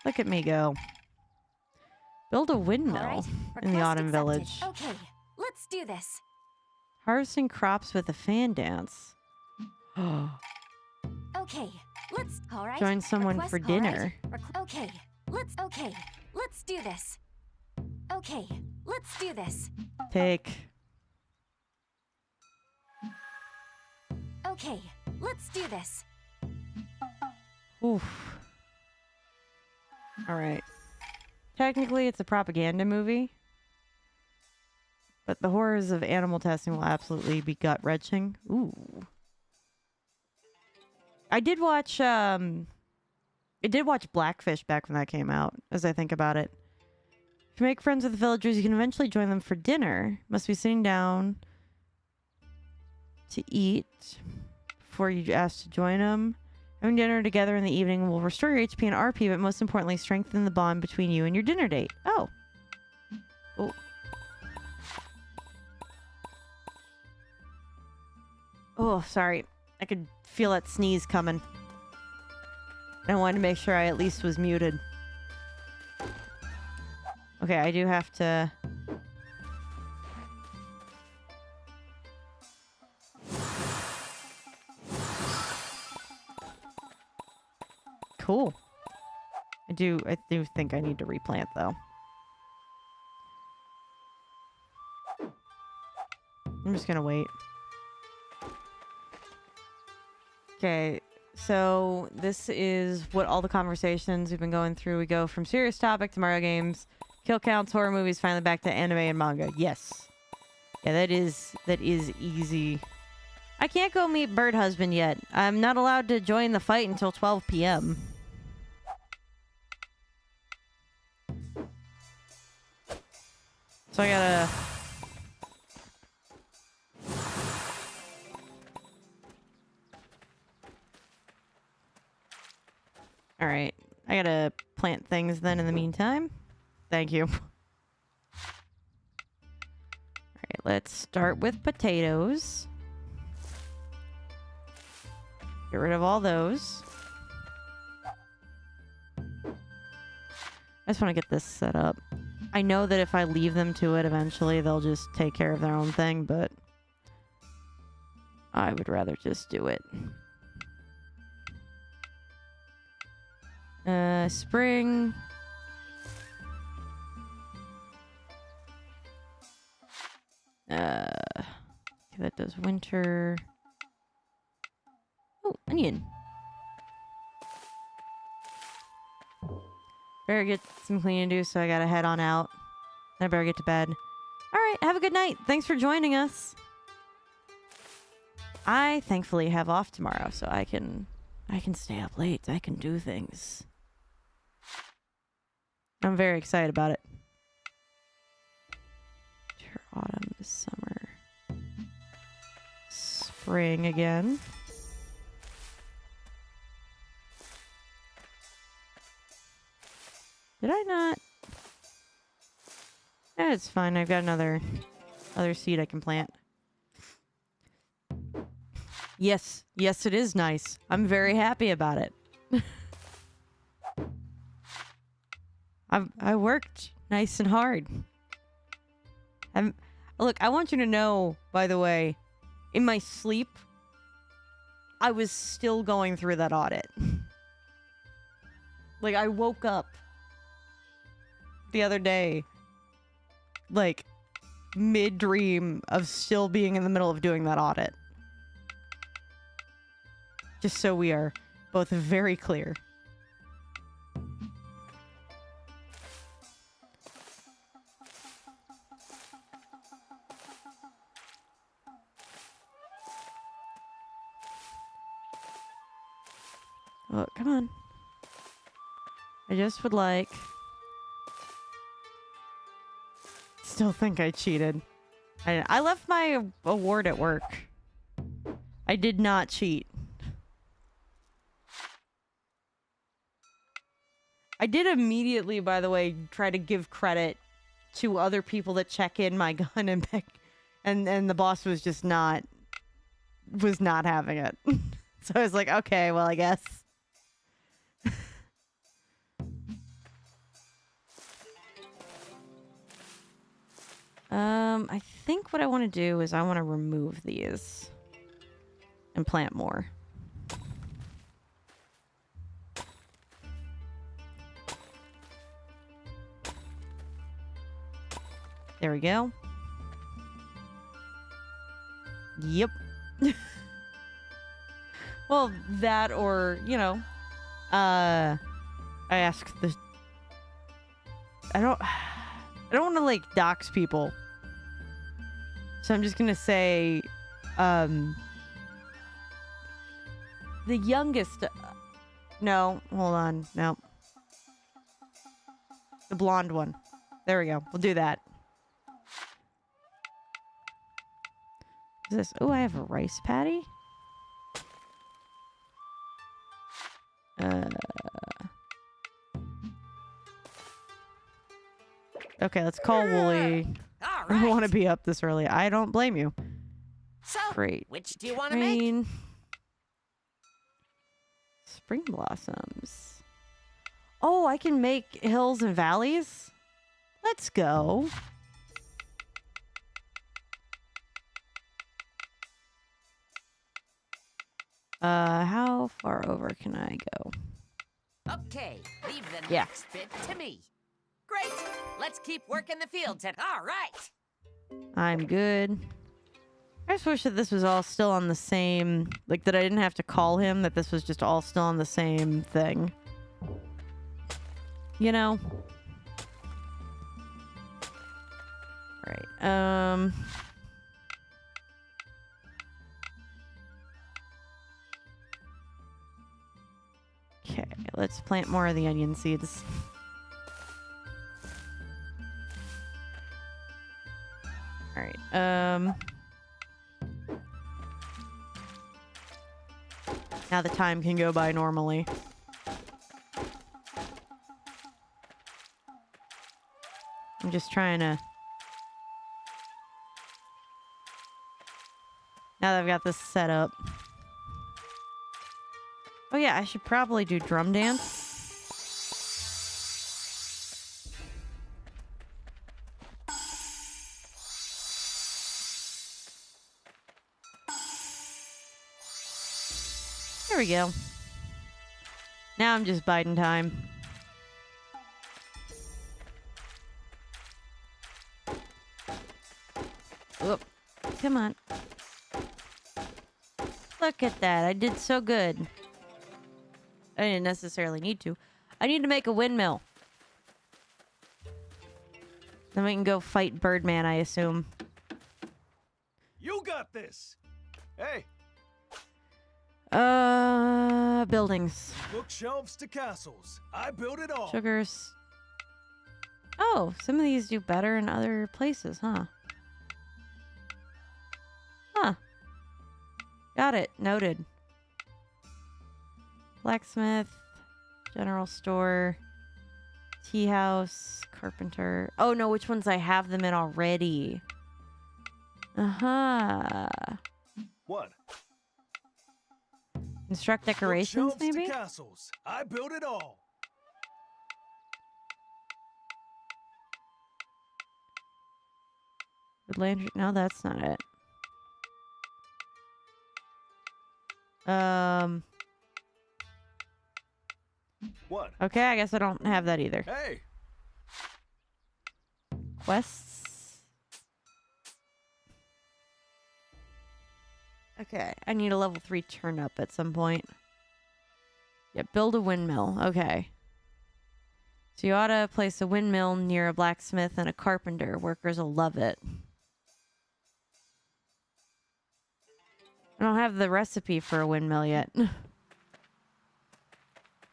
Look at me go. Build a windmill Alright, in the request Autumn accepted. Village. Okay, let's do this. Harvesting crops with a fan dance. Okay, let's. Alright. Join someone for dinner. Okay, let's do this. Okay, let's do this. Take. Okay, let's do this. Oof. Alright. Technically, it's a propaganda movie. But the horrors of animal testing will absolutely be gut-wrenching. Ooh. I did watch Blackfish back when that came out, as I think about it. If you make friends with the villagers, you can eventually join them for dinner. Must be sitting down to eat before you ask to join them. Having dinner together in the evening will restore your HP and RP, but most importantly, strengthen the bond between you and your dinner date. Oh. Oh. Oh, sorry. I could feel that sneeze coming. I wanted to make sure I at least was muted. Okay, I do have to... Cool. I do think I need to replant, though. I'm just gonna wait. Okay, so this is what all the conversations we've been going through. We go from serious topic to Mario games, kill counts, horror movies, finally back to anime and manga. Yes. Yeah, that is easy. I can't go meet Bird Husband yet. I'm not allowed to join the fight until 12 p.m. So I gotta... Alright. I gotta plant things then in the meantime. Thank you. Alright, let's start with potatoes. Get rid of all those. I just want to get this set up. I know that if I leave them to it, eventually they'll just take care of their own thing, but I would rather just do it. Spring. Okay, that does winter. Oh, onion. Better get some cleaning to do, so I gotta head on out. Then I better get to bed. Alright, have a good night. Thanks for joining us. I thankfully have off tomorrow, so I can stay up late. I can do things. I'm very excited about it. Autumn, summer, spring again. Did I not? Eh, it's fine. I've got another seed I can plant. Yes, yes, it is nice. I'm very happy about it. I worked nice and hard. Look, I want you to know, by the way, in my sleep, I was still going through that audit. Like, I woke up the other day, like, mid-dream of still being in the middle of doing that audit. Just so we are both very clear. Oh, come on. I just would like... Still think I cheated. I left my award at work. I did not cheat. I did immediately, by the way, try to give credit to other people that check in my gun and pick, and the boss was just not having it. So I was like, okay, well, I guess. I think what I want to do is I want to remove these and plant more. There we go. Yep. Well, that or, you know, I asked the... I don't want to, like, dox people. So I'm just going to say, the youngest... no, hold on. No. The blonde one. There we go. We'll do that. Is this? Oh, I have a rice patty. Okay, let's call Wooly. All I don't right. want to be up this early. I don't blame you. So, Great. which do you want to make? Rain. Spring blossoms. Oh, I can make hills and valleys? Let's go. How far over can I go? Okay, leave the Yeah. next bit to me. Great. Let's keep working the fields and all right. I'm good. I just wish that this was all still on the same... like, that I didn't have to call him, that this was just all still on the same thing. You know? Right, okay, let's plant more of the onion seeds. Alright, now the time can go by normally. I'm just trying to... now that I've got this set up. Oh yeah, I should probably do drum dance. There we go. Now I'm just biding time. Whoop. Come on. Look at that. I did so good. I didn't necessarily need to. I need to make a windmill. Then we can go fight Birdman, I assume. You got this. Hey, Buildings. bookshelves to castles. I built it all. Sugars. Oh, some of these do better in other places, huh? Huh. Got it. Noted. Blacksmith. General store. Tea house. Carpenter. Oh, no, which ones I have them in already. Uh-huh. What? Construct decorations, Bookshelves maybe? to castles. I built it all. Woodland. No, that's not it. What? Okay, I guess I don't have that either. Hey, Quests. Okay, I need a level 3 turnip at some point. Yeah, build a windmill. Okay. So you ought to place a windmill near a blacksmith and a carpenter. Workers will love it. I don't have the recipe for a windmill yet.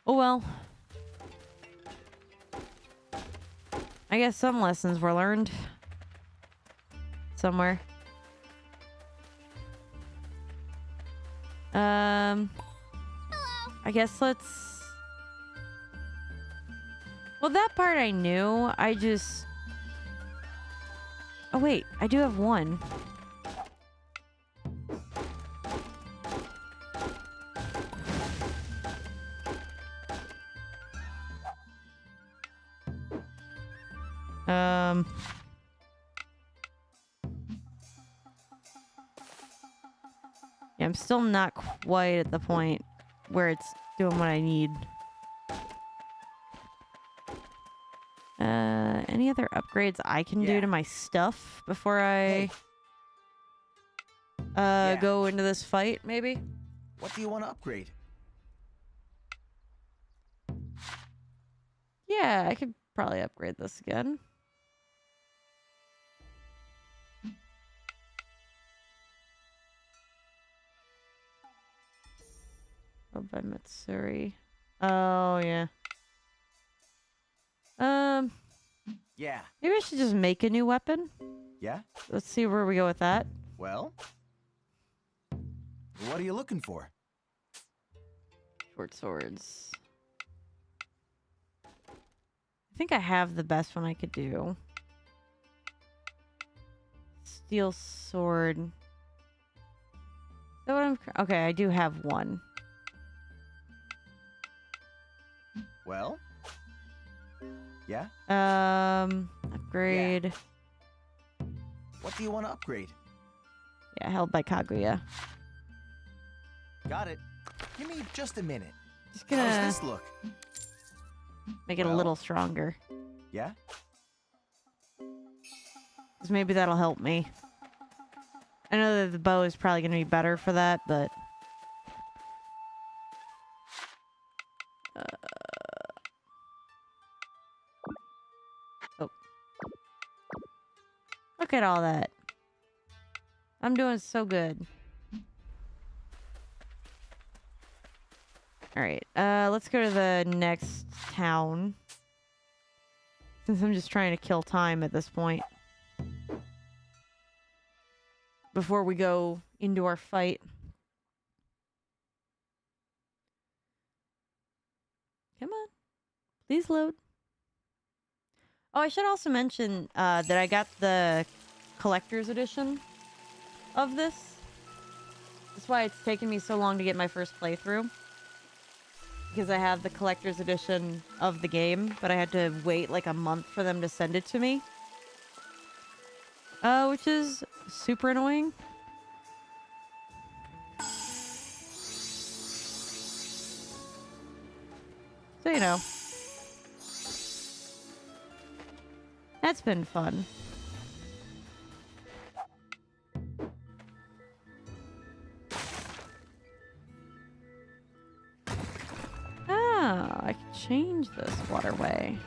Oh well. I guess some lessons were learned. Somewhere. I guess let's... Well, that part I knew. I just... Oh, wait. I do have one. Yeah, I'm still not quite at the point where it's doing what I need. Any other upgrades I can do to my stuff before I go into this fight, maybe? What do you want to upgrade? Yeah, I could probably upgrade this again. Oh, by Matsuri. Oh, yeah. Yeah. Maybe I should just make a new weapon. Yeah? Let's see where we go with that. Well? What are you looking for? Short swords. I think I have the best one I could do. Steel sword. Is that what I'm... Okay, I do have one. Well? Yeah? Upgrade. Yeah. What do you want to upgrade? Yeah, held by Kaguya. Got it. Give me just a minute. Just gonna... How's this look? Make it a little stronger. Yeah? Because maybe that'll help me. I know that the bow is probably going to be better for that, but... Oh. Look at all that. I'm doing so good. Alright, let's go to the next town. Since I'm just trying to kill time at this point. Before we go into our fight. Come on. Please load. Oh, I should also mention that I got the collector's edition of this. That's why it's taken me so long to get my first playthrough. Because I have the collector's edition of the game, but I had to wait like a month for them to send it to me. Which is super annoying. So, you know. That's been fun. Ah, I can change this waterway.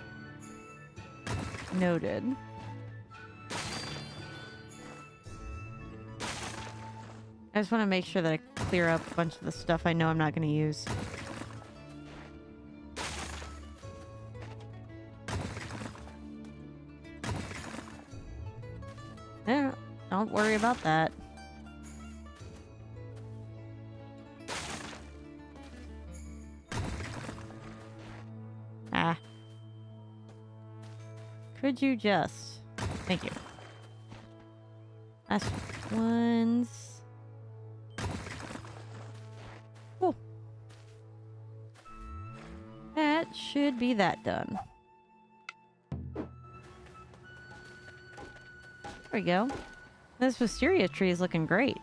Noted. I just want to make sure that I clear up a bunch of the stuff I know I'm not going to use. Yeah, don't worry about that. Ah. Could you just... Thank you. Last ones... Cool. That should be that done. There we go. This wisteria tree is looking great.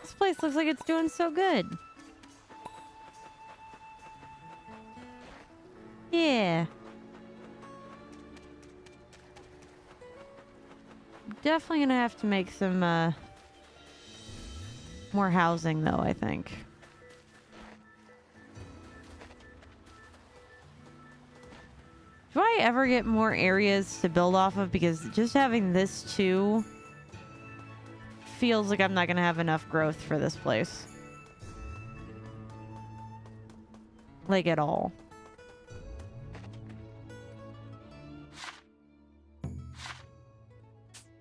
This place looks like it's doing so good. Yeah. Definitely gonna have to make some more housing though, I think. Do I ever get more areas to build off of? Because just having this too feels like I'm not gonna have enough growth for this place. Like at all.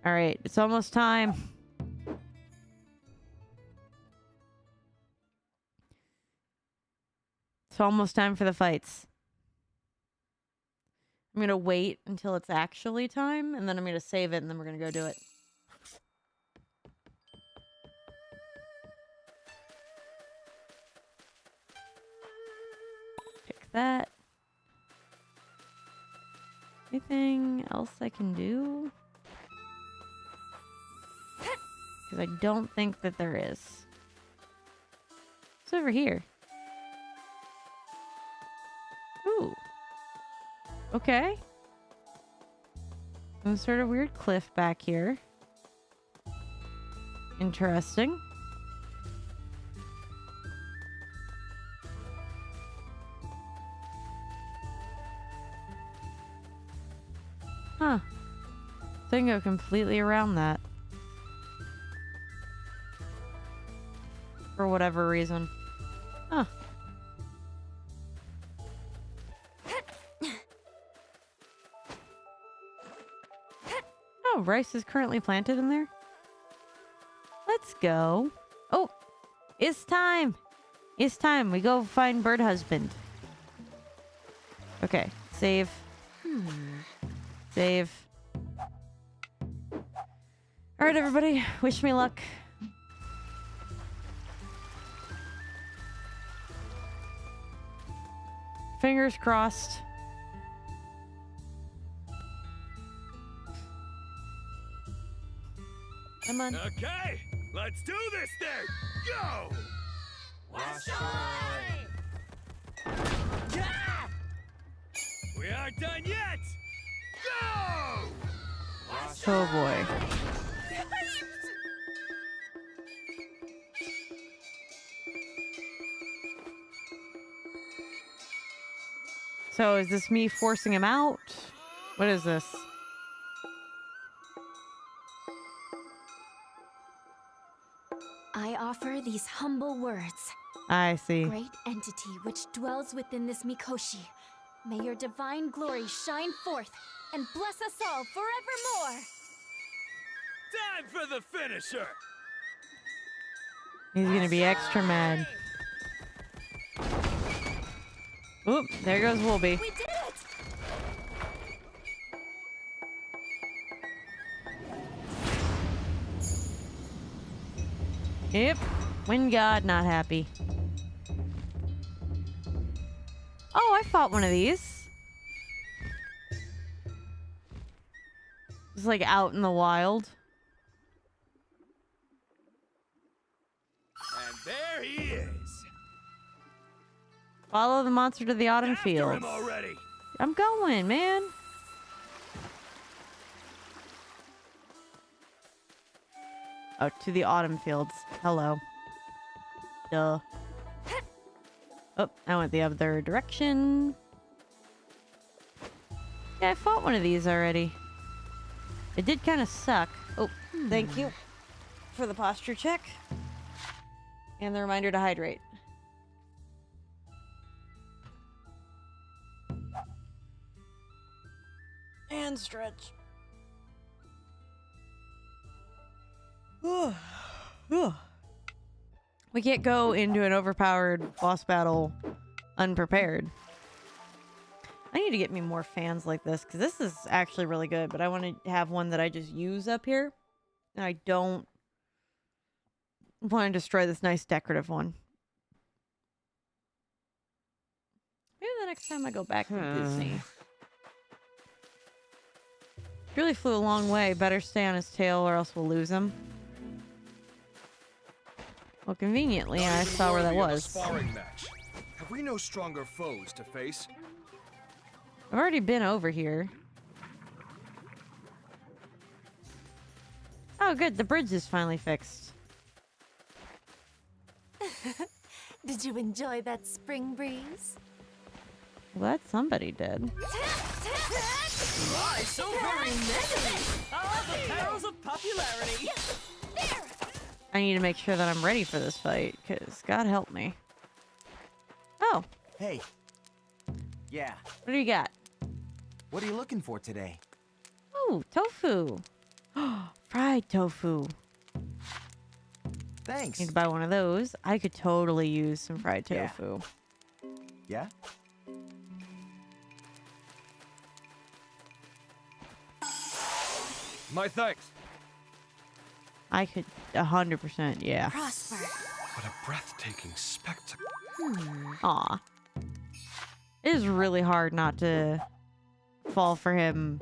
Alright, it's almost time. It's almost time for the fights. I'm gonna wait until it's actually time, and then I'm gonna save it, and then we're gonna go do it. Pick that. Anything else I can do? Because I don't think that there is. What's over here? Ooh. Okay. Some sort of weird cliff back here. Interesting. Huh. So I can go completely around that. For whatever reason. Huh. Oh, rice is currently planted in there? Let's go. Oh, it's time. It's time. We go find bird husband. Okay, save. Save. All right, everybody. Wish me luck. Fingers crossed. Come on. Okay, let's do this thing. Go. Yeah! We aren't done yet. Go. Oh boy. So is this me forcing him out? What is this? I offer these humble words. I see. Great entity which dwells within this Mikoshi, may your divine glory shine forth and bless us all forevermore. Time for the finisher. He's gonna be extra mad. Oop, there goes Woolby. We did it! Yep. Wind God not happy. Oh, I fought one of these. It's like out in the wild. And there he is. Follow the monster to the autumn After fields. him already. I'm going, man. Oh, to the autumn fields. Hello. Duh. Oh, I went the other direction. Yeah, I fought one of these already. It did kind of suck. Oh, thank you for the posture check. And the reminder to hydrate. And stretch. We can't go into an overpowered boss battle unprepared. I need to get me more fans like this, because this is actually really good, but I want to have one that I just use up here. And I don't want to destroy this nice decorative one. Maybe the next time I go back to Disney. Really flew a long way. Better stay on his tail or else we'll lose him. Well, conveniently, I saw where that was. Sparring match. Have we no stronger foes to face? I've already been over here. Oh, good. The bridge is finally fixed. Did you enjoy that spring breeze? Glad somebody did. Why so very many? Ah, the perils of popularity. There! I need to make sure that I'm ready for this fight, because God help me. Oh, Hey. Yeah. what do you got? What are you looking for today? Oh, tofu. Fried tofu. Thanks. Need to buy one of those. I could totally use some fried Yeah. tofu. Yeah? My thanks. I could 100%, yeah. Prosper. What a breathtaking spectacle. Aw. It is really hard not to fall for him.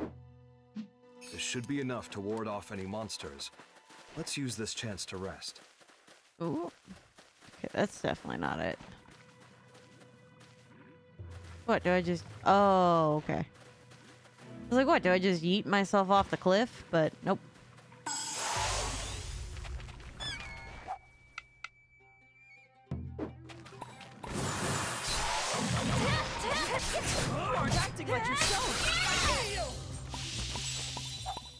This should be enough to ward off any monsters. Let's use this chance to rest. Ooh. Okay, that's definitely not it. What, do I just... Oh, okay. I was like, what, do I just yeet myself off the cliff? But, nope. Acting like yourself.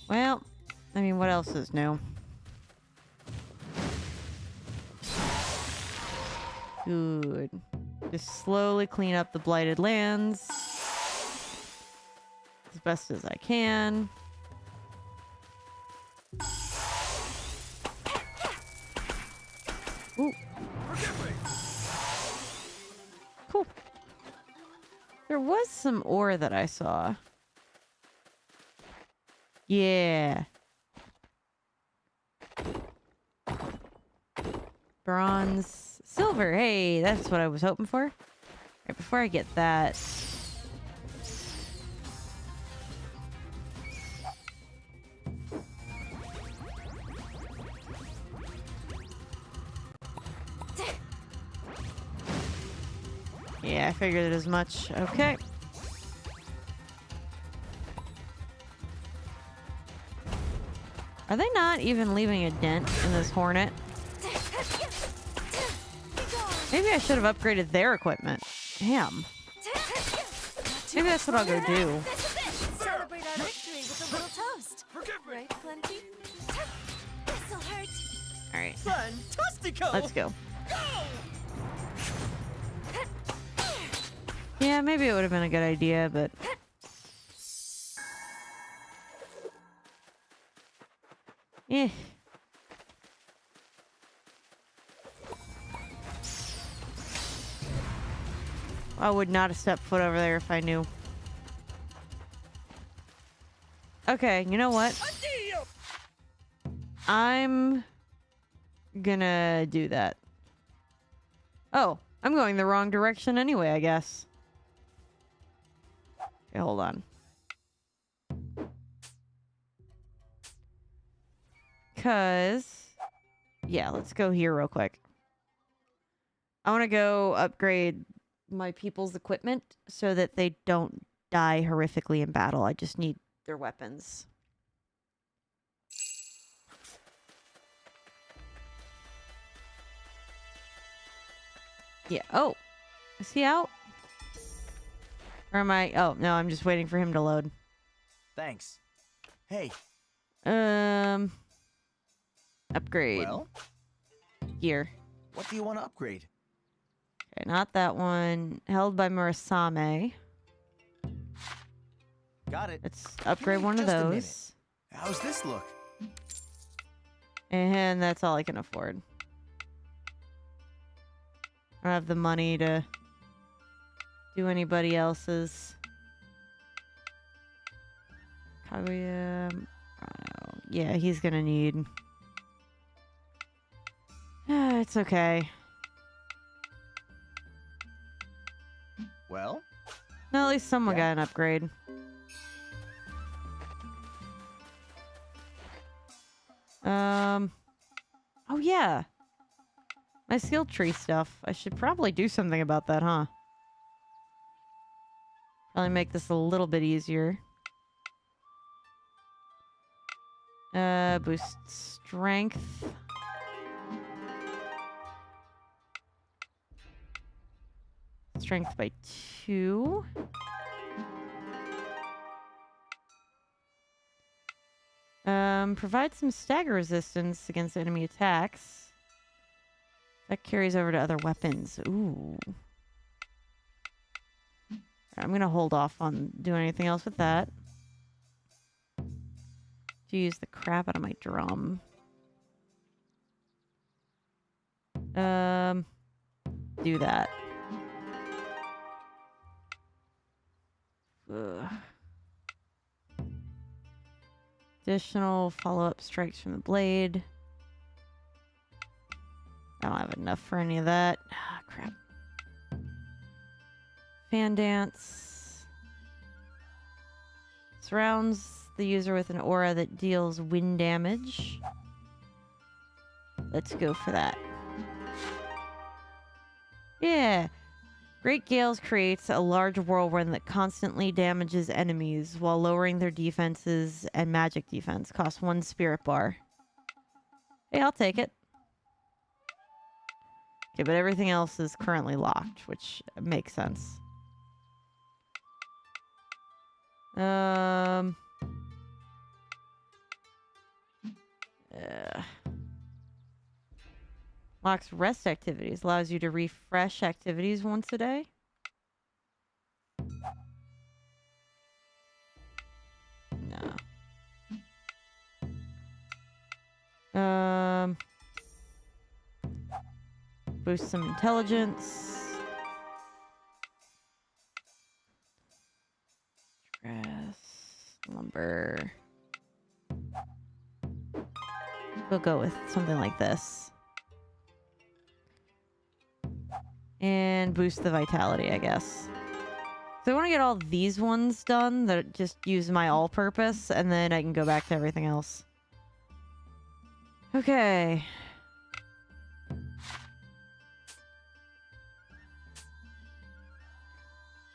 Well, I mean, what else is new? Good. Just slowly clean up the blighted lands as best as I can. Ooh. Cool. There was some ore that I saw. Yeah. Bronze, silver. Hey, that's what I was hoping for. Right before I get that. Yeah, I figured as much. Okay. Are they not even leaving a dent in this Hornet? Maybe I should have upgraded their equipment. Damn. Maybe that's what I'll go do. Celebrate our victory with a little toast. Right, Plenty? This'll hurt. Alright. Fantastico! Let's go. Yeah, maybe it would have been a good idea, but... Eh. I would not have stepped foot over there if I knew. Okay, you know what? I'm gonna do that. Oh, I'm going the wrong direction anyway, I guess. Okay, hold on. Yeah, let's go here real quick. I want to go upgrade my people's equipment so that they don't die horrifically in battle. I just need their weapons. Yeah. Oh, is he out? Or am I? Oh, no, I'm just waiting for him to load. Thanks. Hey. Upgrade. Well? Gear. What do you want to upgrade? Okay, not that one. Held by Murasame. Got it. Let's upgrade one of those. How's this look? And that's all I can afford. I don't have the money to do anybody else's. Kaguya. Oh, yeah, he's gonna need. It's okay. Well? No, at least someone got an upgrade. Oh yeah. My skill tree stuff. I should probably do something about that, huh? Probably make this a little bit easier. Boost strength. Strength by 2. Provide some stagger resistance against enemy attacks. That carries over to other weapons. Ooh. I'm gonna hold off on doing anything else with that. To use the crap out of my drum. Do that. Ugh. Additional follow-up strikes from the blade. I don't have enough for any of that. Ah, crap. Fan dance. Surrounds the user with an aura that deals wind damage. Let's go for that. Yeah. Great Gales creates a large whirlwind that constantly damages enemies while lowering their defenses and magic defense. Costs 1 spirit bar. Hey, I'll take it. Okay, but everything else is currently locked, which makes sense. Locks rest activities. Allows you to refresh activities once a day. No. Boost some intelligence. Grass. Lumber. We'll go with something like this. And boost the vitality, I guess. So I want to get all these ones done that just use my all-purpose, and then I can go back to everything else. Okay.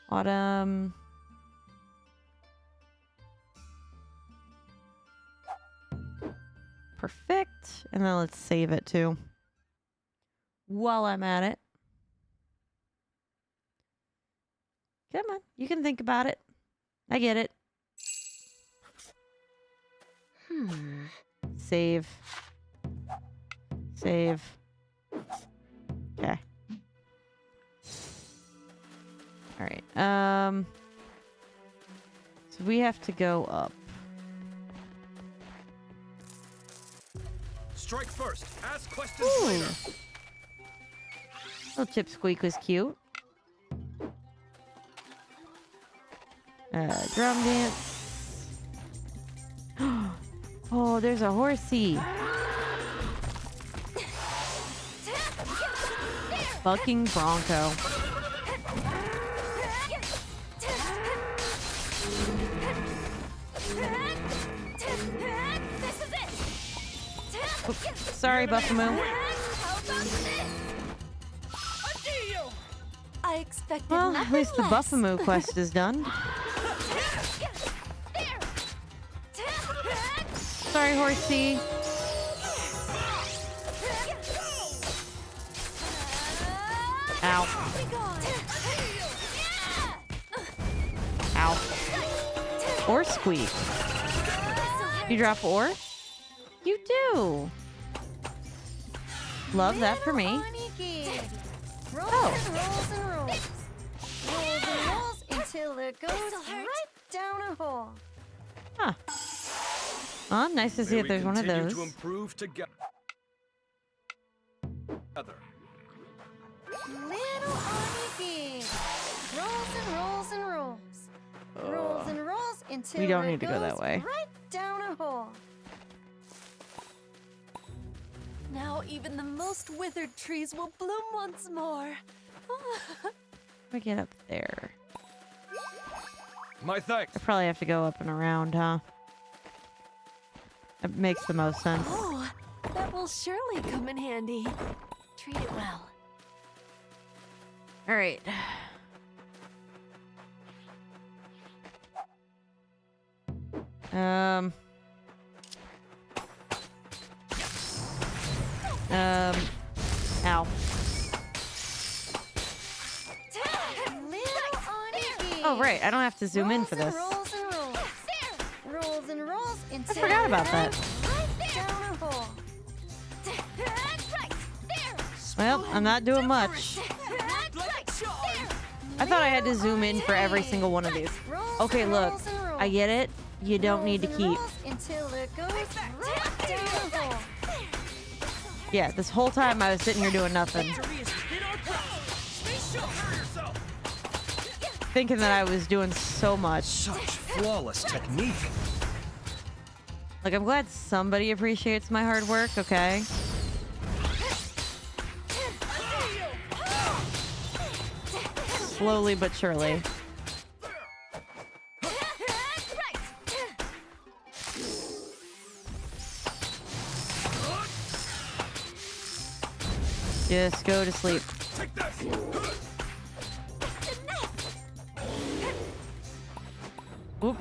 Autumn. Perfect. And then let's save it too. While I'm at it. Come on. You can think about it. I get it. Save. Save. Okay. All right. So we have to go up. Strike first. Ask questions later. Little Chipsqueak was cute. Drum dance. Oh, there's a horsey. Bucking bronco. Oops, sorry, Buffamoo. I expected Well, at least the Buffamoo quest is done. Sorry, horsey. Ow. Ow. Or squeak. You drop ore? You do. Love that for me. Oh. Rolls and rolls until it goes right down a hole. Huh. Oh, nice to see if there's one of those. To improve together. Little Onigi. Rolls and rolls and rolls. Rolls and rolls until We don't it need to go that goes way. right down a hole. Now even the most withered trees will bloom once more. We get up there. My thanks. I probably have to go up and around, huh? It makes the most sense. Oh, that will surely come in handy. Treat it well. All right. Ow. Oh, right. I don't have to zoom in for this. Rolls and rolls. Rolls and rolls until I forgot about that. right down a hole. Well, I'm not doing much. I thought I had to zoom in for every single one of these. Okay, look. I get it. You don't need to keep. Until it goes right down a hole. Yeah, this whole time I was sitting here doing nothing. thinking that I was doing so much. Such flawless technique. Like, I'm glad somebody appreciates my hard work, okay? Slowly but surely. Just go to sleep. Whoop.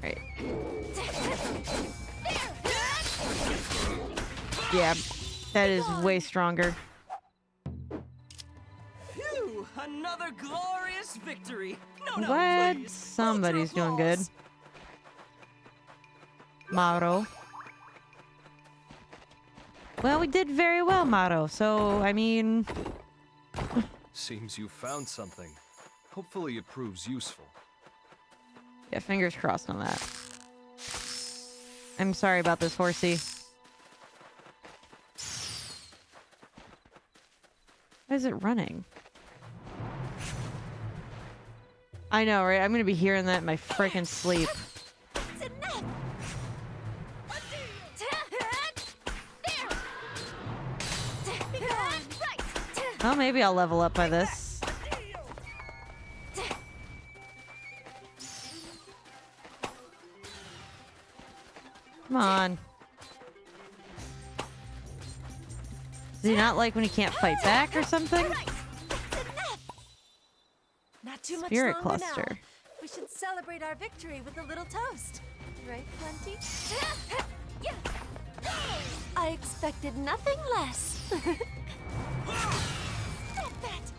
Right. Yeah, that is way stronger. Phew, another glorious victory. I'm glad please. somebody's doing good. Mauro. Well, we did very well, Mauro. So, I mean... Seems you found something. Hopefully it proves useful. Yeah, fingers crossed on that. I'm sorry about this, horsey. Why is it running? I know, right? I'm gonna be hearing that in my freaking sleep. Well, maybe I'll level up by this. Come on. Does he not like when he can't fight back or something? Not too much Spirit longer cluster. now. We should celebrate our victory with a little toast. Right, Plenty? I expected nothing less.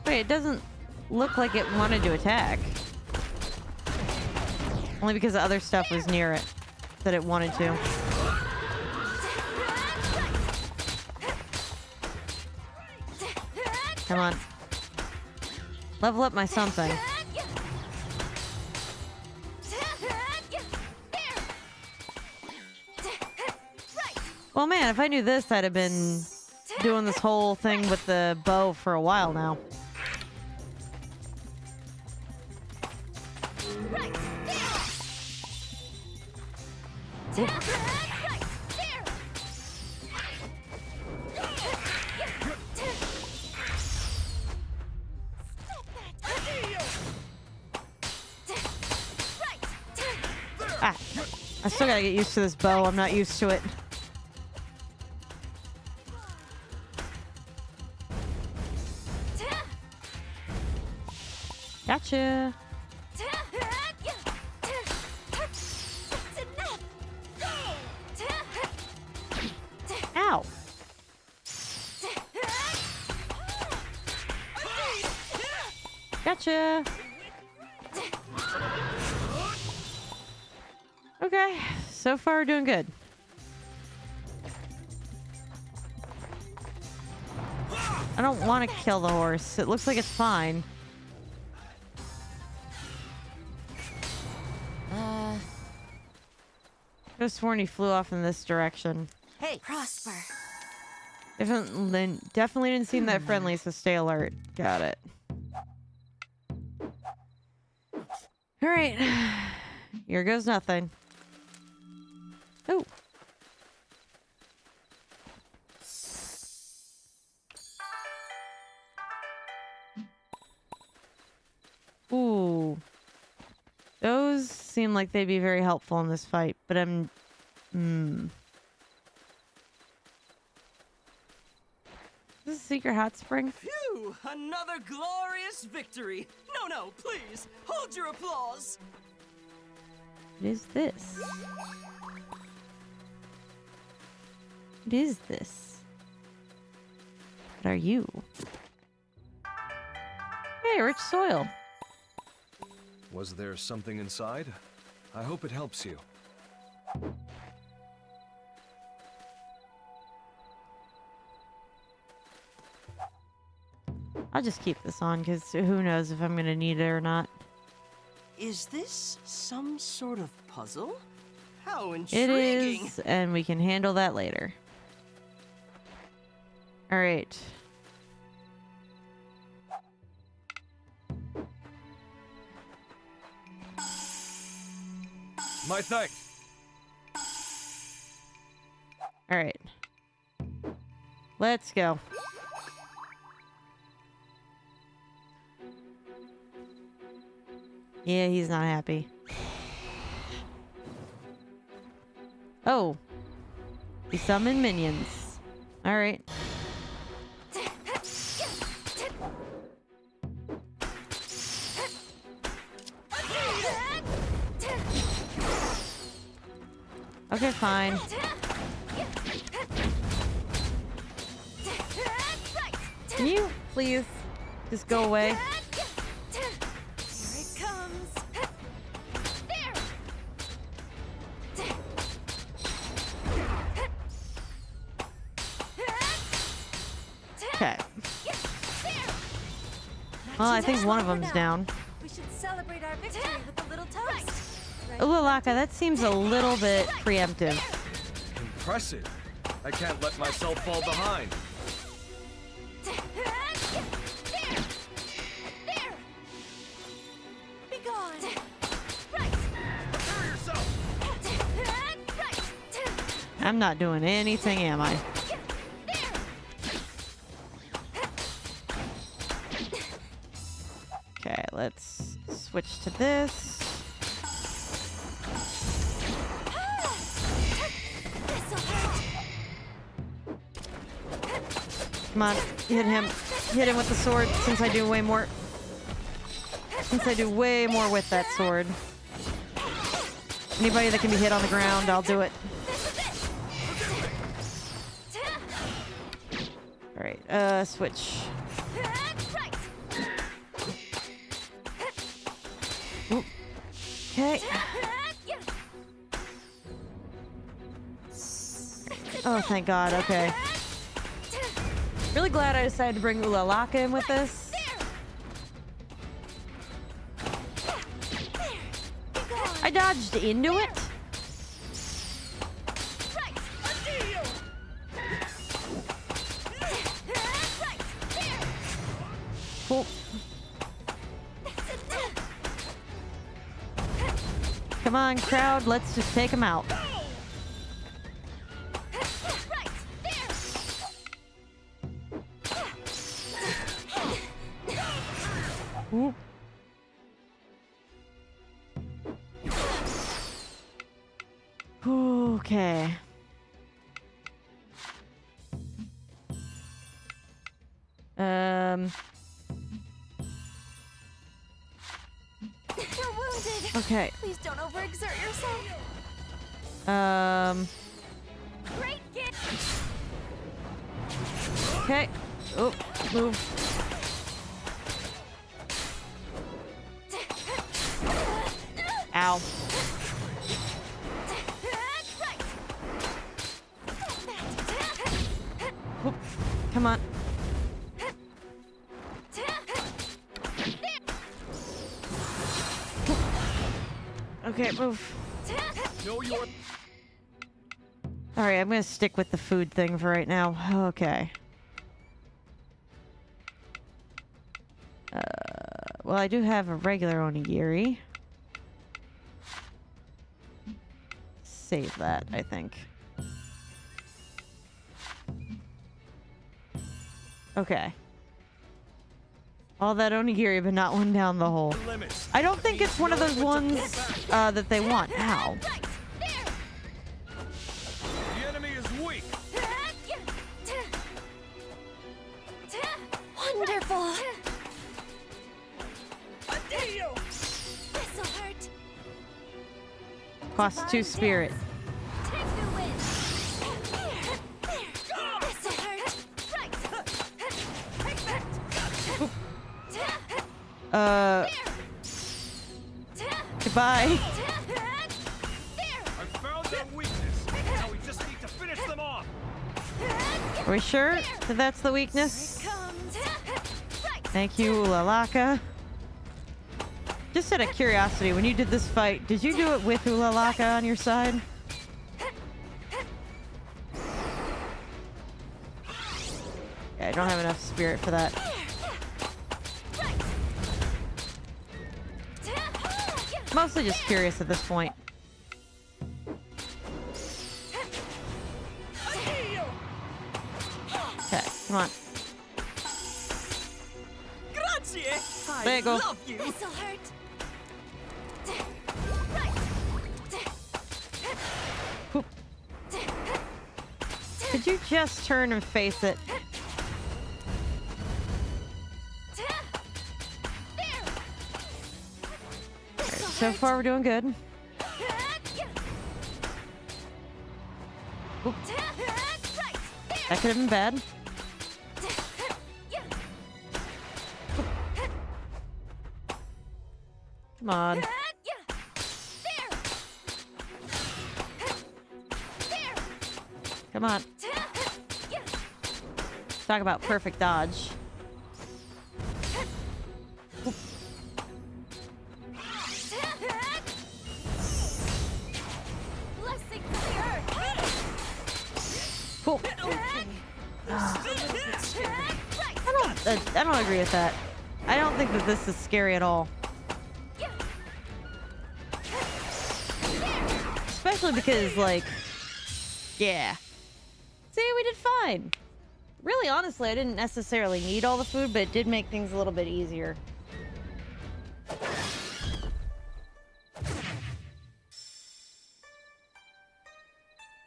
Wait, it doesn't look like it wanted to attack. Only because the other stuff was near it that it wanted to. Come on. Level up my something. Well, man, if I knew this, I'd have been doing this whole thing with the bow for a while now. Oop. Ah, I still gotta get used to this bow. I'm not used to it. Gotcha. Ow. Gotcha. Okay, so far doing good. I don't want to kill the horse. It looks like it's fine. I could have sworn he flew off in this direction. Hey, Prosper. Definitely didn't seem that friendly, so stay alert. Got it. Alright. Here goes nothing. Oh. Ooh. Those seem like they'd be very helpful in this fight, but I'm... Is this a secret hot spring? Phew, another glorious victory. No, please, hold your applause. What is this? What is this? What are you? Hey, rich soil. Was there something inside? I hope it helps you. I'll just keep this on, because who knows if I'm going to need it or not. Is this some sort of puzzle? How It intriguing. is, and we can handle that later. All right. My thanks. All right. Let's go. Yeah, he's not happy. Oh. He summoned minions. All right. Okay, fine. Can you please just go away? Here it comes. There. Okay. Well, I think one of them's down. We should celebrate our victory with a little toast. Right? Ulalaka, that seems a little bit preemptive. Impressive. I can't let myself fall behind. There. Be gone. Right. Prepare yourself. Right. I'm not doing anything, am I? Okay, let's switch to this. Come on, hit him. Hit him with the sword since I do way more. Since I do way more with that sword. Anybody that can be hit on the ground, I'll do it. Alright, switch. Oop. Okay. Oh, thank God, okay. Really glad I decided to bring Ulalaka in with this. I dodged into it. Cool. Come on, crowd, let's just take him out. Ooh. Okay. You're wounded. Okay. Please don't overexert yourself. Great get. Okay. Oh, move. Ow. Oop. Come on. Okay, move. Know your Alright, I'm gonna stick with the food thing for right now. Okay. Well, I do have a regular onigiri. Save that, I think. Okay. All that onigiri, but not one down the hole. I don't think it's one of those ones that they want. Ow. The enemy is weak. Wonderful. This'll hurt. Cost 2 spirit. Take the win. This'll hurt. Right. Goodbye. I found their weakness. Now we just need to finish them off. Are we sure that that's the weakness? Thank you, Ulalaka. Just out of curiosity, when you did this fight, did you do it with Ulalaka on your side? Yeah, I don't have enough spirit for that. Mostly just curious at this point. Okay, come on. Grazie! There you go. Love you! This'll hurt. Could you just turn and face it? So far, we're doing good. Oop. That could have been bad. Come on. Come on. Talk about perfect dodge. Cool. I don't agree with that. I don't think that this is scary at all. Especially because, like, yeah. See, we did fine. Really, honestly, I didn't necessarily need all the food, but it did make things a little bit easier.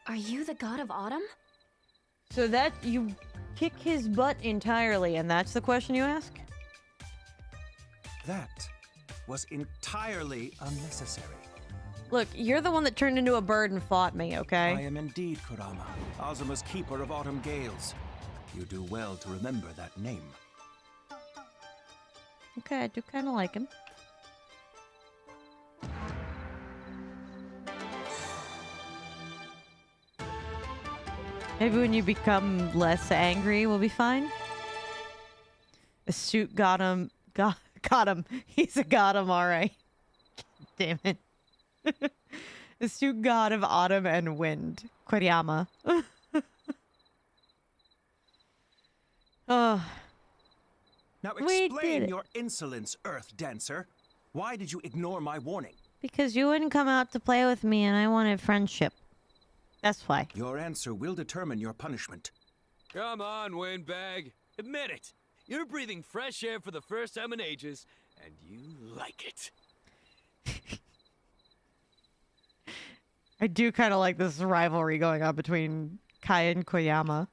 Are you the god of autumn? So that you kick his butt entirely, and that's the question you ask? That was entirely unnecessary. Look, you're the one that turned into a bird and fought me, okay? I am indeed Kurama, Azuma's keeper of autumn gales. You do well to remember that name. Okay, I do kind of like him. Maybe when you become less angry, we'll be fine. Astute got him. Got him. He's a god him, alright. Damn it. Astute god of autumn and wind. Kurama. Oh. Now We did explain it. your insolence, Earth Dancer. Why did you ignore my warning? Because you wouldn't come out to play with me and I wanted friendship. That's why. Your answer will determine your punishment. Come on, windbag. Admit it. You're breathing fresh air for the first time in ages, and you like it. I do kind of like this rivalry going on between Kai and Koyama.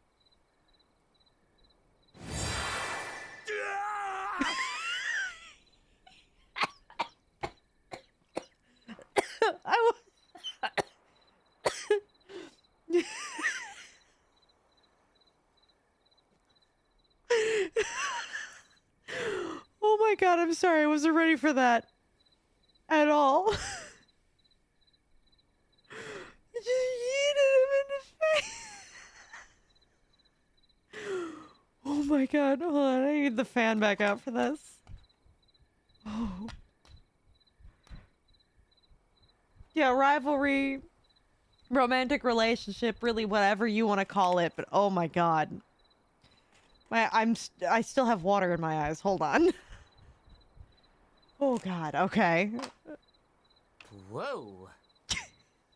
Oh my god, I'm sorry. I wasn't ready for that at all. I just yeeted him in the face. Oh my god, hold on. I need the fan back out for this. Oh. Yeah, rivalry, romantic relationship, really whatever you want to call it, but oh my god. I still have water in my eyes. Hold on. Oh god, okay. Whoa.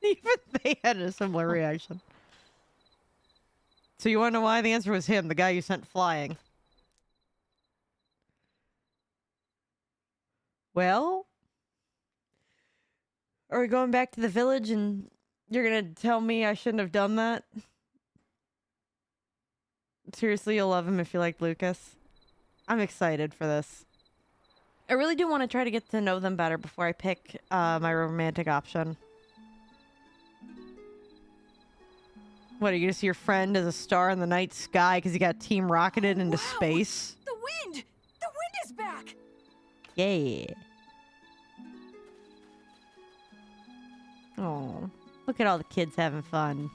Even they had a similar reaction. So you want to know why? The answer was him, the guy you sent flying. Well, are we going back to the village and you're gonna tell me I shouldn't have done that? Seriously, you'll love him if you like Lucas. I'm excited for this. I really do want to try to get to know them better before I pick my romantic option. What, are you gonna see your friend as a star in the night sky because he got team rocketed into space? The wind! The wind is back! Yeah. Oh, look at all the kids having fun.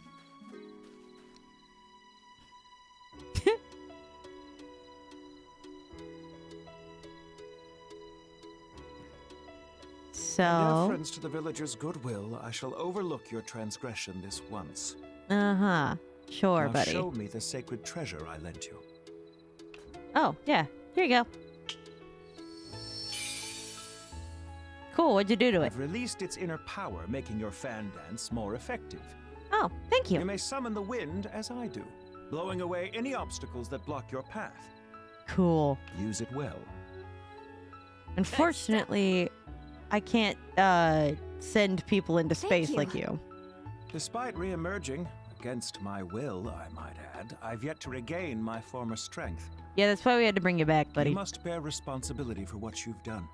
In So, deference to the villagers' goodwill, I shall overlook your transgression this once. sure, Now buddy. show me the sacred treasure I lent you. Oh, yeah. Here you go. Cool, what'd you do to it? I've released its inner power, making your fan dance more effective. Oh, thank you. You may summon the wind as I do, blowing away any obstacles that block your path. Cool. Use it well. Unfortunately, I can't send people into space like you. Despite re-emerging, against my will, I might add, I've yet to regain my former strength. Yeah, that's why we had to bring you back, buddy. You must bear responsibility for what you've done.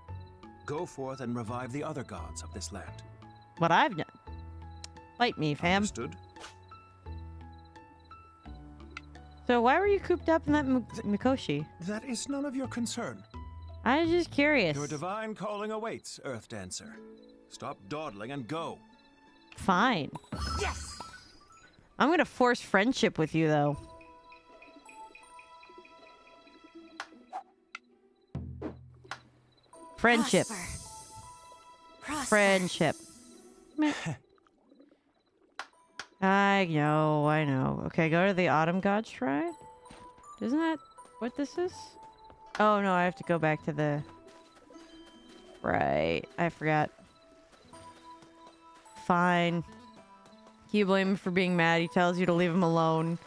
Go forth and revive the other gods of this land. What I've done. Fight me, fam. Understood. So why were you cooped up in that Mikoshi? That is none of your concern. I was just curious. Your divine calling awaits, Earth Dancer. Stop dawdling and go. Fine. Yes! I'm gonna force friendship with you, though. Friendship. Prosper. Friendship. Meh. I know. Okay, go to the Autumn God Shrine. Isn't that what this is? Oh, no, I have to go back to the... Right, I forgot. Fine. You blame him for being mad. He tells you to leave him alone.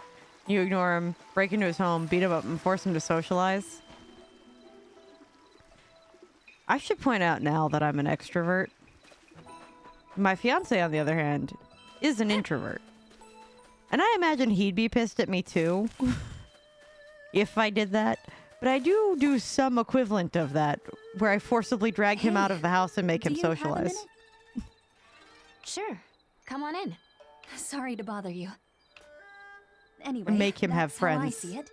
You ignore him, break into his home, beat him up, and force him to socialize. I should point out now that I'm an extrovert. My fiance, on the other hand, is an introvert. And I imagine he'd be pissed at me too if I did that. But I do some equivalent of that, where I forcibly drag him out of the house and make him socialize. Sure. Come on in. Sorry to bother you. Anyway, Make him have that's how I friends. see it.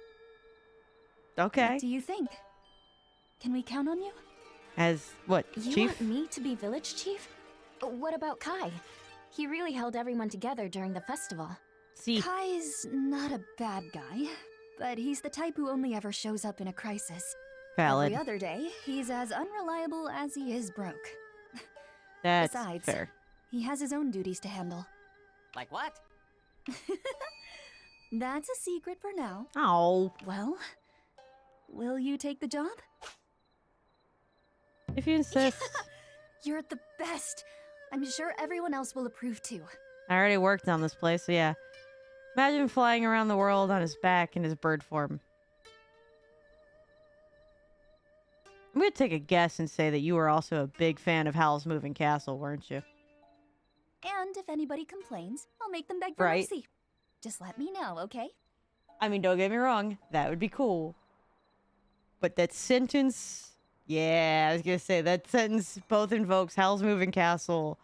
Okay. What do you think? Can we count on you? As what, You chief? want me to be village chief? What about Kai? He really held everyone together during the festival. See. Kai's not a bad guy, but he's the type who only ever shows up in a crisis. Valid. Every other day, he's as unreliable as he is broke. That's Besides, fair. he has his own duties to handle. Like what? That's a secret for now. Oh. Well, will you take the job? If you insist. You're the best. I'm sure everyone else will approve too. I already worked on this place, so yeah. Imagine flying around the world on his back in his bird form. I'm gonna take a guess and say that you were also a big fan of Howl's Moving Castle, weren't you? And if anybody complains, I'll make them beg for Right. mercy. Just let me know, okay? I mean, don't get me wrong, that would be cool. But that sentence... Yeah, I was gonna say, that sentence both invokes Howl's Moving Castle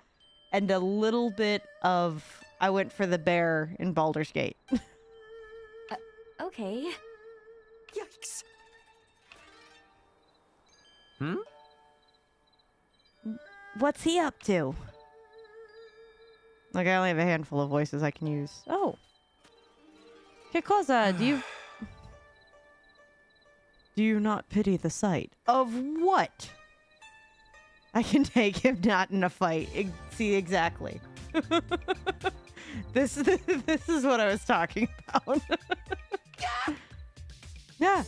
and a little bit of I went for the bear in Baldur's Gate. Okay. Yikes. What's he up to? Like, I only have a handful of voices I can use. Oh. Que cosa, do you not pity the sight? Of what? I can take him not in a fight. See, exactly. This is what I was talking about. Yeah.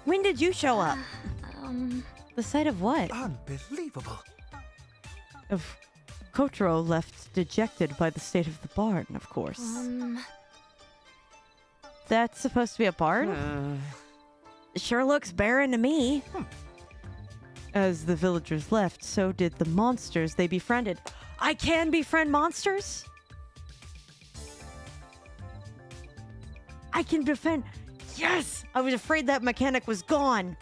When did you show up? The sight of what? Unbelievable. Of Kotaro left dejected by the state of the barn, of course. That's supposed to be a barn? Sure looks barren to me. As the villagers left, so did the monsters they befriended. I can befriend monsters? I can befriend... Yes! I was afraid that mechanic was gone.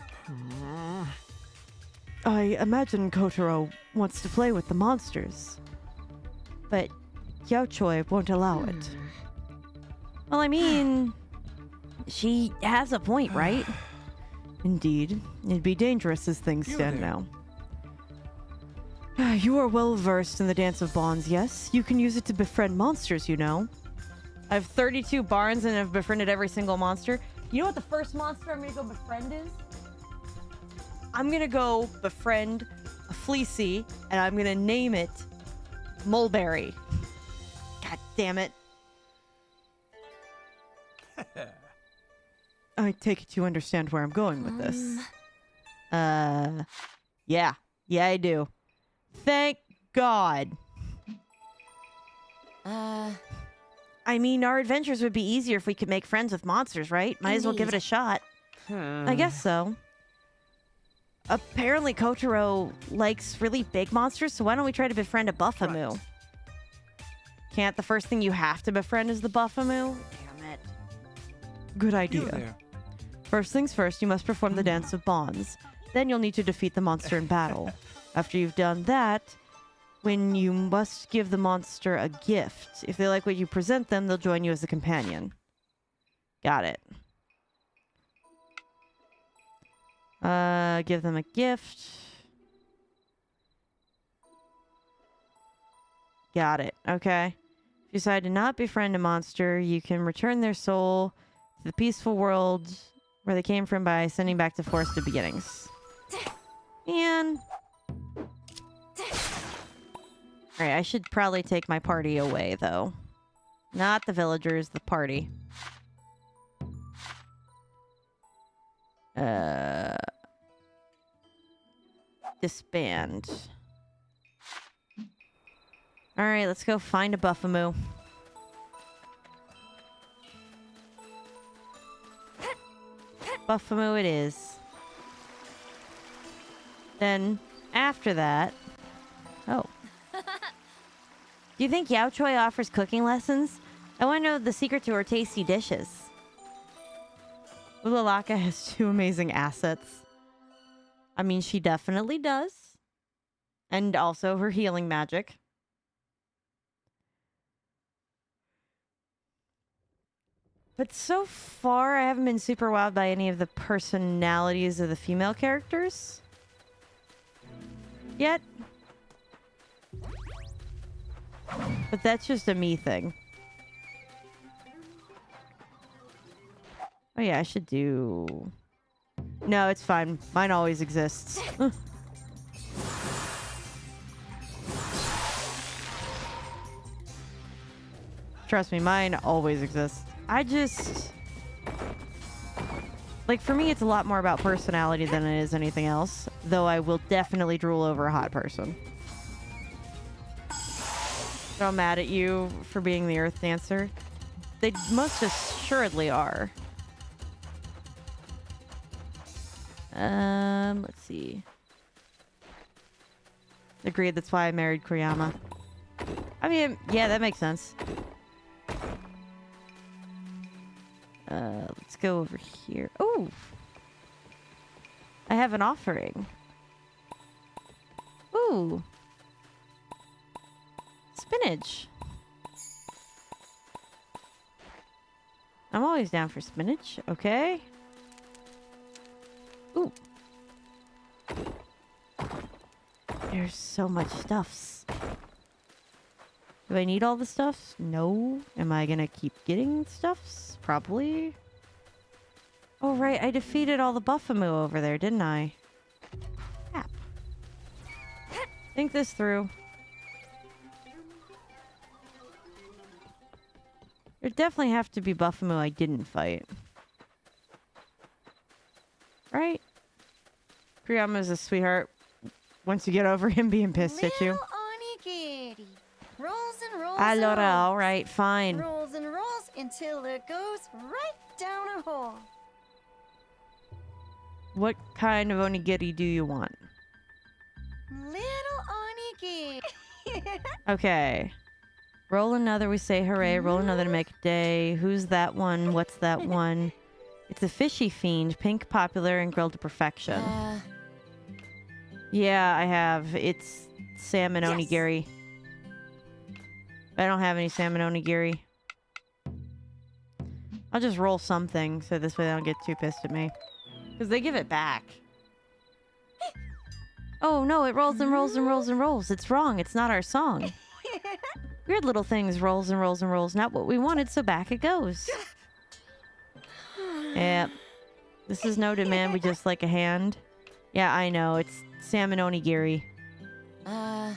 I imagine Kotaro wants to play with the monsters. But Yaochoi won't allow it. Well, I mean... She has a point, right? Indeed. It'd be dangerous as things stand now. You are well versed in the Dance of Bonds, yes? You can use it to befriend monsters, you know. I have 32 barns and have befriended every single monster. You know what the first monster I'm gonna go befriend is? I'm gonna go befriend a Fleecy, and I'm gonna name it Mulberry. God damn it. I take it you understand where I'm going with this. Yeah. Yeah, I do. Thank God. I mean, our adventures would be easier if we could make friends with monsters, right? Might as well give it a shot. I guess so. Apparently Kotaro likes really big monsters, so why don't we try to befriend a Buffamoo? Right. Can't the first thing you have to befriend is the Buffamoo? Damn it. Good idea. First things first, you must perform the Dance of Bonds. Then you'll need to defeat the monster in battle. After you've done that, when you must give the monster a gift. If they like what you present them, they'll join you as a companion. Got it. Give them a gift. Got it. Okay. If you decide to not befriend a monster, you can return their soul to the peaceful world where they came from by sending back to forested beginnings. And... Alright, I should probably take my party away, though. Not the villagers, the party. Disband. Alright, let's go find a Buffamoo. Buffamoo it is. Then, after that... Oh. Do you think Yao Choi offers cooking lessons? I want to know the secret to her tasty dishes. Ulalaka has 2 amazing assets. I mean, she definitely does. And also her healing magic. But so far, I haven't been super wowed by any of the personalities of the female characters. Yet. But that's just a me thing. Oh yeah, I should do... No, it's fine. Mine always exists. Trust me, mine always exists. I just... Like, for me, it's a lot more about personality than it is anything else. Though I will definitely drool over a hot person. So I'm mad at you for being the Earth Dancer. They most assuredly are. Let's see. Agreed, that's why I married Kuriyama. I mean, yeah, that makes sense. Let's go over here. Oh! I have an offering. Ooh! Spinach. I'm always down for spinach. Okay. Ooh. There's so much stuffs. Do I need all the stuffs? No. Am I gonna keep getting stuffs? Probably. Oh, right. I defeated all the Buffamoo over there, didn't I? Crap. Think this through. There definitely have to be Buffamoo I didn't fight. Right? Kuriyama's a sweetheart. Once you get over him being pissed at you. Onigiri. Rolls and rolls Allora, and rolls. alright, fine. Rolls and rolls until it goes right down a hole. What kind of onigiri do you want? Little onigiri. Okay. Roll another, we say hooray. Roll another to make a day. Who's that one? What's that one? It's a fishy fiend. Pink, popular, and grilled to perfection. Yeah, I have. It's salmon onigiri. I don't have any salmon onigiri. I'll just roll something so this way they don't get too pissed at me. Because they give it back. Oh no, it rolls and rolls and rolls and rolls. It's wrong. It's not our song. Weird little things rolls and rolls and rolls. Not what we wanted, so back it goes. Yeah. This is no demand. We just like a hand. Yeah, I know. It's salmon onigiri. I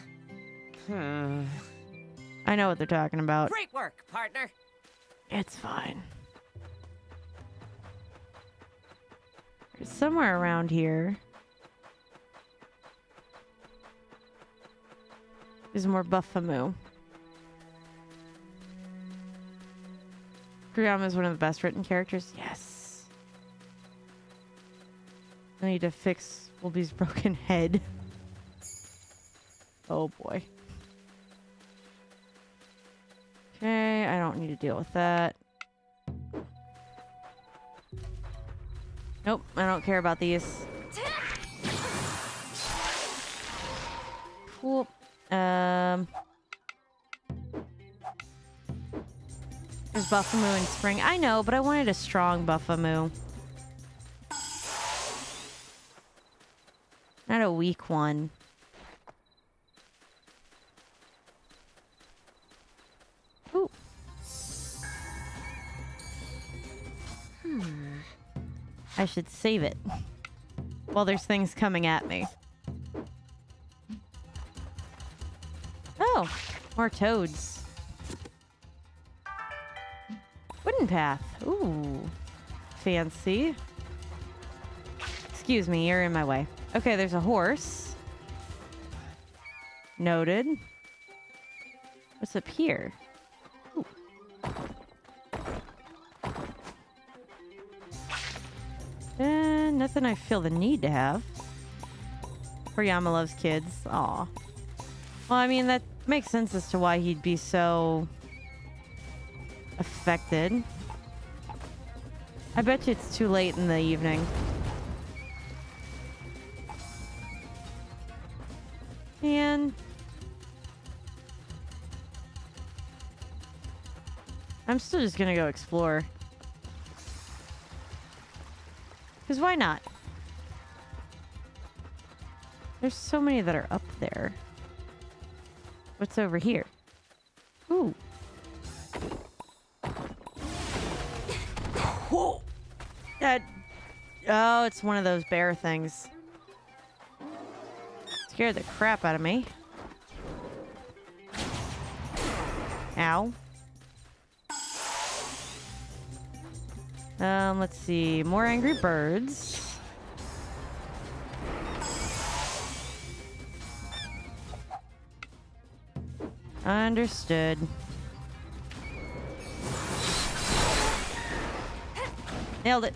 know what they're talking about. Great work, partner. It's fine. Somewhere around here is more Buffamoo. Kuriyama is one of the best written characters. Yes. I need to fix Wolby's broken head. Oh boy. Okay, I don't need to deal with that. Nope, I don't care about these. Cool. There's Buffamoo in spring. I know, but I wanted a strong Buffamoo. Not a weak one. Ooh. I should save it. While there's things coming at me. Oh, more toads. Wooden path. Ooh. Fancy. Excuse me, you're in my way. Okay, there's a horse. Noted. What's up here? Ooh. Nothing I feel the need to have. Kuriyama loves kids. Aw. Well, I mean, that makes sense as to why he'd be so affected. I bet you it's too late in the evening. And I'm still just gonna go explore. Because why not? There's so many that are up there. What's over here? Ooh. Whoa. That. Oh, it's one of those bear things. Scared the crap out of me. Ow. Let's see. More angry birds. Understood. Nailed it.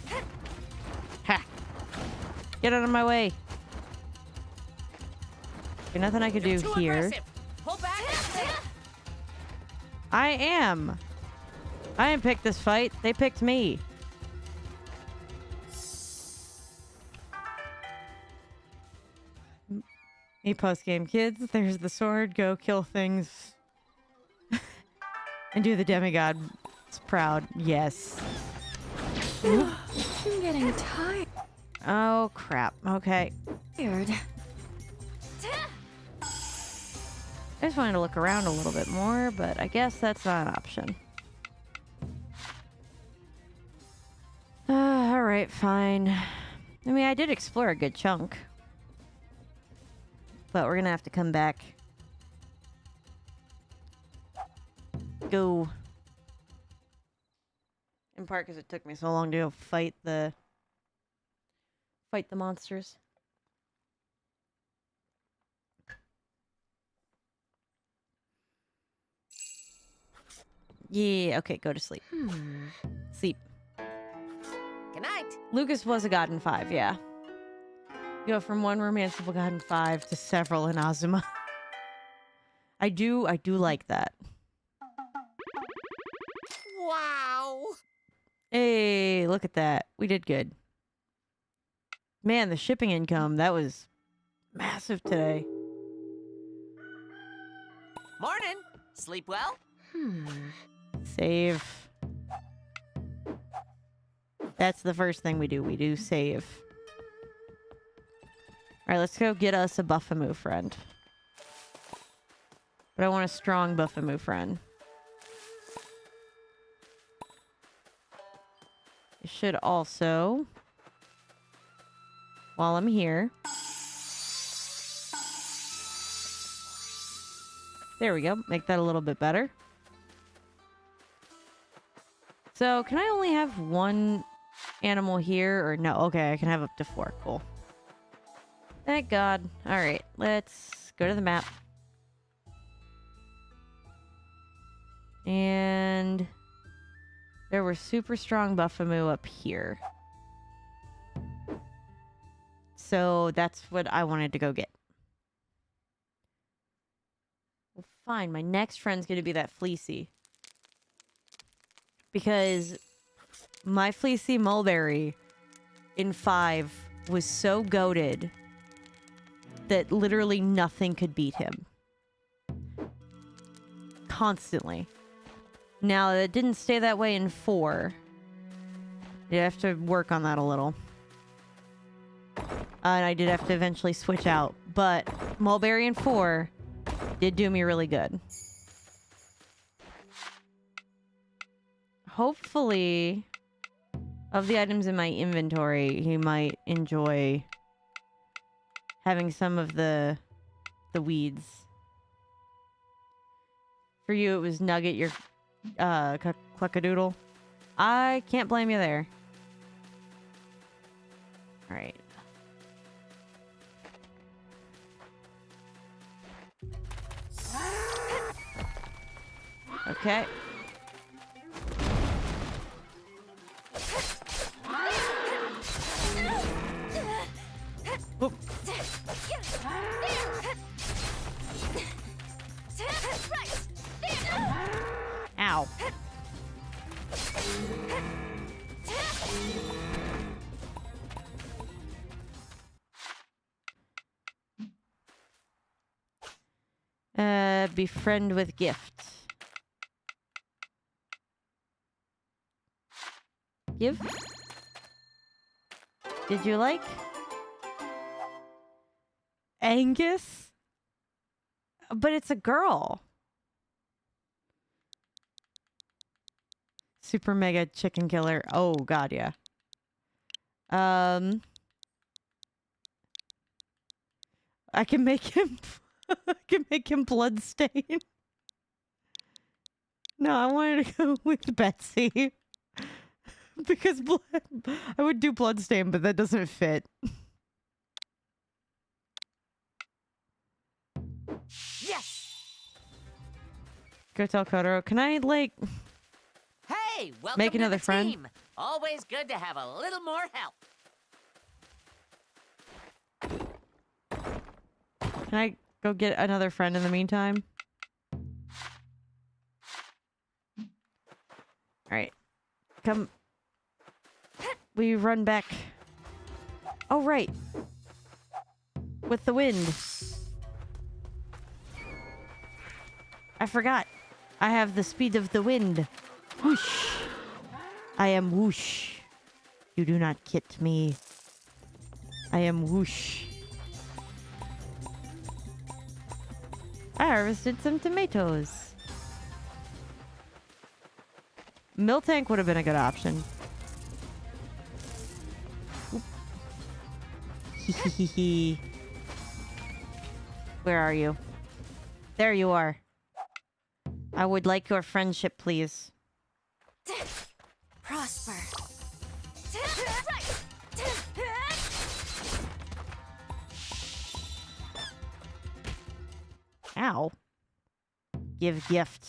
Ha! Get out of my way. Okay, nothing I could do here. Pull back. I didn't pick this fight. They picked me. Me post-game kids. There's the sword. Go kill things. And do the demigod. It's proud. Yes. I'm getting tired. Oh, crap. Okay. Weird. I just wanted to look around a little bit more, but I guess that's not an option. Alright, fine. I mean, I did explore a good chunk. But we're gonna have to come back. Go. In part because it took me so long to go fight the monsters. Yeah, okay, go to sleep. Sleep. Good night. Lucas was a god in 5, yeah. Go from one romanceable god in 5 to several in Azuma. I do like that. Wow. Hey, look at that. We did good. Man, the shipping income, that was massive today. Morning. Sleep well? Save. That's the first thing we do. We do save. Alright, let's go get us a Buffamoo friend. But I want a strong Buffamoo friend. I should also, while I'm here, there we go. Make that a little bit better. So, can I only have one animal here or no? Okay, I can have up to 4. Cool. Thank God. All right, let's go to the map. And there were super strong Buffamoo up here. So that's what I wanted to go get. Well, fine. My next friend's going to be that Fleecy. Because my Fleecy Mulberry in 5 was so goated that literally nothing could beat him. Constantly. Now, it didn't stay that way in 4. You have to work on that a little. And I did have to eventually switch out. But Mulberry in 4 did do me really good. Hopefully, of the items in my inventory, he might enjoy having some of the weeds. For you, it was Nugget, your cluckadoodle. I can't blame you there. All right. Okay. Oop. Ow. Befriend with gift. Give? Did you like? Angus? But it's a girl. Super mega chicken killer. Oh god, yeah. I can make him I can make him bloodstained. No, I wanted to go with Betsy. Because I would do bloodstain, but that doesn't fit. Yes! Go tell Kotaro. Can I, like... Hey, welcome make another to the friend? team. Always good to have a little more help. Can I go get another friend in the meantime? Alright. Come. We run back. Oh, right. With the wind. I forgot. I have the speed of the wind. Whoosh. I am whoosh. You do not kit me. I am whoosh. I harvested some tomatoes. Miltank would have been a good option. Hehehe. Where are you? There you are. I would like your friendship, please. Prosper. Ow. Give gift.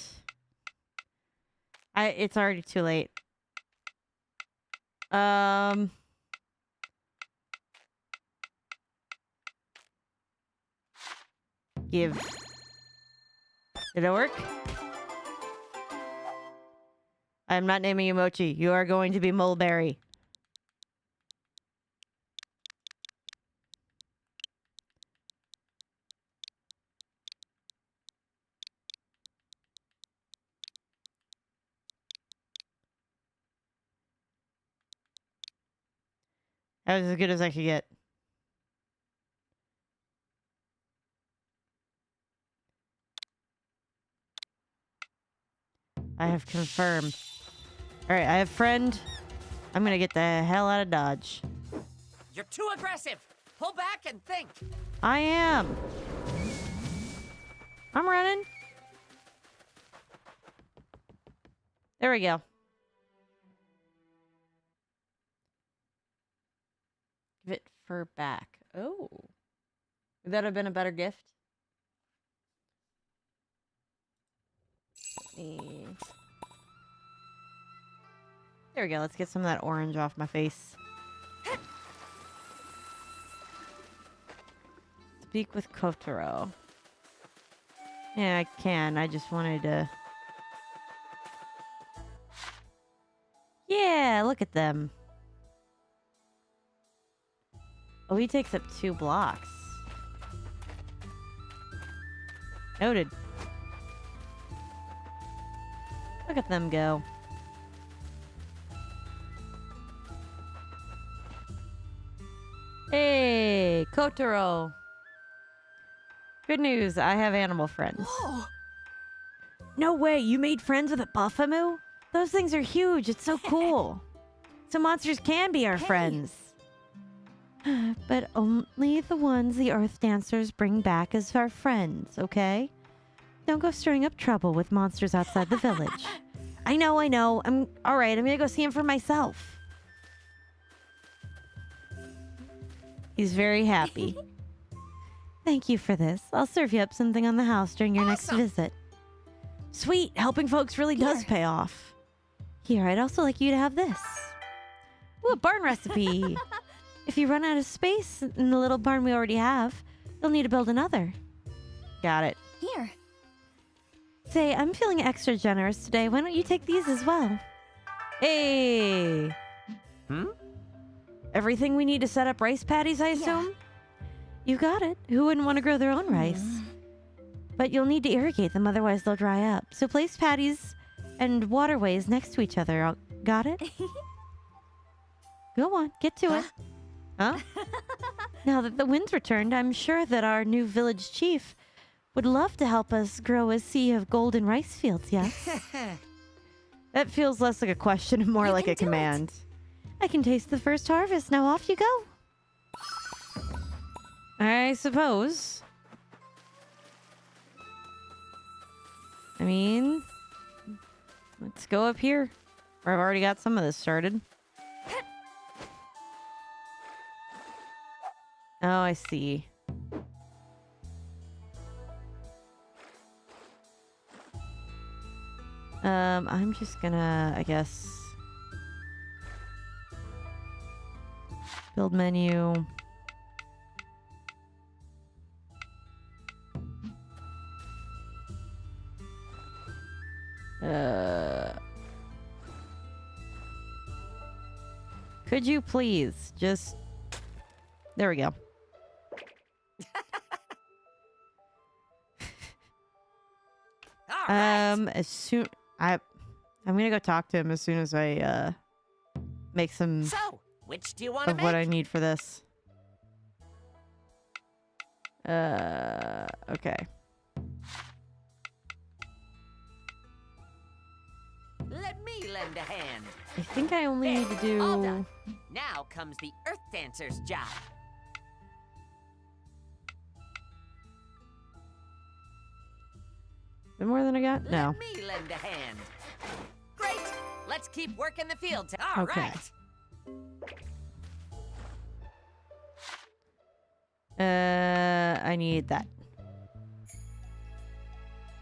It's already too late. Give. Did it work? I'm not naming you Mochi. You are going to be Mulberry. That was as good as I could get. I have confirmed. Alright, I have friend. I'm gonna get the hell out of Dodge. You're too aggressive. Pull back and think. I am. I'm running. There we go. Give it fur back. Oh. Would that have been a better gift? There we go. Let's get some of that orange off my face. Speak with Kotaro. Yeah, I can. I just wanted to... Yeah, look at them. Oh, he takes up 2 blocks. Noted. Look at them go. Hey, Kotaro. Good news, I have animal friends. Whoa! No way, you made friends with a Buffamoo? Those things are huge, it's so cool. So monsters can be our friends. But only the ones the Earth Dancers bring back as our friends, okay? Don't go stirring up trouble with monsters outside the village. I know. I'm alright, I'm gonna go see him for myself. He's very happy. Thank you for this. I'll serve you up something on the house during your next visit. Sweet, helping folks really does pay off. Here, I'd also like you to have this. Ooh, a barn recipe. If you run out of space in the little barn we already have, you'll need to build another. Got it. Here. Say, I'm feeling extra generous today. Why don't you take these as well? Hey! Everything we need to set up rice paddies, I assume? Yeah. You got it. Who wouldn't want to grow their own rice? But you'll need to irrigate them, otherwise they'll dry up. So place paddies and waterways next to each other. Got it? Go on, get to it. Huh? Now that the wind's returned, I'm sure that our new village chief would love to help us grow a sea of golden rice fields, yes? That feels less like a question and more like a command. I can taste the first harvest. Now off you go. I suppose. I mean, let's go up here. Or I've already got some of this started. Oh, I see. I'm just gonna, I guess, build menu. Could you please just... There we go. As soon... I'm gonna go talk to him as soon as I, make some... So, which do you want to make? What I need for this. Okay. Let me lend a hand. I think I only need to do... All done. Now comes the Earth Dancer's job. Is there more than I got? No. Let me lend a hand. Great. Let's keep working the fields. All Okay. right. I need that.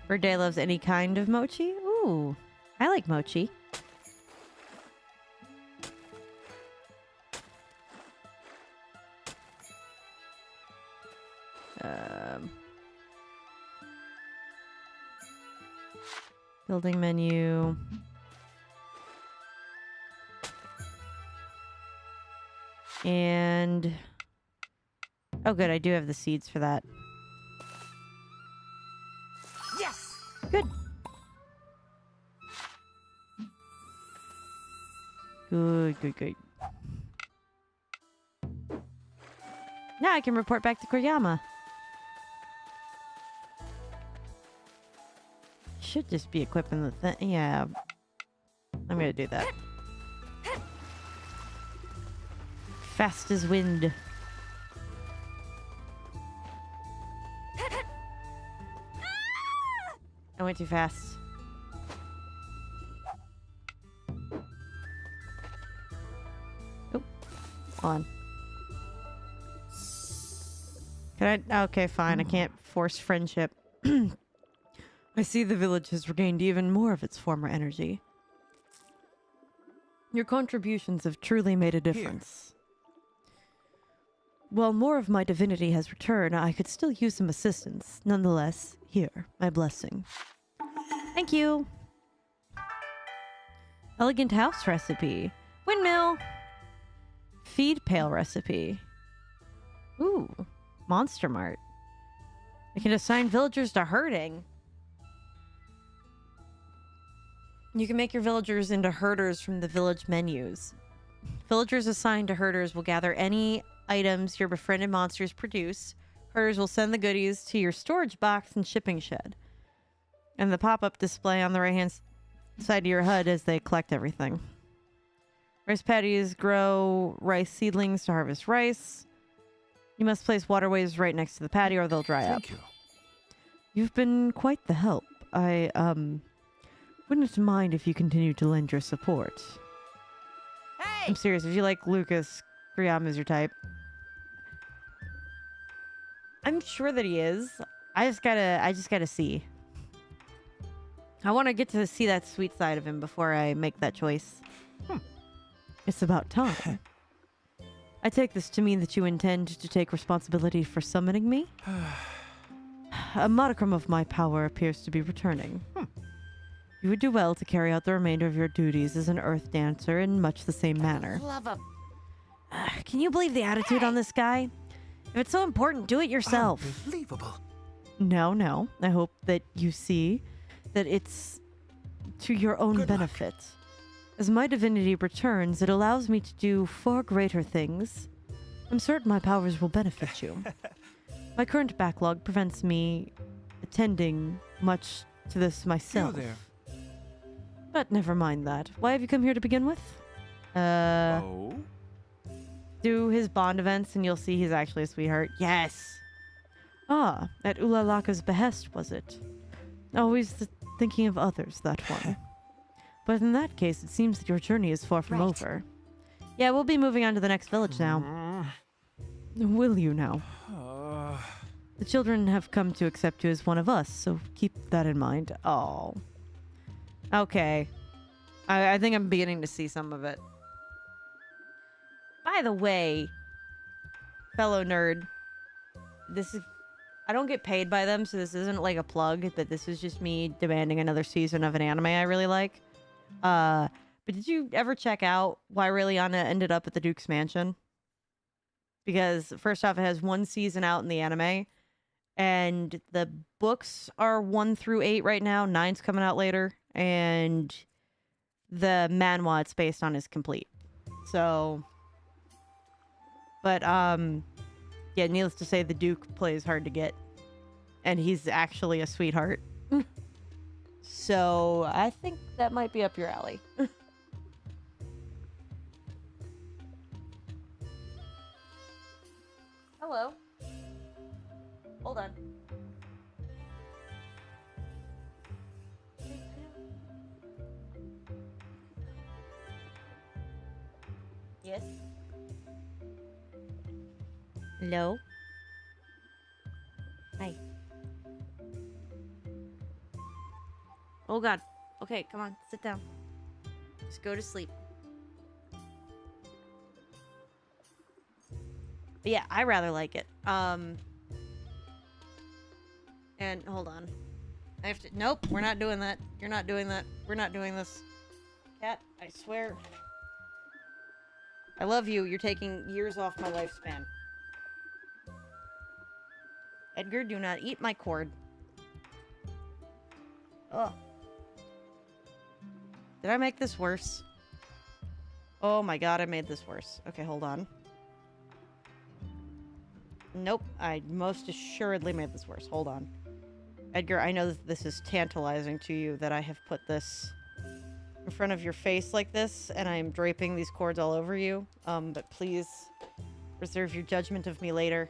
Birthday loves any kind of mochi? Ooh, I like mochi. Building menu. And... Oh, good. I do have the seeds for that. Yes! Good. Good. Now I can report back to Koyama. Should just be equipping the thing. Yeah. I'm gonna do that. Fast as wind. I went too fast. Oh, hold on. Can I? Okay, fine. I can't force friendship. I see the village has regained even more of its former energy. Your contributions have truly made a difference. While more of my divinity has returned, I could still use some assistance. Nonetheless, here, my blessing. Thank you. Elegant house recipe. Windmill. Feed pail recipe. Ooh, Monster Mart. I can assign villagers to herding. You can make your villagers into herders from the village menus. Villagers assigned to herders will gather any items your befriended monsters produce. Herders will send the goodies to your storage box and shipping shed. And the pop-up display on the right-hand side of your HUD as they collect everything. Rice paddies grow rice seedlings to harvest rice. You must place waterways right next to the patty or they'll dry up. Thank you. You've been quite the help. I, wouldn't mind if you continue to lend your support. Hey! I'm serious. If you like Lucas, Griyama's your type. I'm sure that he is. I just gotta see. I want to get to see that sweet side of him before I make that choice. It's about time. I take this to mean that you intend to take responsibility for summoning me? A modicum of my power appears to be returning. You would do well to carry out the remainder of your duties as an earth dancer in much the same manner. Love him. Can you believe the attitude on this guy? If it's so important, do it yourself. Unbelievable. No. I hope that you see that it's to your own benefit. As my divinity returns, it allows me to do far greater things. I'm certain my powers will benefit you. My current backlog prevents me attending much to this myself. You there. But never mind that. Why have you come here to begin with? Oh? Do his bond events and you'll see he's actually a sweetheart. Yes! Ah, at Ulalaka's behest, was it? Always thinking of others, that one. But in that case, it seems that your journey is far from over. Yeah, we'll be moving on to the next village now. Will you now? The children have come to accept you as one of us, so keep that in mind. Oh. Okay. I think I'm beginning to see some of it. By the way, fellow nerd, this is... I don't get paid by them, so this isn't like a plug, but this is just me demanding another season of an anime I really like. But did you ever check out why Aureliana ended up at the Duke's Mansion? Because, first off, it has one season out in the anime, and the books are 1 through 8 right now. 9's coming out later, and the manhwa it's based on is complete. So, but, yeah, needless to say, the Duke plays hard to get, and he's actually a sweetheart. So, I think that might be up your alley. Hello. Hold on. Yes. Hello. Hi. Oh God. Okay, come on, sit down. Just go to sleep. But yeah, I rather like it. And hold on. I have to. Nope, we're not doing that. You're not doing that. We're not doing this. Cat, I swear. I love you. You're taking years off my lifespan. Edgar, do not eat my cord. Ugh. Did I make this worse? Oh my God, I made this worse. Okay, hold on. Nope, I most assuredly made this worse. Hold on. Edgar, I know that this is tantalizing to you that I have put this in front of your face like this, and I am draping these cords all over you. But please reserve your judgment of me later.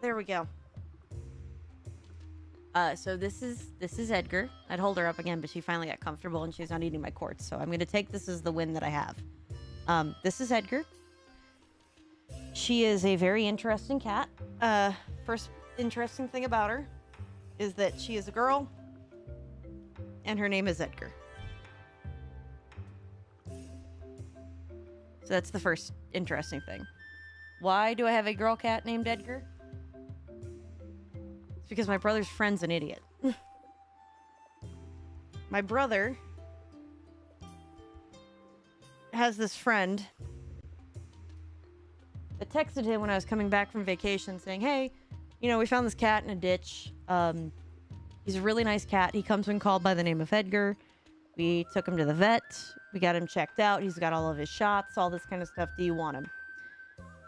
There we go. So this is Edgar. I'd hold her up again, but she finally got comfortable and she's not eating my cords. So I'm gonna take this as the win that I have. This is Edgar. She is a very interesting cat. First interesting thing about her is that she is a girl, and her name is Edgar. So that's the first interesting thing. Why do I have a girl cat named Edgar? It's because my brother's friend's an idiot. My brother has this friend that texted him when I was coming back from vacation saying, hey, you know, we found this cat in a ditch. He's a really nice cat. He comes when called by the name of Edgar. We took him to the vet. We got him checked out. He's got all of his shots, all this kind of stuff. Do you want him?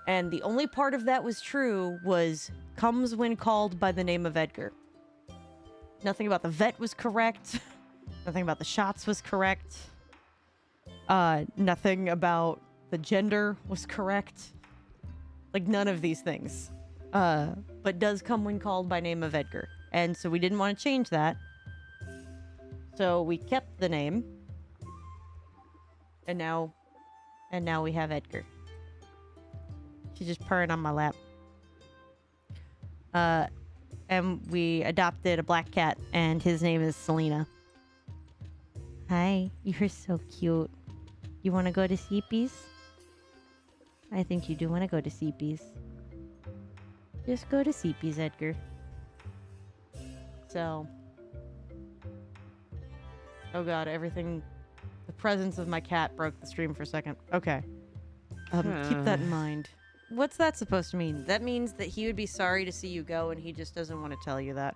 And the only part of that was true was comes when called by the name of Edgar. Nothing about the vet was correct. Nothing about the shots was correct. Nothing about the gender was correct. Like, none of these things. But does come when called by name of Edgar. And so we didn't want to change that. So we kept the name. And now we have Edgar. She's just purring on my lap. And we adopted a black cat, and his name is Selena. Hi, you're so cute. You want to go to Seepies? I think you do want to go to Seepies. Just go to Seepies, Edgar. So. Oh god, everything. The presence of my cat broke the stream for a second. Okay. Keep that in mind. What's that supposed to mean? That means that he would be sorry to see you go and he just doesn't want to tell you that.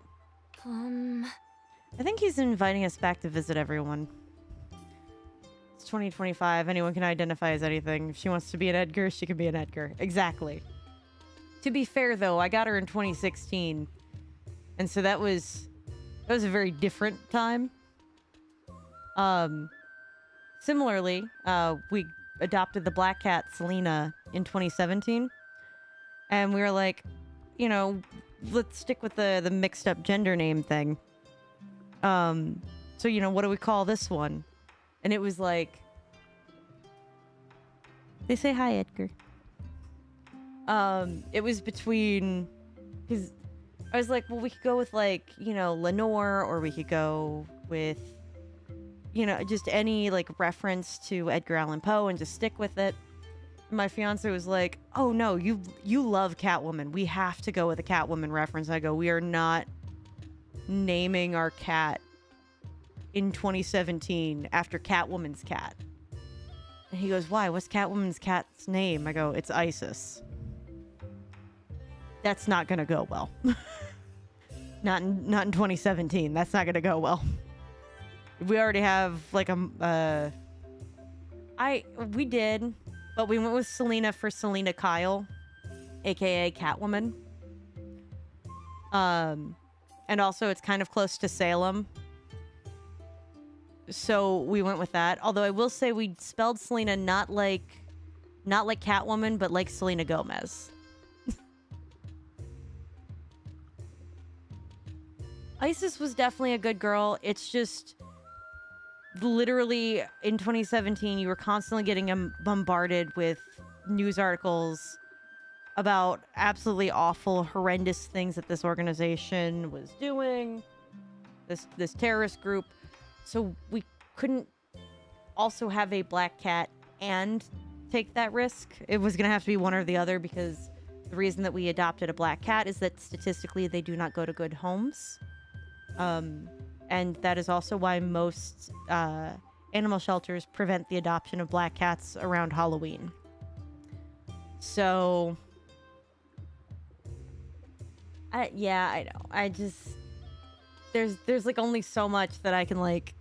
I think he's inviting us back to visit everyone. It's 2025. Anyone can identify as anything. If she wants to be an Edgar, she can be an Edgar. Exactly. To be fair, though, I got her in 2016. And so that was a very different time. Similarly, we adopted the black cat, Selena, in 2017. And we were like, you know, let's stick with the mixed up gender name thing. So, you know, what do we call this one? And it was like, they say hi, Edgar. It was between, because I was like, well, we could go with like, you know, Lenore, or we could go with, you know, just any like reference to Edgar Allan Poe and just stick with it. My fiance was like, oh no, you love Catwoman. We have to go with a Catwoman reference. I go, we are not naming our cat in 2017 after Catwoman's cat. And he goes, why? What's Catwoman's cat's name? I go, it's Isis. That's not gonna go well. Not in 2017. That's not gonna go well. We already have like we did, but we went with Selena for Selena Kyle, aka Catwoman. And also it's kind of close to Salem. So we went with that. Although I will say we spelled Selena not like Catwoman, but like Selena Gomez. Isis was definitely a good girl. It's just literally in 2017 you were constantly getting bombarded with news articles about absolutely awful, horrendous things that this organization was doing, this terrorist group. So we couldn't also have a black cat and take that risk. It was going to have to be one or the other, because the reason that we adopted a black cat is that statistically they do not go to good homes. And that is also why most animal shelters prevent the adoption of black cats around Halloween. So, yeah, I know. I just there's like only so much that I can like.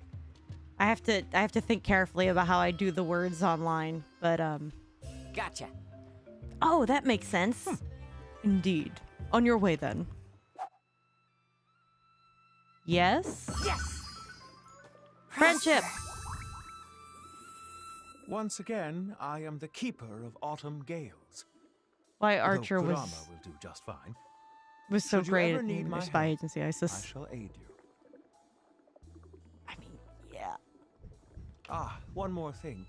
I have to think carefully about how I do the words online. But Gotcha. Oh, that makes sense. Indeed. On your way then. Yes? Yes! Friendship! Once again, I am the keeper of autumn gales. Why Although Archer good was armor will do just fine. so Should you great ever at need my Spy help, Agency ISIS. I shall aid you. I mean, yeah. Ah, one more thing.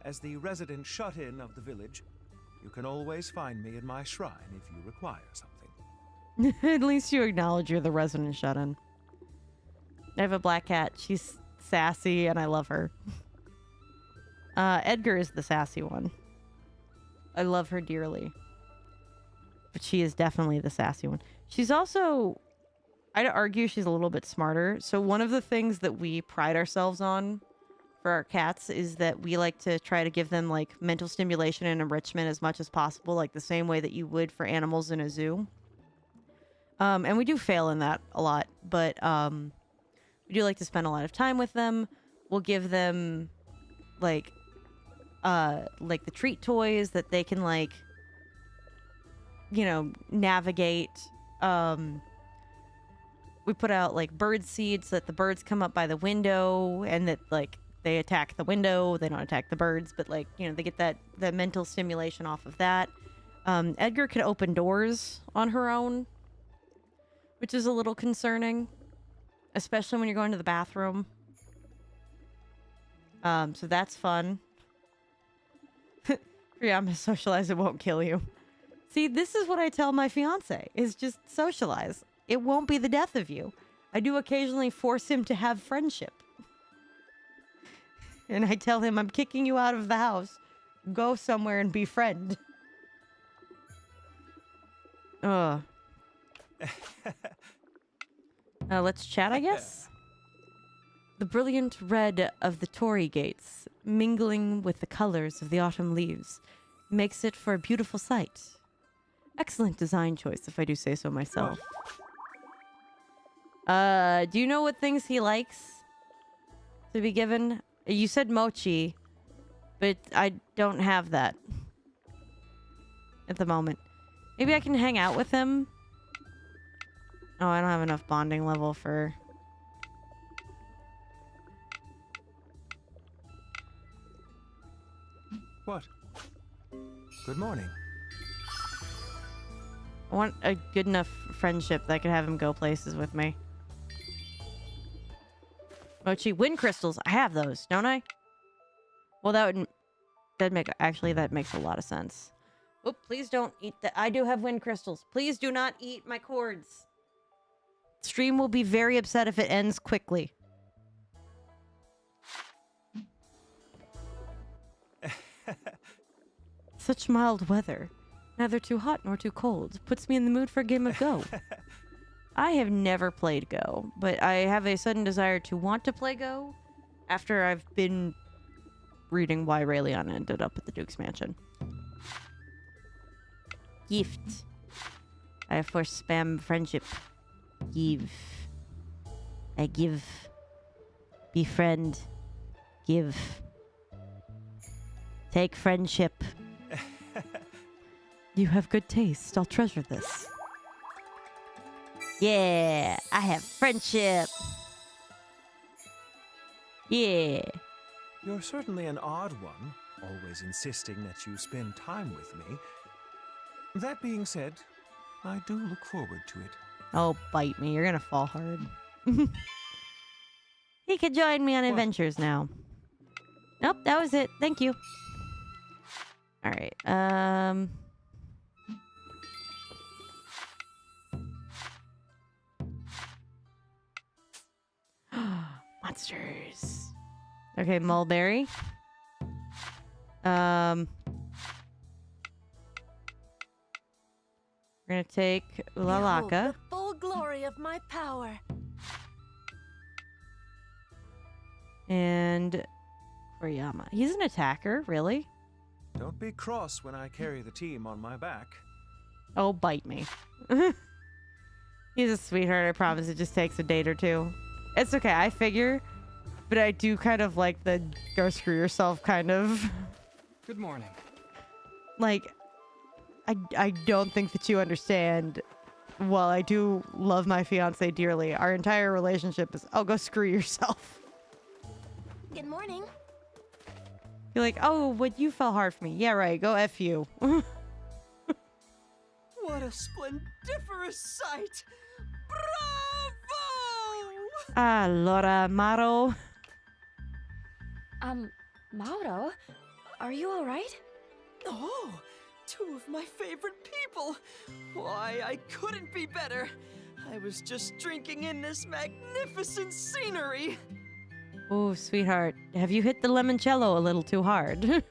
As the resident shut-in of the village, You can always find me in my shrine if you require something. At least you acknowledge you're the resident shut-in. I have a black cat. She's sassy, and I love her. Edgar is the sassy one. I love her dearly. But she is definitely the sassy one. She's also... I'd argue she's a little bit smarter. So one of the things that we pride ourselves on for our cats is that we like to try to give them, like, mental stimulation and enrichment as much as possible, like the same way that you would for animals in a zoo. And we do fail in that a lot, but we do like to spend a lot of time with them. We'll give them like the treat toys that they can, like, you know, navigate. We put out like bird seeds so that the birds come up by the window and that, like, they attack the window. They don't attack the birds, but, like, you know, they get that mental stimulation off of that. Edgar can open doors on her own, which is a little concerning, especially when you're going to the bathroom. So that's fun. Kuriyama, socialize, it won't kill you. See, this is what I tell my fiance, is just socialize. It won't be the death of you. I do occasionally force him to have friendship. And I tell him, I'm kicking you out of the house. Go somewhere and befriend. Ugh. Let's chat, I guess. The brilliant red of the torii gates, mingling with the colors of the autumn leaves, makes it for a beautiful sight. Excellent design choice, if I do say so myself. Do you know what things he likes to be given? You said mochi, but I don't have that at the moment. Maybe I can hang out with him. Oh, I don't have enough bonding level for... What? Good morning. I want a good enough friendship that I could have him go places with me. Mochi, wind crystals. I have those, don't I? Well, that makes a lot of sense. Oh, please don't eat that. I do have wind crystals. Please do not eat my cords. Stream will be very upset if it ends quickly. Such mild weather. Neither too hot nor too cold. Puts me in the mood for a game of Go. I have never played Go, but I have a sudden desire to want to play Go after I've been reading why Raelion ended up at the Duke's Mansion. Gift. I have forced spam friendship. Give. I give. Befriend. Give. Take friendship. You have good taste. I'll treasure this. Yeah, I have friendship. Yeah. You're certainly an odd one, always insisting that you spend time with me. That being said, I do look forward to it. Oh, bite me. You're gonna fall hard. He could join me on adventures now. Nope, that was it. Thank you. Alright, monsters. Okay, mulberry. We're gonna take Ulalaka. Behold the full glory of my power. And Kuriyama. He's an attacker, really? Don't be cross when I carry the team on my back. Oh, bite me. He's a sweetheart, I promise. It just takes a date or two. It's okay, I figure. But I do kind of like the go screw yourself kind of. Good morning. Like, I don't think that you understand. While I do love my fiance dearly, our entire relationship is, oh, go screw yourself. Good morning. You're like, oh, what, you fell hard for me. Yeah, right, go F you. What a splendiferous sight! Bravo! Allora, Maro. Mauro, are you alright? Oh, Two of my favorite people! Why, I couldn't be better! I was just drinking in this magnificent scenery! Oh, sweetheart. Have you hit the limoncello a little too hard?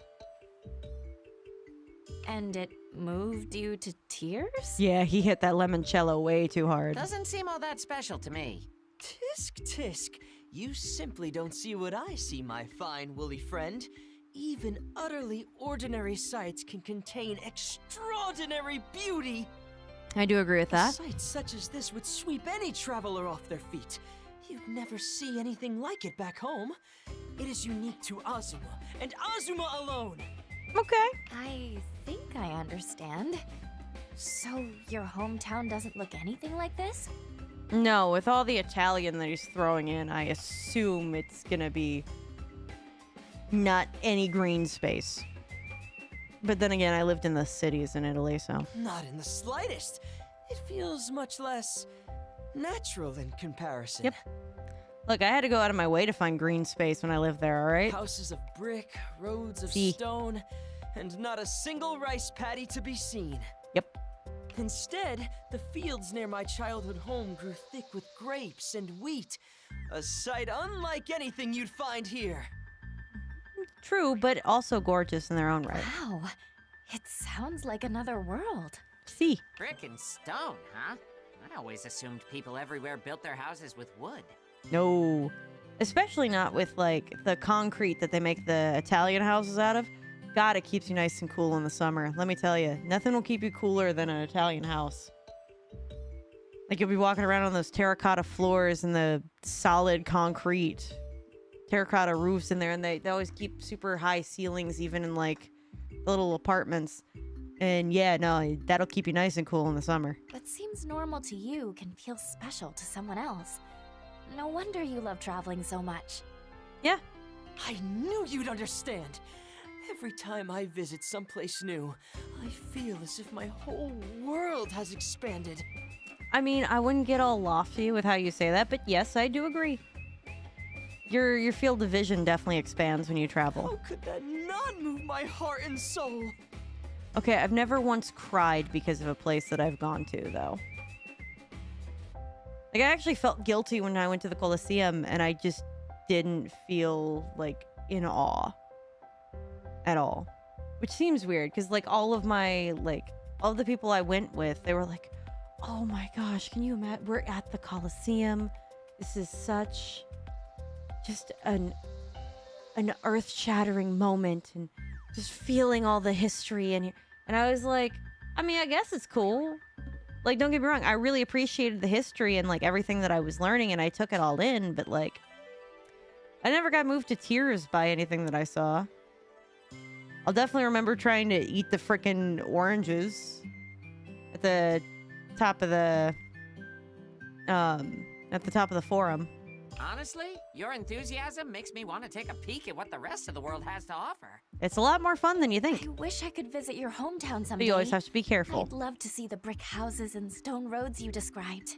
And it moved you to tears? Yeah, he hit that limoncello way too hard. Doesn't seem all that special to me. Tisk tisk, you simply don't see what I see, my fine woolly friend. Even utterly ordinary sights can contain extraordinary beauty. I do agree with that. Sights such as this would sweep any traveler off their feet. You'd never see anything like it back home. It is unique to Azuma, and Azuma alone. Okay. I think I understand. So your hometown doesn't look anything like this? No, with all the Italian that he's throwing in, I assume it's gonna be not any green space. But then again, I lived in the cities in Italy, so. Not in the slightest. It feels much less natural in comparison. Yep. Look, I had to go out of my way to find green space when I lived there, alright? Houses of brick, roads of See. stone, and not a single rice paddy to be seen. Yep. Instead, the fields near my childhood home grew thick with grapes and wheat. A sight unlike anything you'd find here. True, but also gorgeous in their own right. Wow, it sounds like another world. See. Brick and stone, huh? I always assumed people everywhere built their houses with wood. No. Especially not with, like, the concrete that they make the Italian houses out of. God, it keeps you nice and cool in the summer. Let me tell you, nothing will keep you cooler than an Italian house. Like, you'll be walking around on those terracotta floors and the solid concrete. Terracotta roofs in there, and they always keep super high ceilings, even in, like, the little apartments. And yeah, no, that'll keep you nice and cool in the summer. What seems normal to you can feel special to someone else. No wonder you love traveling so much. Yeah. I knew you'd understand. Every time I visit someplace new, I feel as if my whole world has expanded. I mean, I wouldn't get all lofty with how you say that, but yes, I do agree. Your field of vision definitely expands when you travel. How could that not move my heart and soul? Okay, I've never once cried because of a place that I've gone to, though. Like, I actually felt guilty when I went to the Colosseum, and I just didn't feel, like, in awe. At all. Which seems weird, because, like, all of the people I went with, they were like, oh my gosh, can you imagine? We're at the Colosseum. This is such just an earth-shattering moment, and just feeling all the history and I was like, I mean, I guess it's cool. Like, don't get me wrong, I really appreciated the history and, like, everything that I was learning, and I took it all in, but, like, I never got moved to tears by anything that I saw. I'll definitely remember trying to eat the frickin' oranges at the top of the forum. Honestly, your enthusiasm makes me want to take a peek at what the rest of the world has to offer. It's a lot more fun than you think. I wish I could visit your hometown someday. But you always have to be careful. I'd love to see the brick houses and stone roads you described.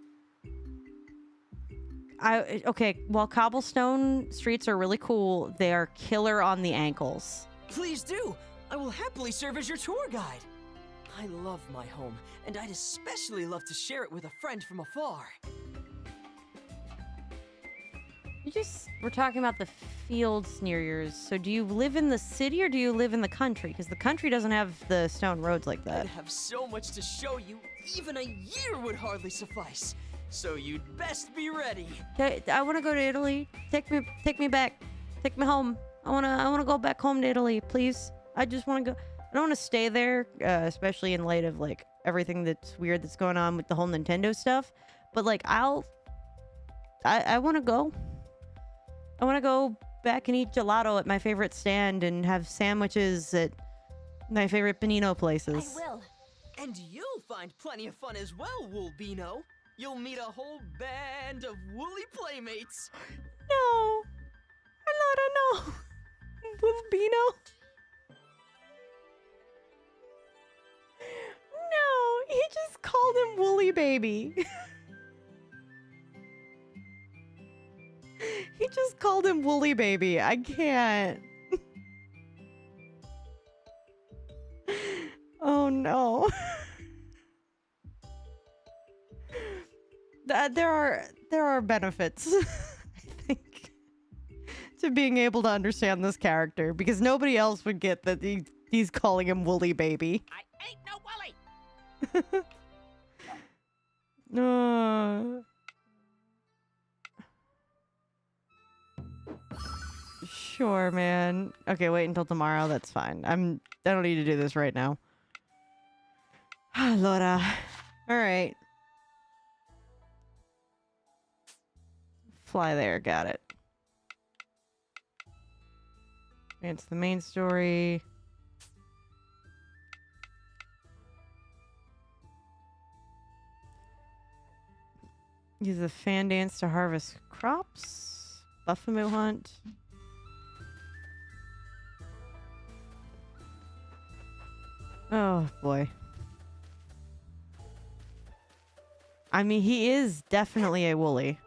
Okay, while cobblestone streets are really cool, they are killer on the ankles. Please do. I will happily serve as your tour guide. I love my home, and I'd especially love to share it with a friend from afar. We're talking about the fields near yours. So do you live in the city or do you live in the country? Because the country doesn't have the stone roads like that. I'd have so much to show you, even a year would hardly suffice. So you'd best be ready. Okay, I want to go to Italy. Take me back. Take me home. I wanna go back home to Italy, please. I just want to go. I don't want to stay there, especially in light of, like, everything that's weird that's going on with the whole Nintendo stuff. But, like, I want to go. I want to go back and eat gelato at my favorite stand and have sandwiches at my favorite Benino places. I will. And you'll find plenty of fun as well, Woolbino. You'll meet a whole band of woolly playmates. No. I don't know. Woolbino? No, he just called him Woolly Baby. He just called him Woolly Baby. I can't. Oh there are benefits, I think, to being able to understand this character because nobody else would get that he's calling him Woolly Baby. I ain't no Wooly! Sure, man. Okay, wait until tomorrow. That's fine. I don't need to do this right now. Laura. All right. Fly there. Got it. It's the main story. Use the fan dance to harvest crops. Buffalo hunt. Oh boy. I mean, he is definitely a woolly.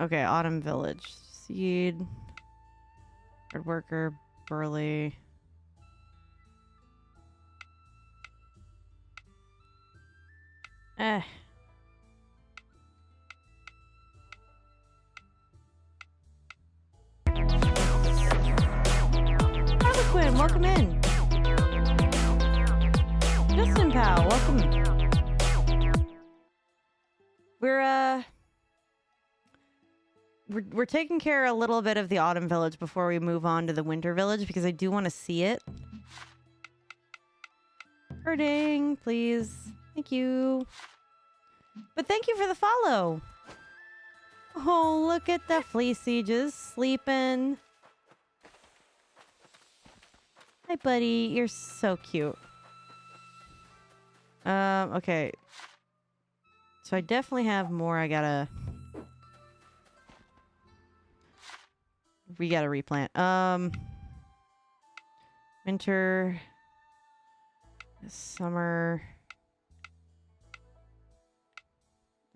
Okay, Autumn Village. Seed. Hard worker. Burley. Harlequin, welcome in. Justin Powell, welcome. We're taking care of a little bit of the Autumn Village before we move on to the Winter Village because I do want to see it. Herding, please. Thank you. But thank you for the follow. Oh, look at the Fleecy just sleeping. Hi, buddy. You're so cute. Okay. So I definitely have more I gotta... We gotta replant. Winter... Summer...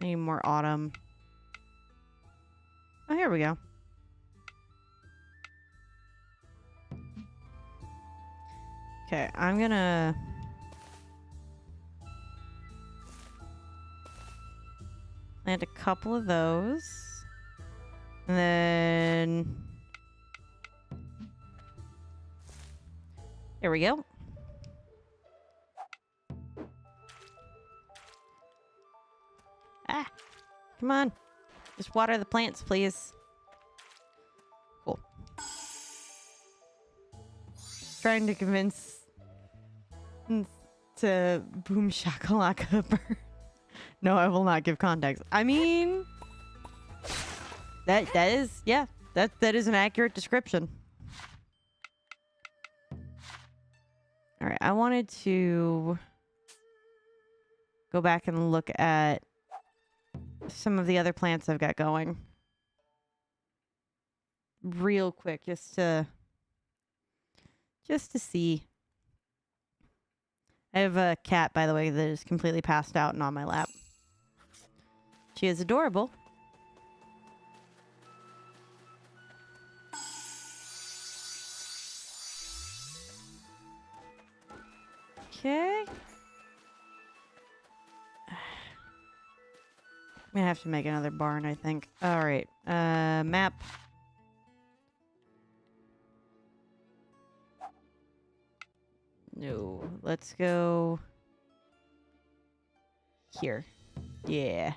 I need more autumn. Oh, here we go. Okay, I'm gonna... plant a couple of those. And then... There we go. Ah! Come on. Just water the plants, please. Cool. Trying to convince... to boom shakalaka burn. No, I will not give context. I mean... That is... Yeah. That is an accurate description. Alright, I wanted to... go back and look at... some of the other plants I've got going. Real quick, just to see. I have a cat, by the way, that is completely passed out and on my lap. She is adorable. Okay. I'm gonna have to make another barn, I think. Alright. Map. No. Let's go... here. Yeah.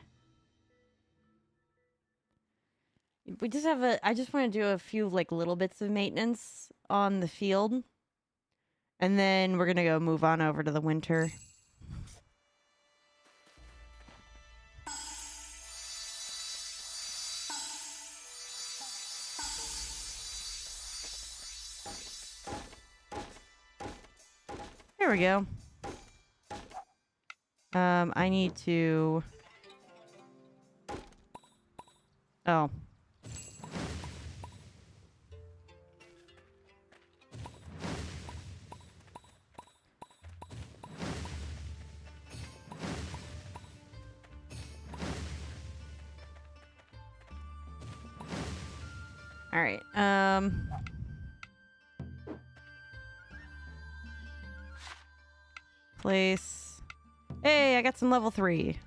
We just have a... I just want to do a few, like, little bits of maintenance on the field. And then we're gonna go move on over to the winter. There we go. I need to... All right. Place. Hey, I got some level 3.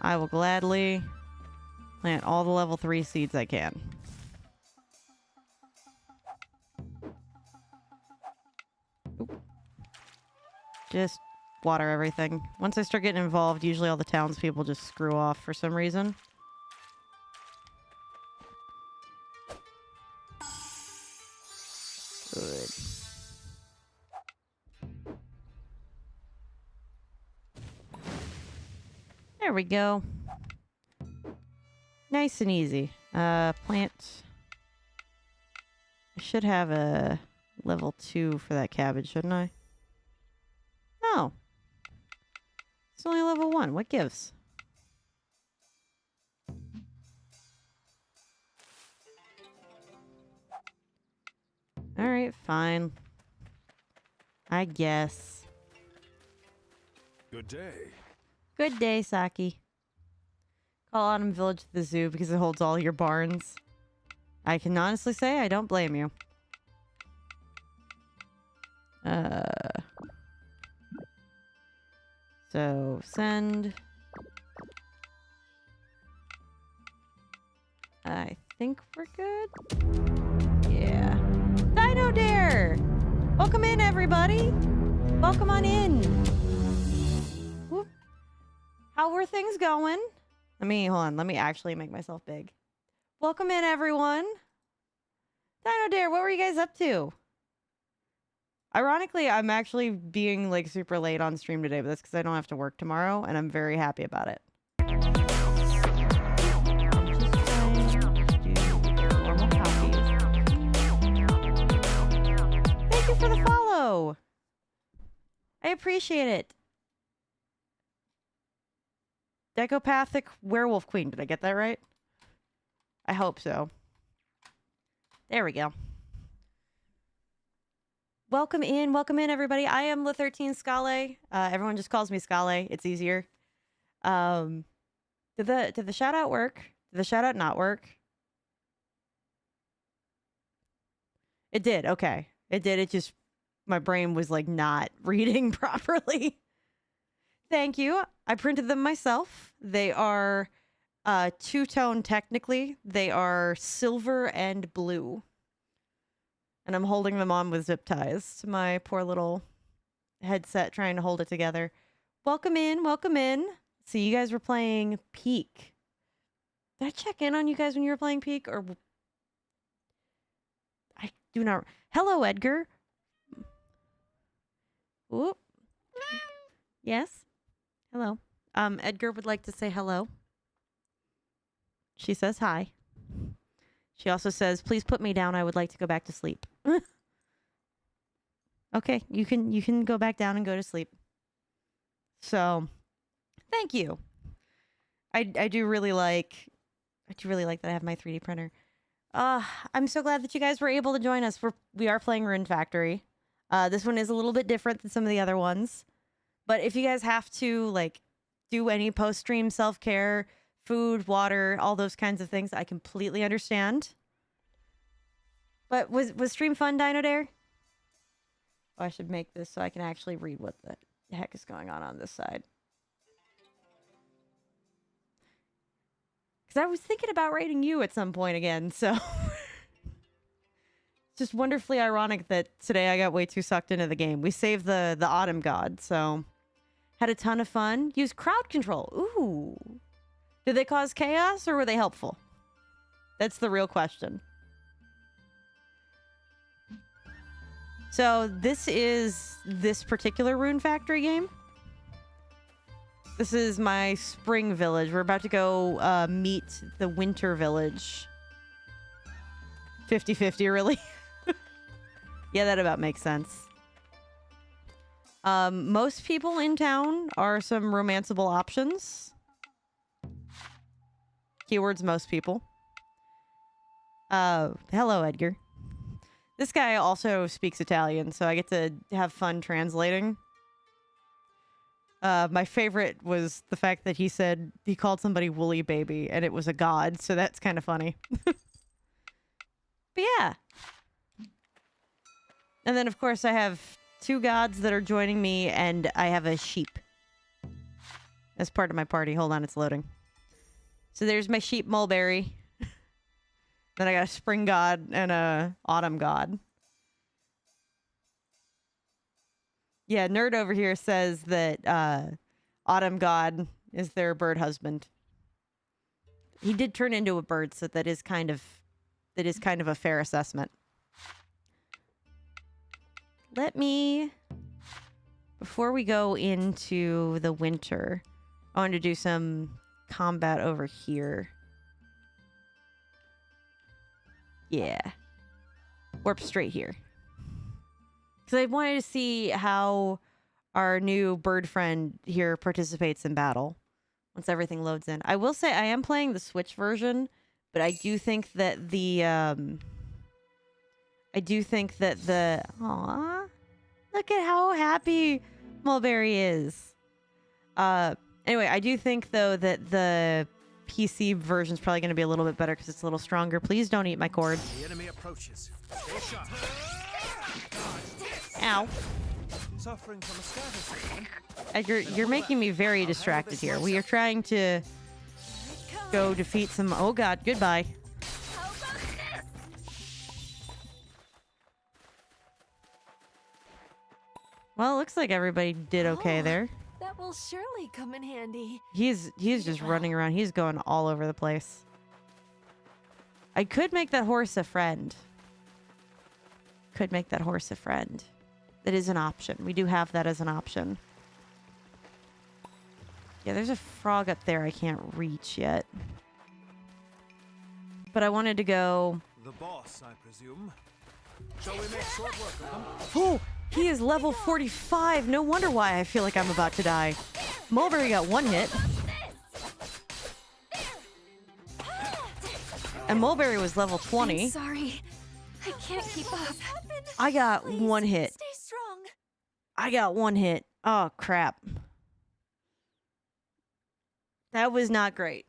I will gladly plant all the level 3 seeds I can. Oop. Just water everything. Once I start getting involved, usually all the townspeople just screw off for some reason. Good. There we go. Nice and easy. Plant. I should have a level 2 for that cabbage, shouldn't I? No. It's only level 1. What gives? Alright, fine. I guess. Good day. Good day, Saki. Call Autumn Village the zoo because it holds all your barns. I can honestly say I don't blame you. So, send. I think we're good. Yeah. Dino Dare! Welcome in, everybody! Welcome on in! Whoop. How were things going? Hold on. Let me actually make myself big. Welcome in, everyone! Dino Dare, what were you guys up to? Ironically, I'm actually being like super late on stream today, but that's because I don't have to work tomorrow, and I'm very happy about it. Thank you for the follow! I appreciate it. Decopathic Werewolf Queen. Did I get that right? I hope so. There we go. Welcome in, everybody. I am La13 Scale. Everyone just calls me Scale. It's easier. Did the shout out work? Did the shout out not work? It did. Okay, it did. It just my brain was like not reading properly. Thank you. I printed them myself. They are two-tone technically. They are silver and blue. And I'm holding them on with zip ties to my poor little headset, trying to hold it together. Welcome in, welcome in. See, you guys were playing Peak. Did I check in on you guys when you were playing Peak? Or I do not. Hello, Edgar. Oop. Yes. Hello. Edgar would like to say hello. She says hi. She also says, please put me down. I would like to go back to sleep. Okay, you can go back down and go to sleep. So, thank you. I do really like that I have my 3D printer. I'm so glad that you guys were able to join us. We are playing Rune Factory. This one is a little bit different than some of the other ones. But if you guys have to like do any post-stream self-care, food, water, all those kinds of things, I completely understand. But was stream fun, Dino Dare? Oh, I should make this so I can actually read what the heck is going on this side. Because I was thinking about rating you at some point again, so... It's just wonderfully ironic that today I got way too sucked into the game. We saved the Autumn God, so... Had a ton of fun. Used crowd control. Ooh. Did they cause chaos, or were they helpful? That's the real question. So, this is this particular Rune Factory game. This is my spring village. We're about to go meet the winter village. 50-50, really? Yeah, that about makes sense. Most people in town are some romanceable options. Keywords, most people. Hello, Edgar. This guy also speaks Italian, so I get to have fun translating. My favorite was the fact that he said he called somebody woolly baby and it was a god, so that's kind of funny. But yeah. And then, of course, I have 2 gods that are joining me, and I have a sheep as part of my party. Hold on, it's loading. So there's my sheep, Mulberry. Then I got a spring god and a autumn god. Yeah, Nerd over here says that autumn god is their bird husband. He did turn into a bird, so that is kind of a fair assessment. Let me, before we go into the winter, I want to do some combat over here. Yeah. Warp straight here. Because I wanted to see how our new bird friend here participates in battle once everything loads in. I will say I am playing the Switch version, but I do think that the aw, look at how happy Mulberry is. Anyway, I do think though that the PC version is probably going to be a little bit better because it's a little stronger. Please don't eat my cord. The enemy approaches. Stay sharp. Ow. Suffering from a status Edgar, you're making me very distracted here. We are trying to go defeat some... Oh god, goodbye. Well, it looks like everybody did okay there. That will surely come in handy. He's just running around. He's going all over the place. I could make that horse a friend. Could make that horse a friend. That is an option. We do have that as an option. Yeah, there's a frog up there I can't reach yet. But I wanted to go... The boss, I presume. Shall we make short work of them? Oh! He is level 45. No wonder why I feel like I'm about to die. Mulberry got 1 hit. And Mulberry was level 20. I'm sorry. I can't keep up. I got 1 hit. Stay strong. I got 1 hit. Oh, crap. That was not great.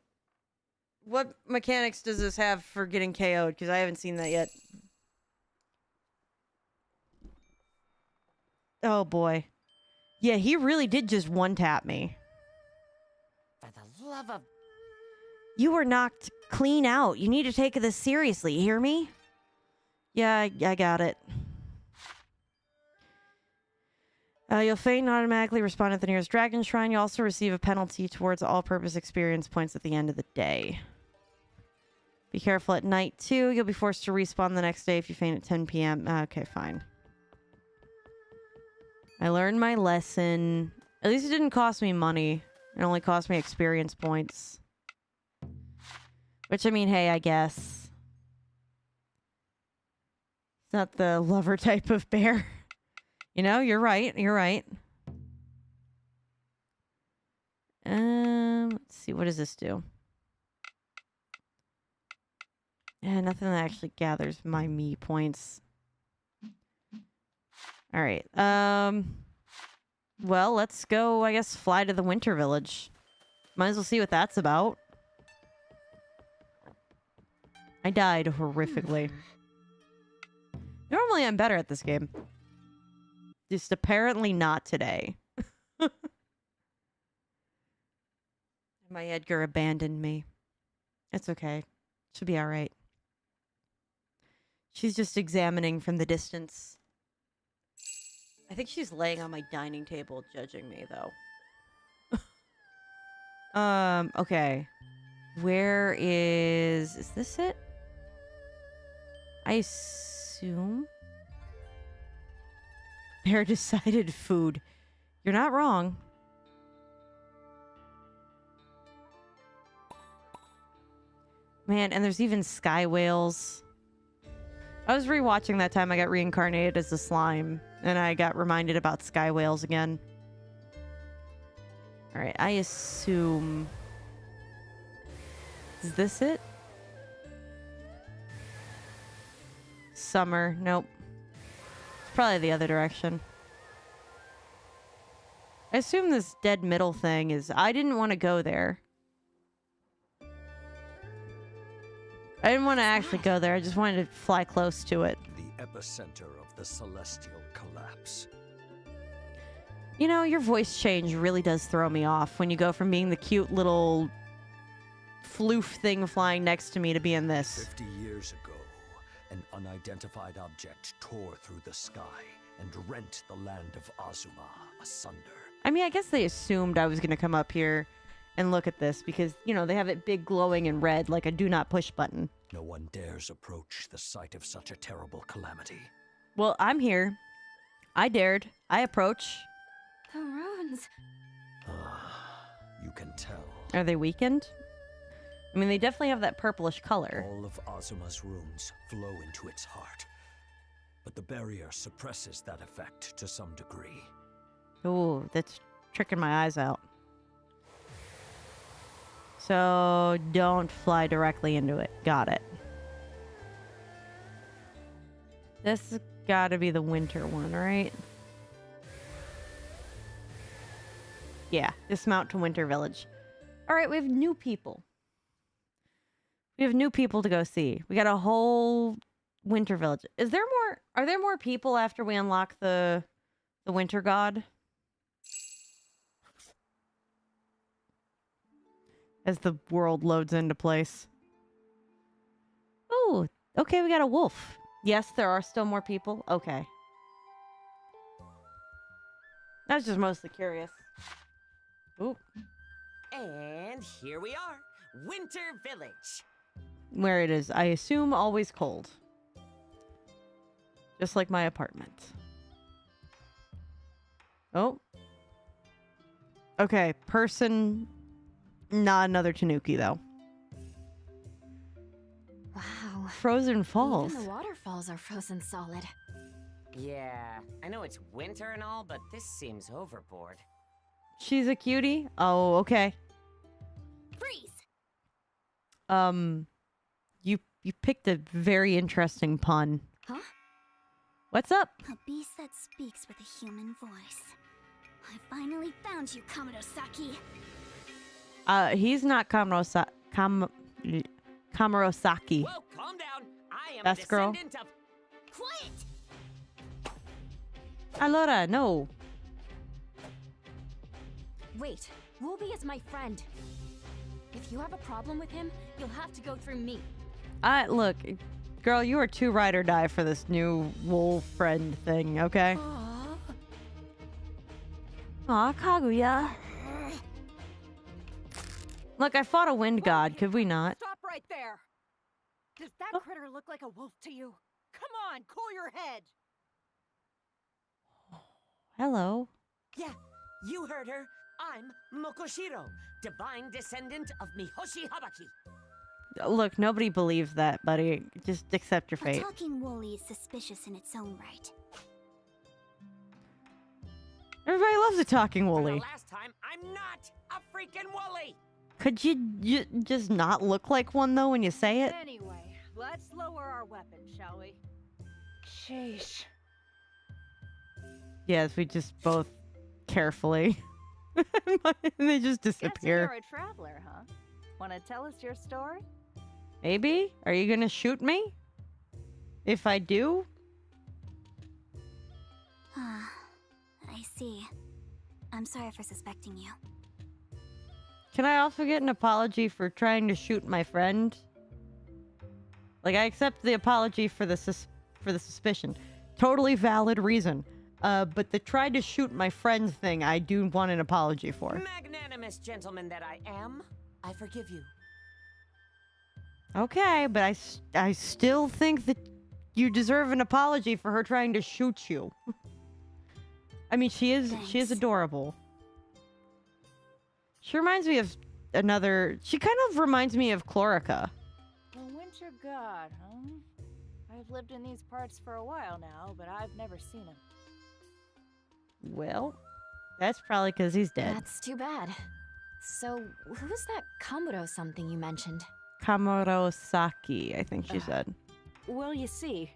What mechanics does this have for getting KO'd? Because I haven't seen that yet. Oh, boy. Yeah, he really did just one-tap me. For the love of... You were knocked clean out. You need to take this seriously. You hear me? Yeah, I got it. You'll faint and automatically respawn at the nearest dragon shrine. You also receive a penalty towards all-purpose experience points at the end of the day. Be careful at night, too. You'll be forced to respawn the next day if you faint at 10 p.m. Okay, fine. I learned my lesson. At least it didn't cost me money. It only cost me experience points. Which, I mean, hey, I guess. It's not the lover type of bear. You know, you're right. You're right. Let's see. What does this do? Yeah, nothing that actually gathers my me points. All right. Well, let's go, I guess, fly to the Winter Village. Might as well see what that's about. I died horrifically. Normally, I'm better at this game. Just apparently not today. My Edgar abandoned me. It's okay. She'll be all right. She's just examining from the distance. I think she's laying on my dining table judging me, though. Okay. Where is this it? I assume? Bear decided food. You're not wrong. Man, and there's even sky whales. I was rewatching that time I got reincarnated as a slime, and I got reminded about sky whales again. Alright, I assume... Is this it? Summer. Nope. It's probably the other direction. I assume this dead middle thing is... I didn't want to go there. I didn't want to actually go there. I just wanted to fly close to it. The epicenter of the celestial collapse. You know, your voice change really does throw me off when you go from being the cute little floof thing flying next to me to being this. 50 years ago, an unidentified object tore through the sky and rent the land of Azuma asunder. I mean, I guess they assumed I was going to come up here and look at this because, you know, they have it big glowing in red like a do not push button. No one dares approach the site of such a terrible calamity. Well, I'm here. I dared. I approach. The runes. You can tell. Are they weakened? I mean, they definitely have that purplish color. All of Azuma's runes flow into its heart. But the barrier suppresses that effect to some degree. Ooh, that's tricking my eyes out. So don't fly directly into it. Got it. This has got to be the winter one, right? Yeah, dismount to Winter Village. All right, we have new people. We have new people to go see. We got a whole Winter Village. Is there more? Are there more people after we unlock the Winter God? As the world loads into place. Oh, okay, we got a wolf. Yes, there are still more people. Okay. I was just mostly curious. Ooh. And here we are, Winter Village. Where it is, I assume, always cold. Just like my apartment. Oh. Okay, person... Not another Tanuki, though. Wow. Frozen Falls. Even the waterfalls are frozen solid. Yeah, I know it's winter and all, but this seems overboard. She's a cutie? Oh, okay. Freeze! You picked a very interesting pun. Huh? What's up? A beast that speaks with a human voice. I finally found you, Kamarosaki. He's not Kamarosaki. Kamarosaki. Whoa, calm down. I am Best a girl. descendant of... Quiet! Allora, no. Wait, Ruby is my friend. If you have a problem with him, you'll have to go through me. Look, girl, you are too ride or die for this new wolf friend thing, okay? Aw, Kaguya. Look, I fought a wind god, could we not? Stop right there! Does that critter look like a wolf to you? Come on, cool your head! Hello. Yeah, you heard her. I'm Mokoshiro, divine descendant of Mihoshi Habaki. Look, nobody believes that, buddy. Just accept your A fate. talking woolly is suspicious in its own right. Everybody loves a talking For woolly. the last time, I'm not a freaking woolly. Could you just not look like one, though, when you say it? Anyway, let's lower our weapons, shall we? Sheesh. Yes, we just both carefully. And they just Guess disappear. you're a traveler, huh? Want to tell us your story? Maybe? Are you gonna shoot me? If I do? I see. I'm sorry for suspecting you. Can I also get an apology for trying to shoot my friend? Like, I accept the apology for the suspicion. Totally valid reason. But the tried to shoot my friend thing, I do want an apology for. Magnanimous gentleman that I am, I forgive you. Okay, but I still think that you deserve an apology for her trying to shoot you. I mean, she is adorable. She reminds me of she kind of reminds me of Chlorica. The winter god, huh? I've lived in these parts for a while now, but I've never seen him. Well, that's probably because he's dead. That's too bad. So, who's that Kamuro something you mentioned? Kamurosaki, I think she said. Well, you see.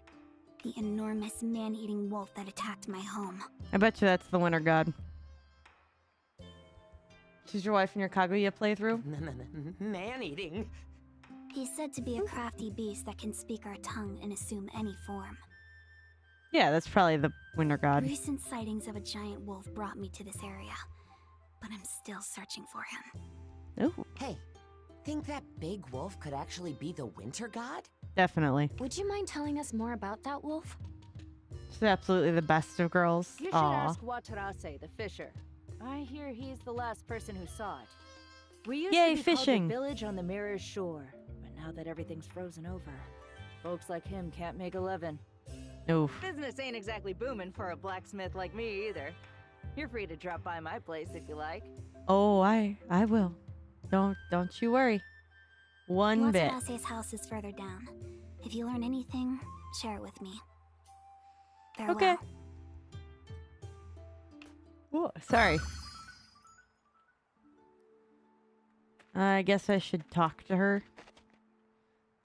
The enormous man-eating wolf that attacked my home. I bet you that's the winter god. She's your wife in your Kaguya playthrough? Man-eating? He's said to be a crafty beast that can speak our tongue and assume any form. Yeah, that's probably the winter god. Recent sightings of a giant wolf brought me to this area, but I'm still searching for him. Oh, Hey, think that big wolf could actually be the winter god? definitely. Would you mind telling us more about that wolf? She's absolutely the best of girls. You should Aw. ask Watarase, the fisher. I hear he's the last person who saw it. We used Yay, to be fishing. called the village on the mirror's shore, but now that everything's frozen over, folks like him can't make a living. Oof. Business ain't exactly booming for a blacksmith like me either. You're free to drop by my place if you like. Oh, I will. Don't you worry. One bit. Watarase's house is further down. If you learn anything, share it with me. Farewell. Okay. Whoa, sorry. I guess I should talk to her.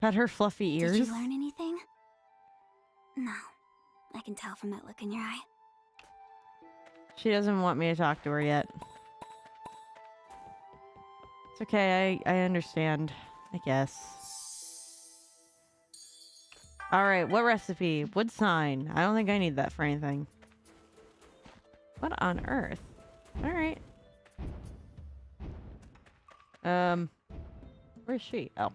Pet her fluffy ears. Did you learn anything? No. I can tell from that look in your eye. She doesn't want me to talk to her yet. It's okay, I understand, I guess. Alright, what recipe? Wood sign. I don't think I need that for anything. What on earth? Alright. Where's she? Oh.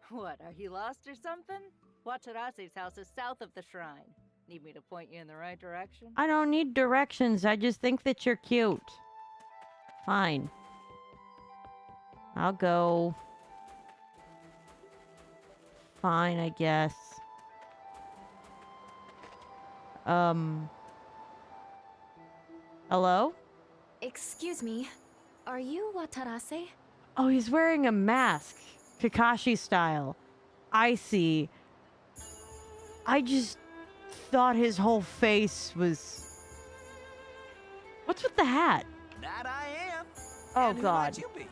What, are you lost or something? Watarase's house is south of the shrine. Need me to point you in the right direction? I don't need directions, I just think that you're cute. Fine. I'll go. Fine, I guess. Hello? Excuse me. Are you Watarase? Oh, he's wearing a mask. Kakashi style. I see. I just thought his whole face was... What's with the hat? That I am. Oh, And who God. might you be?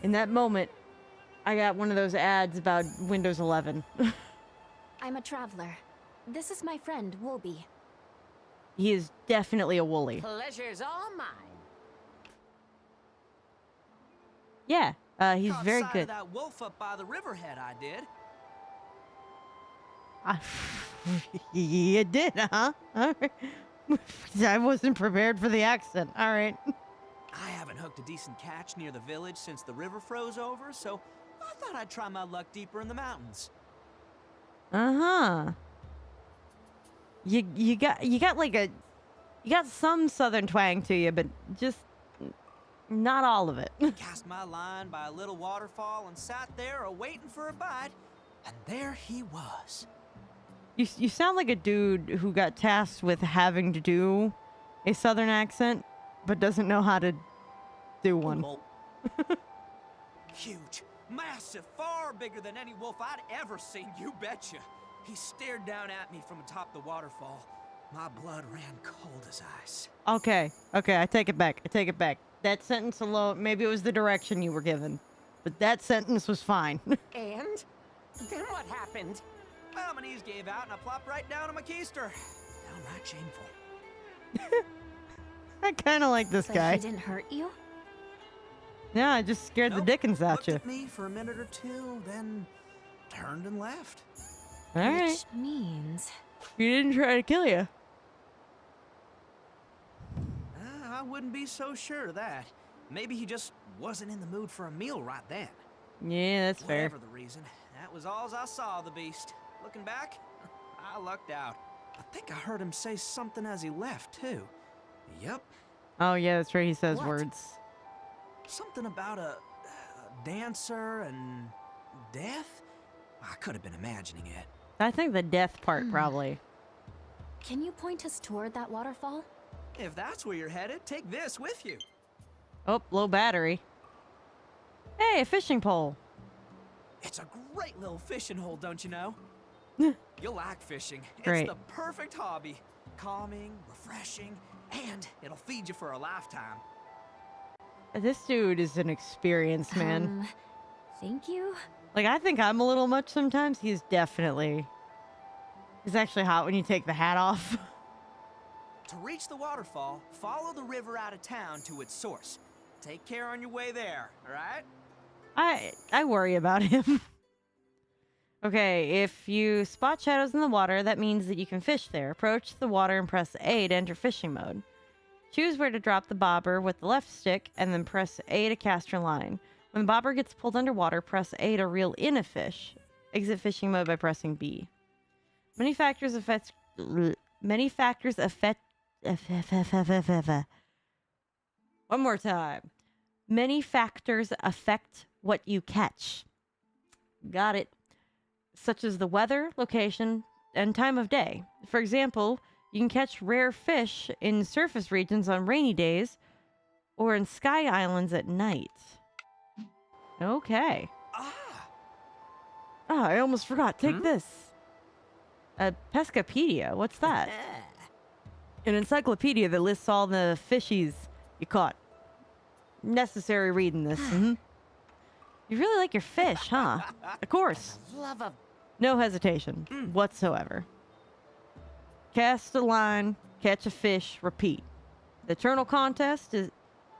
In that moment, I got one of those ads about Windows 11. I'm a traveler. This is my friend, Wolby. He is definitely a woolly. Pleasure's all mine. Yeah, he's Caught very sight good. Of that wolf up by the riverhead, I did. You did, huh? All right. I wasn't prepared for the accent. All right. I haven't hooked a decent catch near the village since the river froze over, so I thought I'd try my luck deeper in the mountains. Uh-huh. You got like a... You got some southern twang to you, but just not all of it. Cast my line by a little waterfall and sat there a-waiting for a bite, and there he was. You sound like a dude who got tasked with having to do a southern accent, but doesn't know how to do one. Well, huge, massive, far bigger than any wolf I'd ever seen, you betcha. He stared down at me from atop the waterfall. My blood ran cold as ice. Okay, I take it back. That sentence alone, maybe it was the direction you were given, but that sentence was fine. And? Then what happened? Well, my knees gave out and I plopped right down on my keister. Downright shameful. I kind of like this But guy. he didn't hurt you? Yeah, I just scared the dickens out Looked you. at me for a minute or two, then turned and left. All right. Which means... He didn't try to kill you. I wouldn't be so sure of that. Maybe he just wasn't in the mood for a meal right then. Yeah, that's fair. Whatever the reason, that was all I saw of the beast. Looking back, I lucked out. I think I heard him say something as he left, too. Yep. Oh, yeah, that's right. He says What? words. Something about a dancer and death? I could have been imagining it. I think the death part, probably. Can you point us toward that waterfall? If that's where you're headed, take this with you. Oh, low battery. Hey, a fishing pole. It's a great little fishing hole, don't you know? You'll like fishing. Great. It's the perfect hobby. Calming, refreshing, and it'll feed you for a lifetime. This dude is an experienced man. Thank you. Like, I think I'm a little much sometimes. He's definitely... He's actually hot when you take the hat off. To reach the waterfall, follow the river out of town to its source. Take care on your way there, alright? I worry about him. Okay, if you spot shadows in the water, that means that you can fish there. Approach the water and press A to enter fishing mode. Choose where to drop the bobber with the left stick, and then press A to cast your line. When the bobber gets pulled underwater, press A to reel in a fish. Exit fishing mode by pressing B. Many factors affect... One more time. Many factors affect what you catch. Got it. Such as the weather, location, and time of day. For example, you can catch rare fish in surface regions on rainy days or in sky islands at night. Okay. Ah, I almost forgot. Take this. A Pescapedia. What's that? An encyclopedia that lists all the fishies you caught. Necessary reading this. You really like your fish, huh? Of course. Love of... No hesitation whatsoever. Cast a line, catch a fish, repeat. The eternal contest is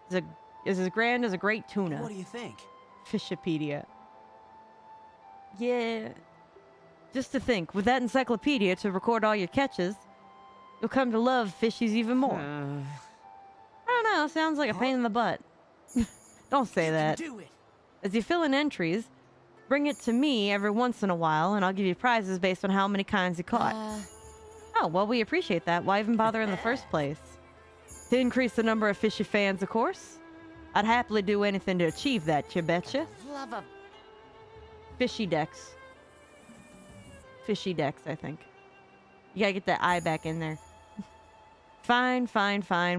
as grand as a great tuna. What do you think? Fishopedia. Yeah. Just to think, with that encyclopedia to record all your catches, you'll come to love fishies even more. I don't know, sounds like a pain in the butt. Don't say that. Do it. As you fill in entries, bring it to me every once in a while, and I'll give you prizes based on how many kinds you caught. Oh, well, we appreciate that. Why even bother in the first place? To increase the number of fishy fans, of course. I'd happily do anything to achieve that, you betcha. Love of... Fishy decks. Fishy decks, I think. You gotta get that eye back in there. Fine.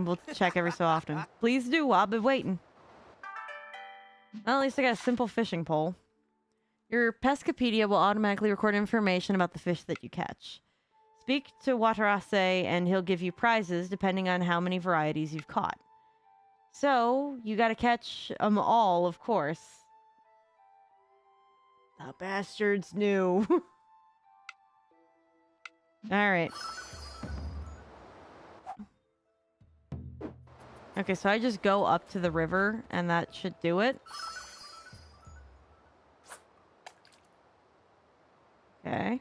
We'll check every so often. Please do. I'll be waiting. Well, at least I got a simple fishing pole. Your Pescapedia will automatically record information about the fish that you catch. Speak to Watarase and he'll give you prizes depending on how many varieties you've caught. So, you gotta catch them all, of course. The bastards knew. Alright. Okay, so I just go up to the river, and that should do it. Okay.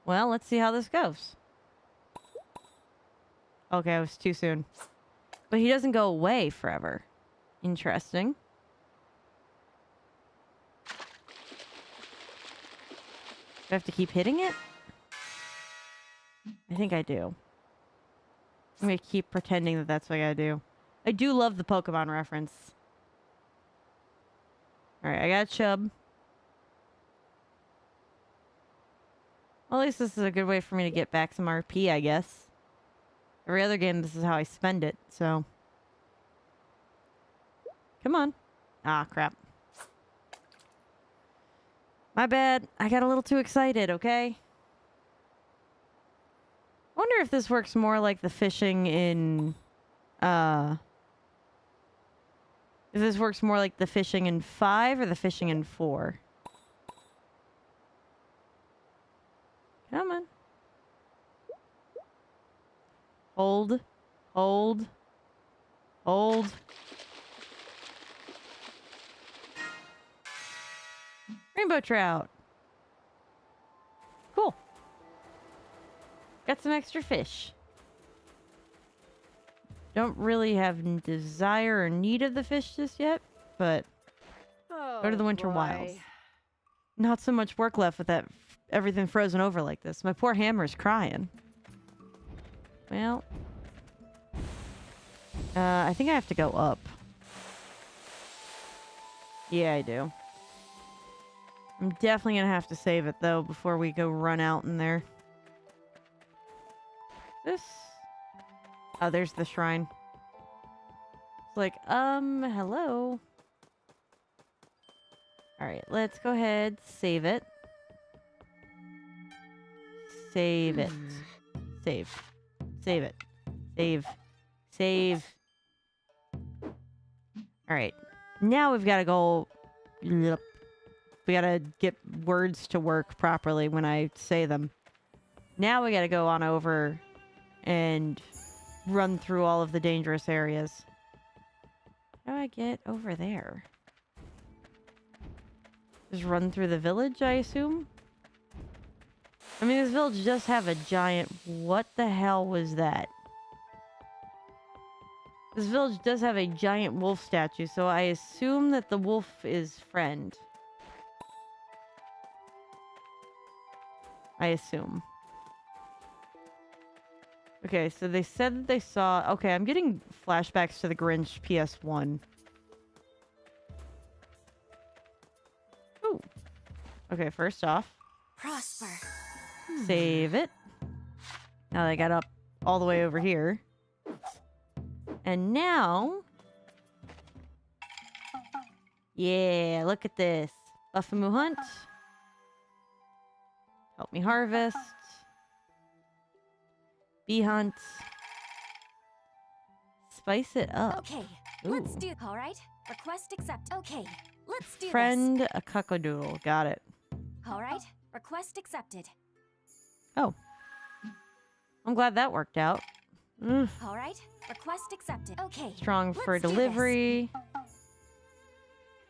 Well, let's see how this goes. Okay, it was too soon. But he doesn't go away forever. Interesting. Do I have to keep hitting it? I think I do. I'm gonna keep pretending that that's what I gotta do. I do love the Pokemon reference. Alright, I got a Chub. Well, at least this is a good way for me to get back some RP, I guess. Every other game, this is how I spend it, so... Come on. Ah, crap. My bad. I got a little too excited, okay? I wonder if this works more like the fishing in... If this works more like the fishing in 5 or the fishing in 4. Come on. Hold. Hold. Hold. Rainbow trout. Cool. Got some extra fish. Don't really have desire or need of the fish just yet, but go to the Winter Wilds. Not so much work left with that everything frozen over like this. My poor hammer's crying. Well, I think I have to go up. Yeah, I do. I'm definitely gonna have to save it though before we go run out in there. This... Oh, there's the shrine. It's like, hello. Alright, let's go ahead, save it. Save it. Save. Save it. Save. Save. Alright. Now we've got to go... Yep. We got to get words to work properly when I say them. Now we got to go on over and run through all of the dangerous areas. How do I get over there? Just run through the village, I assume? I mean, this village does have a giant... What the hell was that? This village does have a giant wolf statue, so I assume that the wolf is friend. I assume. Okay, so they said that they saw... Okay, I'm getting flashbacks to the Grinch PS1. Ooh. Okay, first off... Prosper. Save it. Now they got up all the way over here. And now... Yeah, look at this. Buffamoo hunt. Help me harvest. Bee hunt. Spice it up. Okay, Ooh. let's do. All right. Request accept. Okay, let's do Friend a cockadoodle. Got it. this. All right. Request accepted. Oh. I'm glad that worked out. Mm. All right. Request accepted. Okay. Strong for let's do this. delivery.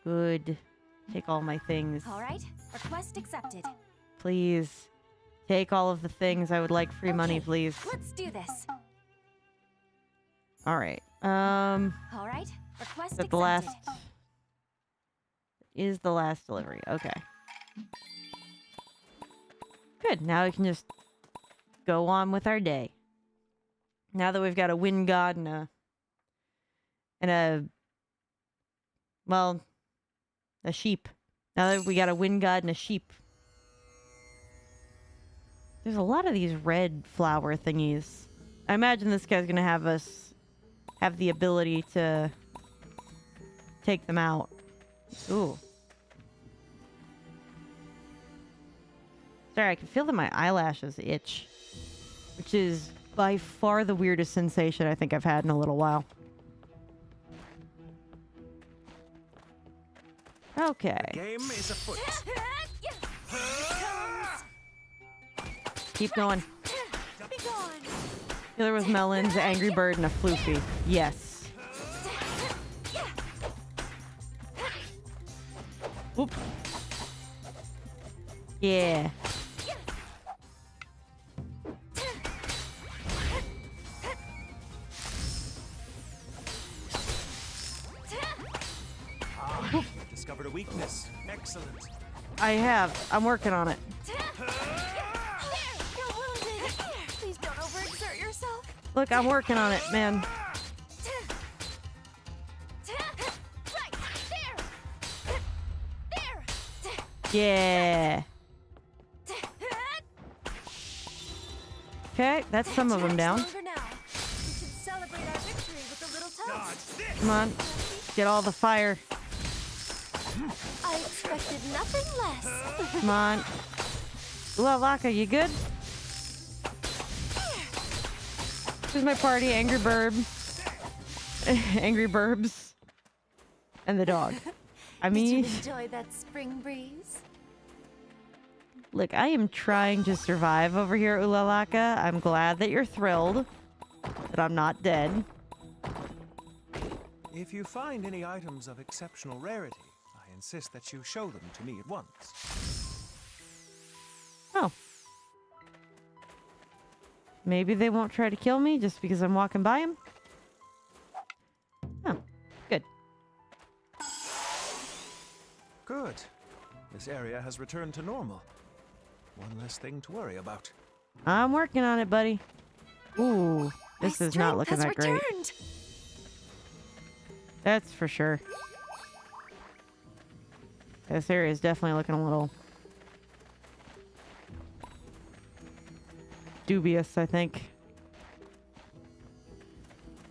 Good. Take all my things. All right. Request accepted. Please. Take all of the things. I would like free money, please. Let's do this. All right. All right. Request Is that accepted. the last? Is the last delivery. Okay. Good. Now we can just go on with our day. Now that we've got a wind god and a sheep. Now that we got a wind god and a sheep. There's a lot of these red flower thingies. I imagine this guy's gonna have us have the ability to take them out. Ooh. Sorry, I can feel that my eyelashes itch. Which is by far the weirdest sensation I think I've had in a little while. Okay. The game is afoot. Keep going. Killer with melons, Angry Bird, and a floofy. Yes. Whoop. Yeah. Discovered a weakness. Excellent. I have. I'm working on it. Please don't overexert yourself. Look, I'm working on it, man. Yeah. Okay, that's some of them down. Come on. Get all the fire. I expected nothing less. Come on. Laka, you good? Here's my party, Angry Bird. Angry Burbs. And the dog. I mean... Did you enjoy that spring breeze? Look, I am trying to survive over here, Ulalaka. I'm glad that you're thrilled that I'm not dead. If you find any items of exceptional rarity, I insist that you show them to me at once. Oh. Maybe they won't try to kill me just because I'm walking by them? Oh, good. Good. This area has returned to normal. One less thing to worry about. I'm working on it, buddy. Ooh, this is not looking that great. That's for sure. This area is definitely looking a little dubious, I think.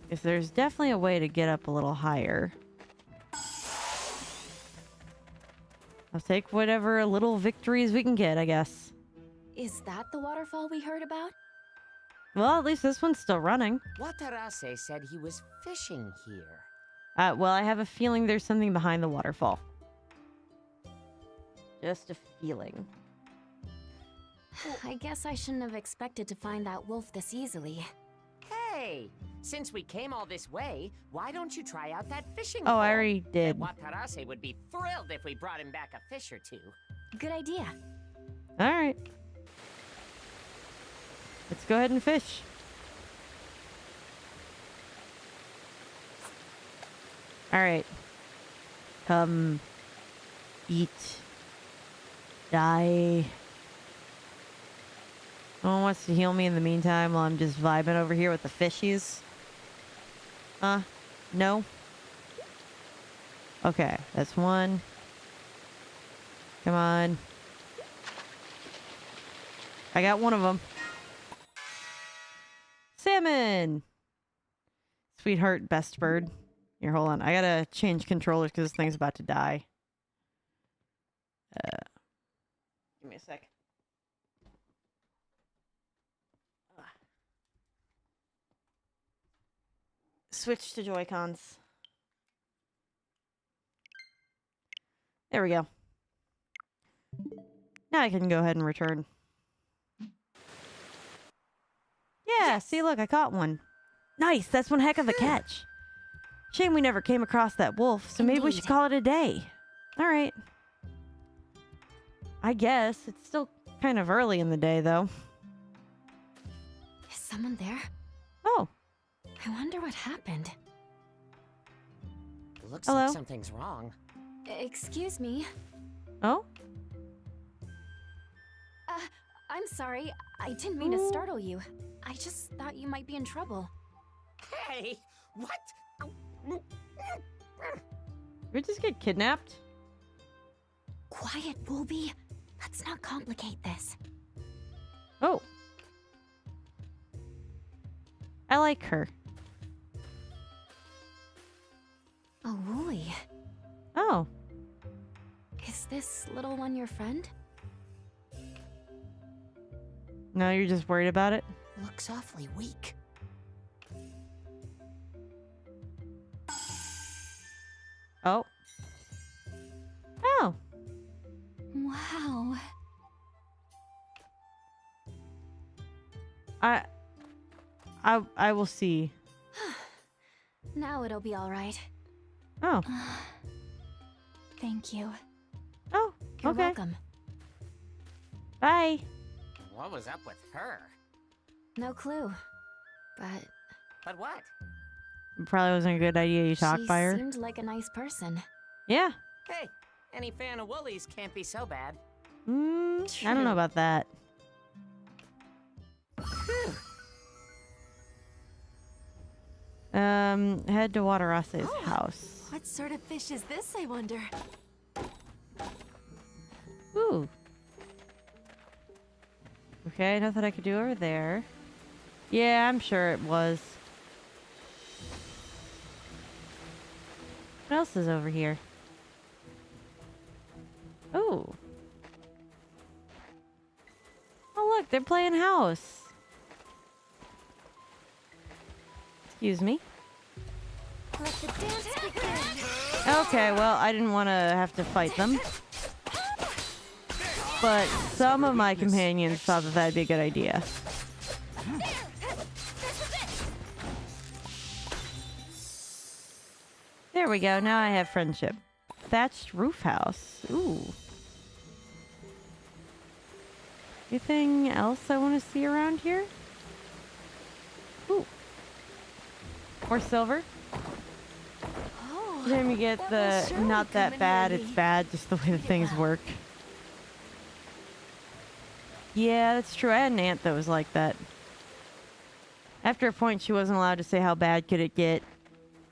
Because there's definitely a way to get up a little higher. I'll take whatever little victories we can get, I guess. Is that the waterfall we heard about? Well, at least this one's still running. Watarase said he was fishing here. Well, I have a feeling there's something behind the waterfall. Just a feeling. I guess I shouldn't have expected to find that wolf this easily. Hey, since we came all this way, why don't you try out that fishing Oh, pole? I already did. Watarase would be thrilled if we brought him back a fish or two. Good idea. All right. Let's go ahead and fish. All right. Come. Eat. Die. No one wants to heal me in the meantime while I'm just vibing over here with the fishies. No? Okay, that's one. Come on. I got one of them. Salmon! Sweetheart, best bird. Here, hold on. I gotta change controllers because this thing's about to die. Give me a sec. Switch to Joy-Cons. There we go. Now I can go ahead and return. Yeah, see, look, I caught one. Nice, that's one heck of a catch. Shame we never came across that wolf, so maybe we should call it a day. All right. I guess. It's still kind of early in the day, though. Is someone there? Oh. I wonder what happened. Looks Hello? like something's wrong. Excuse me. Oh? I'm sorry. I didn't mean to startle you. I just thought you might be in trouble. Hey, what? Did we just get kidnapped? Quiet, Woolby. Let's not complicate this. Oh. I like her. Oh, Wooly. Oh. Is this little one your friend? No, you're just worried about it? Looks awfully weak. Oh. Oh. Wow. I will see. Now it'll be all right. Oh. Thank you. Oh, You're okay. welcome. Bye. What was up with her? No clue. But But what? Probably wasn't a good idea you talked by her. she seemed like a nice person. Yeah. Hey, any fan of Woolies can't be so bad. I don't know about that. Head to Watarase's house. What sort of fish is this, I wonder? Ooh. Okay, nothing I could do over there. Yeah, I'm sure it was. What else is over here? Oh. Oh, look, they're playing house. Excuse me. Let the dance begin. Okay, well, I didn't want to have to fight them. But some of my companions thought that that'd be a good idea. There we go. Now I have friendship. Thatched roof house. Ooh. Anything else I want to see around here? Ooh. More silver. Oh, Then you get that the will surely not come that in bad, handy. it's bad, just the way the things work. Yeah, that's true. I had an aunt that was like that. After a point, she wasn't allowed to say how bad could it get.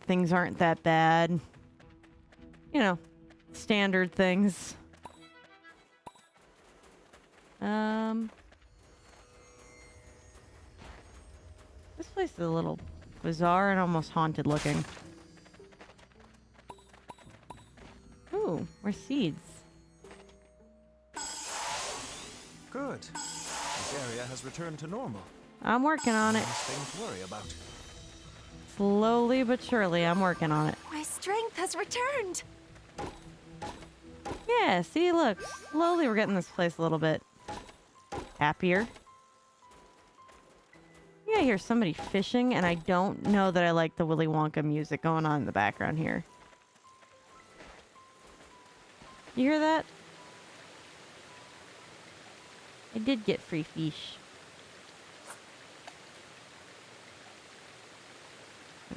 Things aren't that bad. You know, standard things. This place is a little bizarre and almost haunted looking. Ooh, more seeds. Good. This area has returned to normal. I'm working on it. Nice thing to worry about. Slowly but surely, I'm working on it. My strength has returned. Yeah, see, look. Slowly we're getting this place a little bit happier. Yeah, I hear somebody fishing, and I don't know that I like the Willy Wonka music going on in the background here. You hear that? I did get free fish.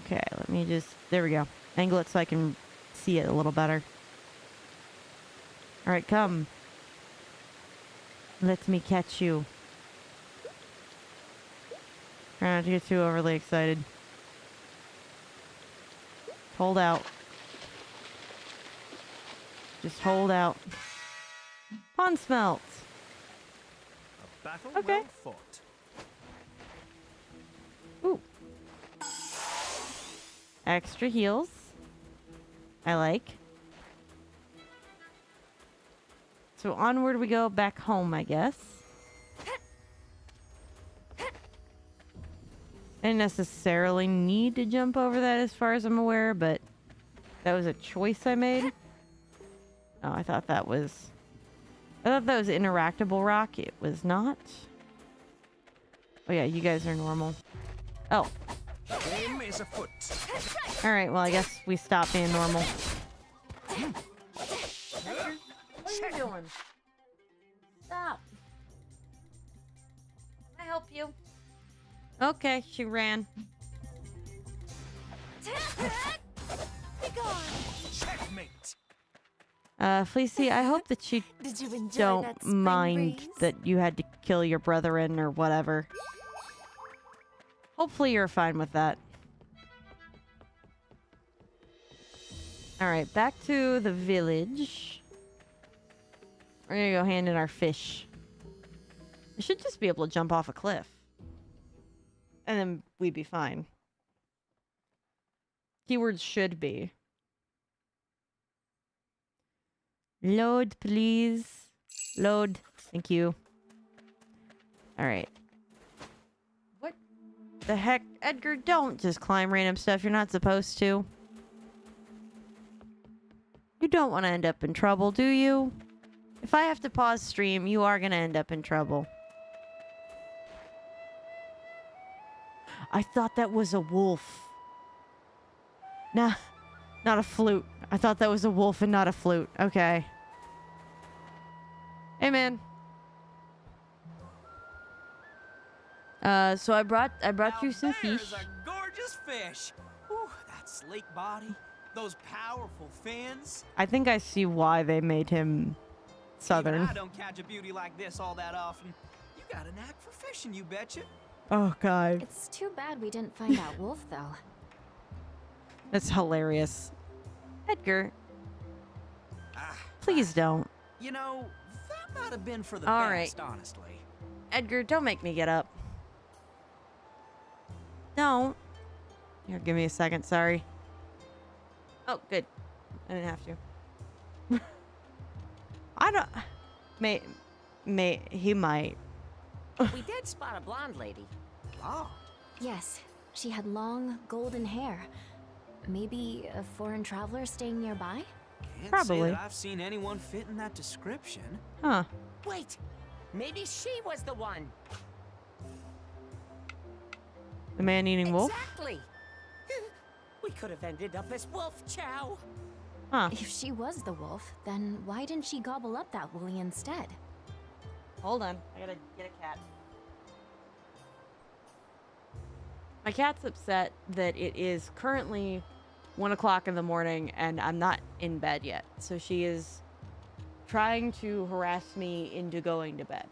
Okay, let me just... There we go. Angle it so I can see it a little better. Alright, come. Let me catch you. Try not to get too overly excited. Hold out. Just hold out. Pond smelt. A battle okay. well fought. Ooh. Extra heals. I like. So onward we go, back home, I guess. I didn't necessarily need to jump over that as far as I'm aware, but that was a choice I made. Oh, I thought that was interactable rock. It was not. Oh yeah, you guys are normal. Oh. Aim is afoot. Alright, well I guess we stop being normal. What are you doing? Stop. Can I help you? Okay, she ran. Checkmate. Fleecy, I hope that you Did you enjoy don't that spring mind breeze? that you had to kill your brethren or whatever. Hopefully you're fine with that. Alright, back to the village. We're gonna go hand in our fish. I should just be able to jump off a cliff. And then we'd be fine. Keywords should be. Load, please. Load. Thank you. Alright. What the heck? Edgar, don't just climb random stuff you're not supposed to. You don't want to end up in trouble, do you? If I have to pause stream, you are going to end up in trouble. I thought that was a wolf. Nah, not a flute. I thought that was a wolf and not a flute. Okay. Hey, man. So I brought you some fish. There's a gorgeous fish. Ooh, that sleek body, those powerful fins. I think I see why they made him southern. Even I don't catch a beauty like this all that often. You got a knack for fishing, you betcha. Oh, God. It's too bad we didn't find that wolf, though. That's hilarious. Edgar. Please don't. You know, that might have been for the All best, right. honestly. Edgar, don't make me get up. Don't. Here, give me a second. Sorry. Oh, good. I didn't have to. I don't... He might. We did spot a blonde lady. Oh. Yes, she had long, golden hair. Maybe a foreign traveler staying nearby? Can't Probably. say that I've seen anyone fit in that description. Huh. Wait, maybe she was the one. The man-eating wolf? Exactly. We could have ended up as wolf chow. Huh. If she was the wolf, then why didn't she gobble up that woolly instead? Hold on. I gotta get a cat. My cat's upset that it is currently 1 o'clock in the morning and I'm not in bed yet. So she is trying to harass me into going to bed.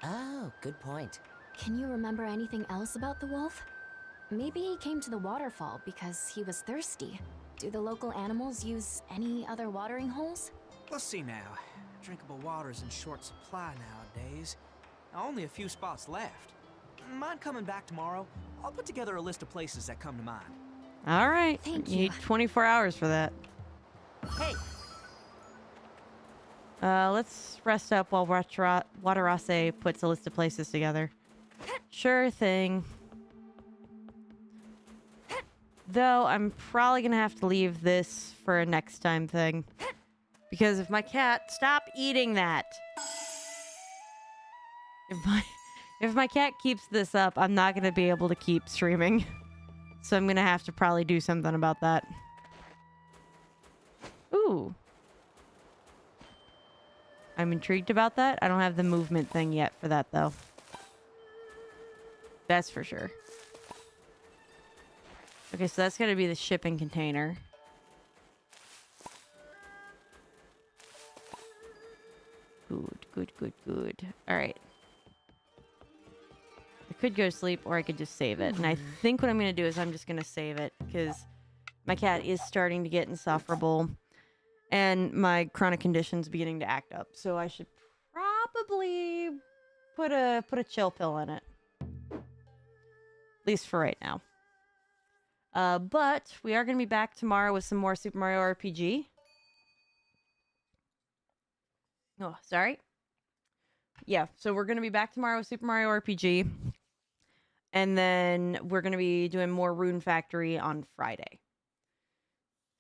Oh, good point. Can you remember anything else about the wolf? Maybe he came to the waterfall because he was thirsty. Do the local animals use any other watering holes? Let's see now. Drinkable water's in short supply nowadays. Only a few spots left. Mind coming back tomorrow? I'll put together a list of places that come to mind. All right. Thank You you. need 24 hours for that. Hey, Let's rest up while Waterase puts a list of places together. Sure thing. Though, I'm probably gonna have to leave this for a next time thing. Because if my cat... Stop eating that! If my cat keeps this up, I'm not going to be able to keep streaming. So I'm going to have to probably do something about that. Ooh. I'm intrigued about that. I don't have the movement thing yet for that, though. That's for sure. Okay, so that's going to be the shipping container. Good, good, good, good. All right. I could go to sleep or I could just save it. And I think what I'm going to do is I'm just going to save it because my cat is starting to get insufferable and my chronic condition's beginning to act up. So I should probably put a chill pill in it. At least for right now. But we are going to be back tomorrow with some more Super Mario RPG. Oh, sorry. Yeah, so we're going to be back tomorrow with Super Mario RPG. And then we're going to be doing more Rune Factory on Friday.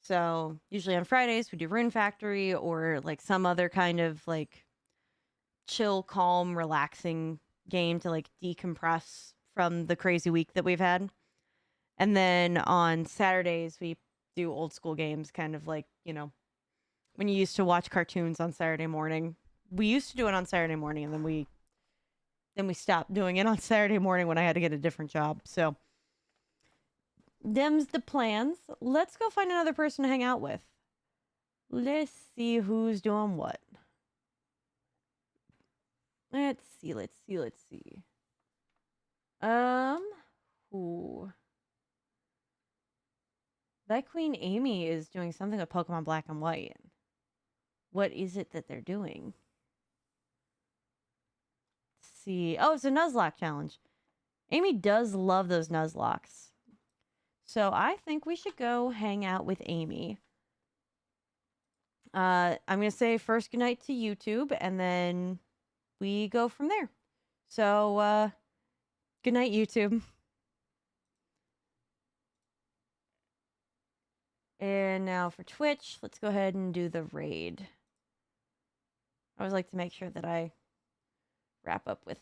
So usually on Fridays we do Rune Factory or like some other kind of like chill, calm, relaxing game to like decompress from the crazy week that we've had. And then on Saturdays we do old school games, kind of like, you know, when you used to watch cartoons on Saturday morning. We used to do it on Saturday morning and then we stopped doing it on Saturday morning when I had to get a different job. So them's the plans. Let's go find another person to hang out with. Let's see who's doing what. Let's see. Who? That Queen Amy is doing something with Pokemon Black and White. What is it that they're doing? Let's see. Oh, it's a Nuzlocke challenge. Amy does love those Nuzlocks. So I think we should go hang out with Amy. I'm going to say first goodnight to YouTube, and then we go from there. So, good night, YouTube. And now for Twitch, let's go ahead and do the raid. I always like to make sure that I wrap up with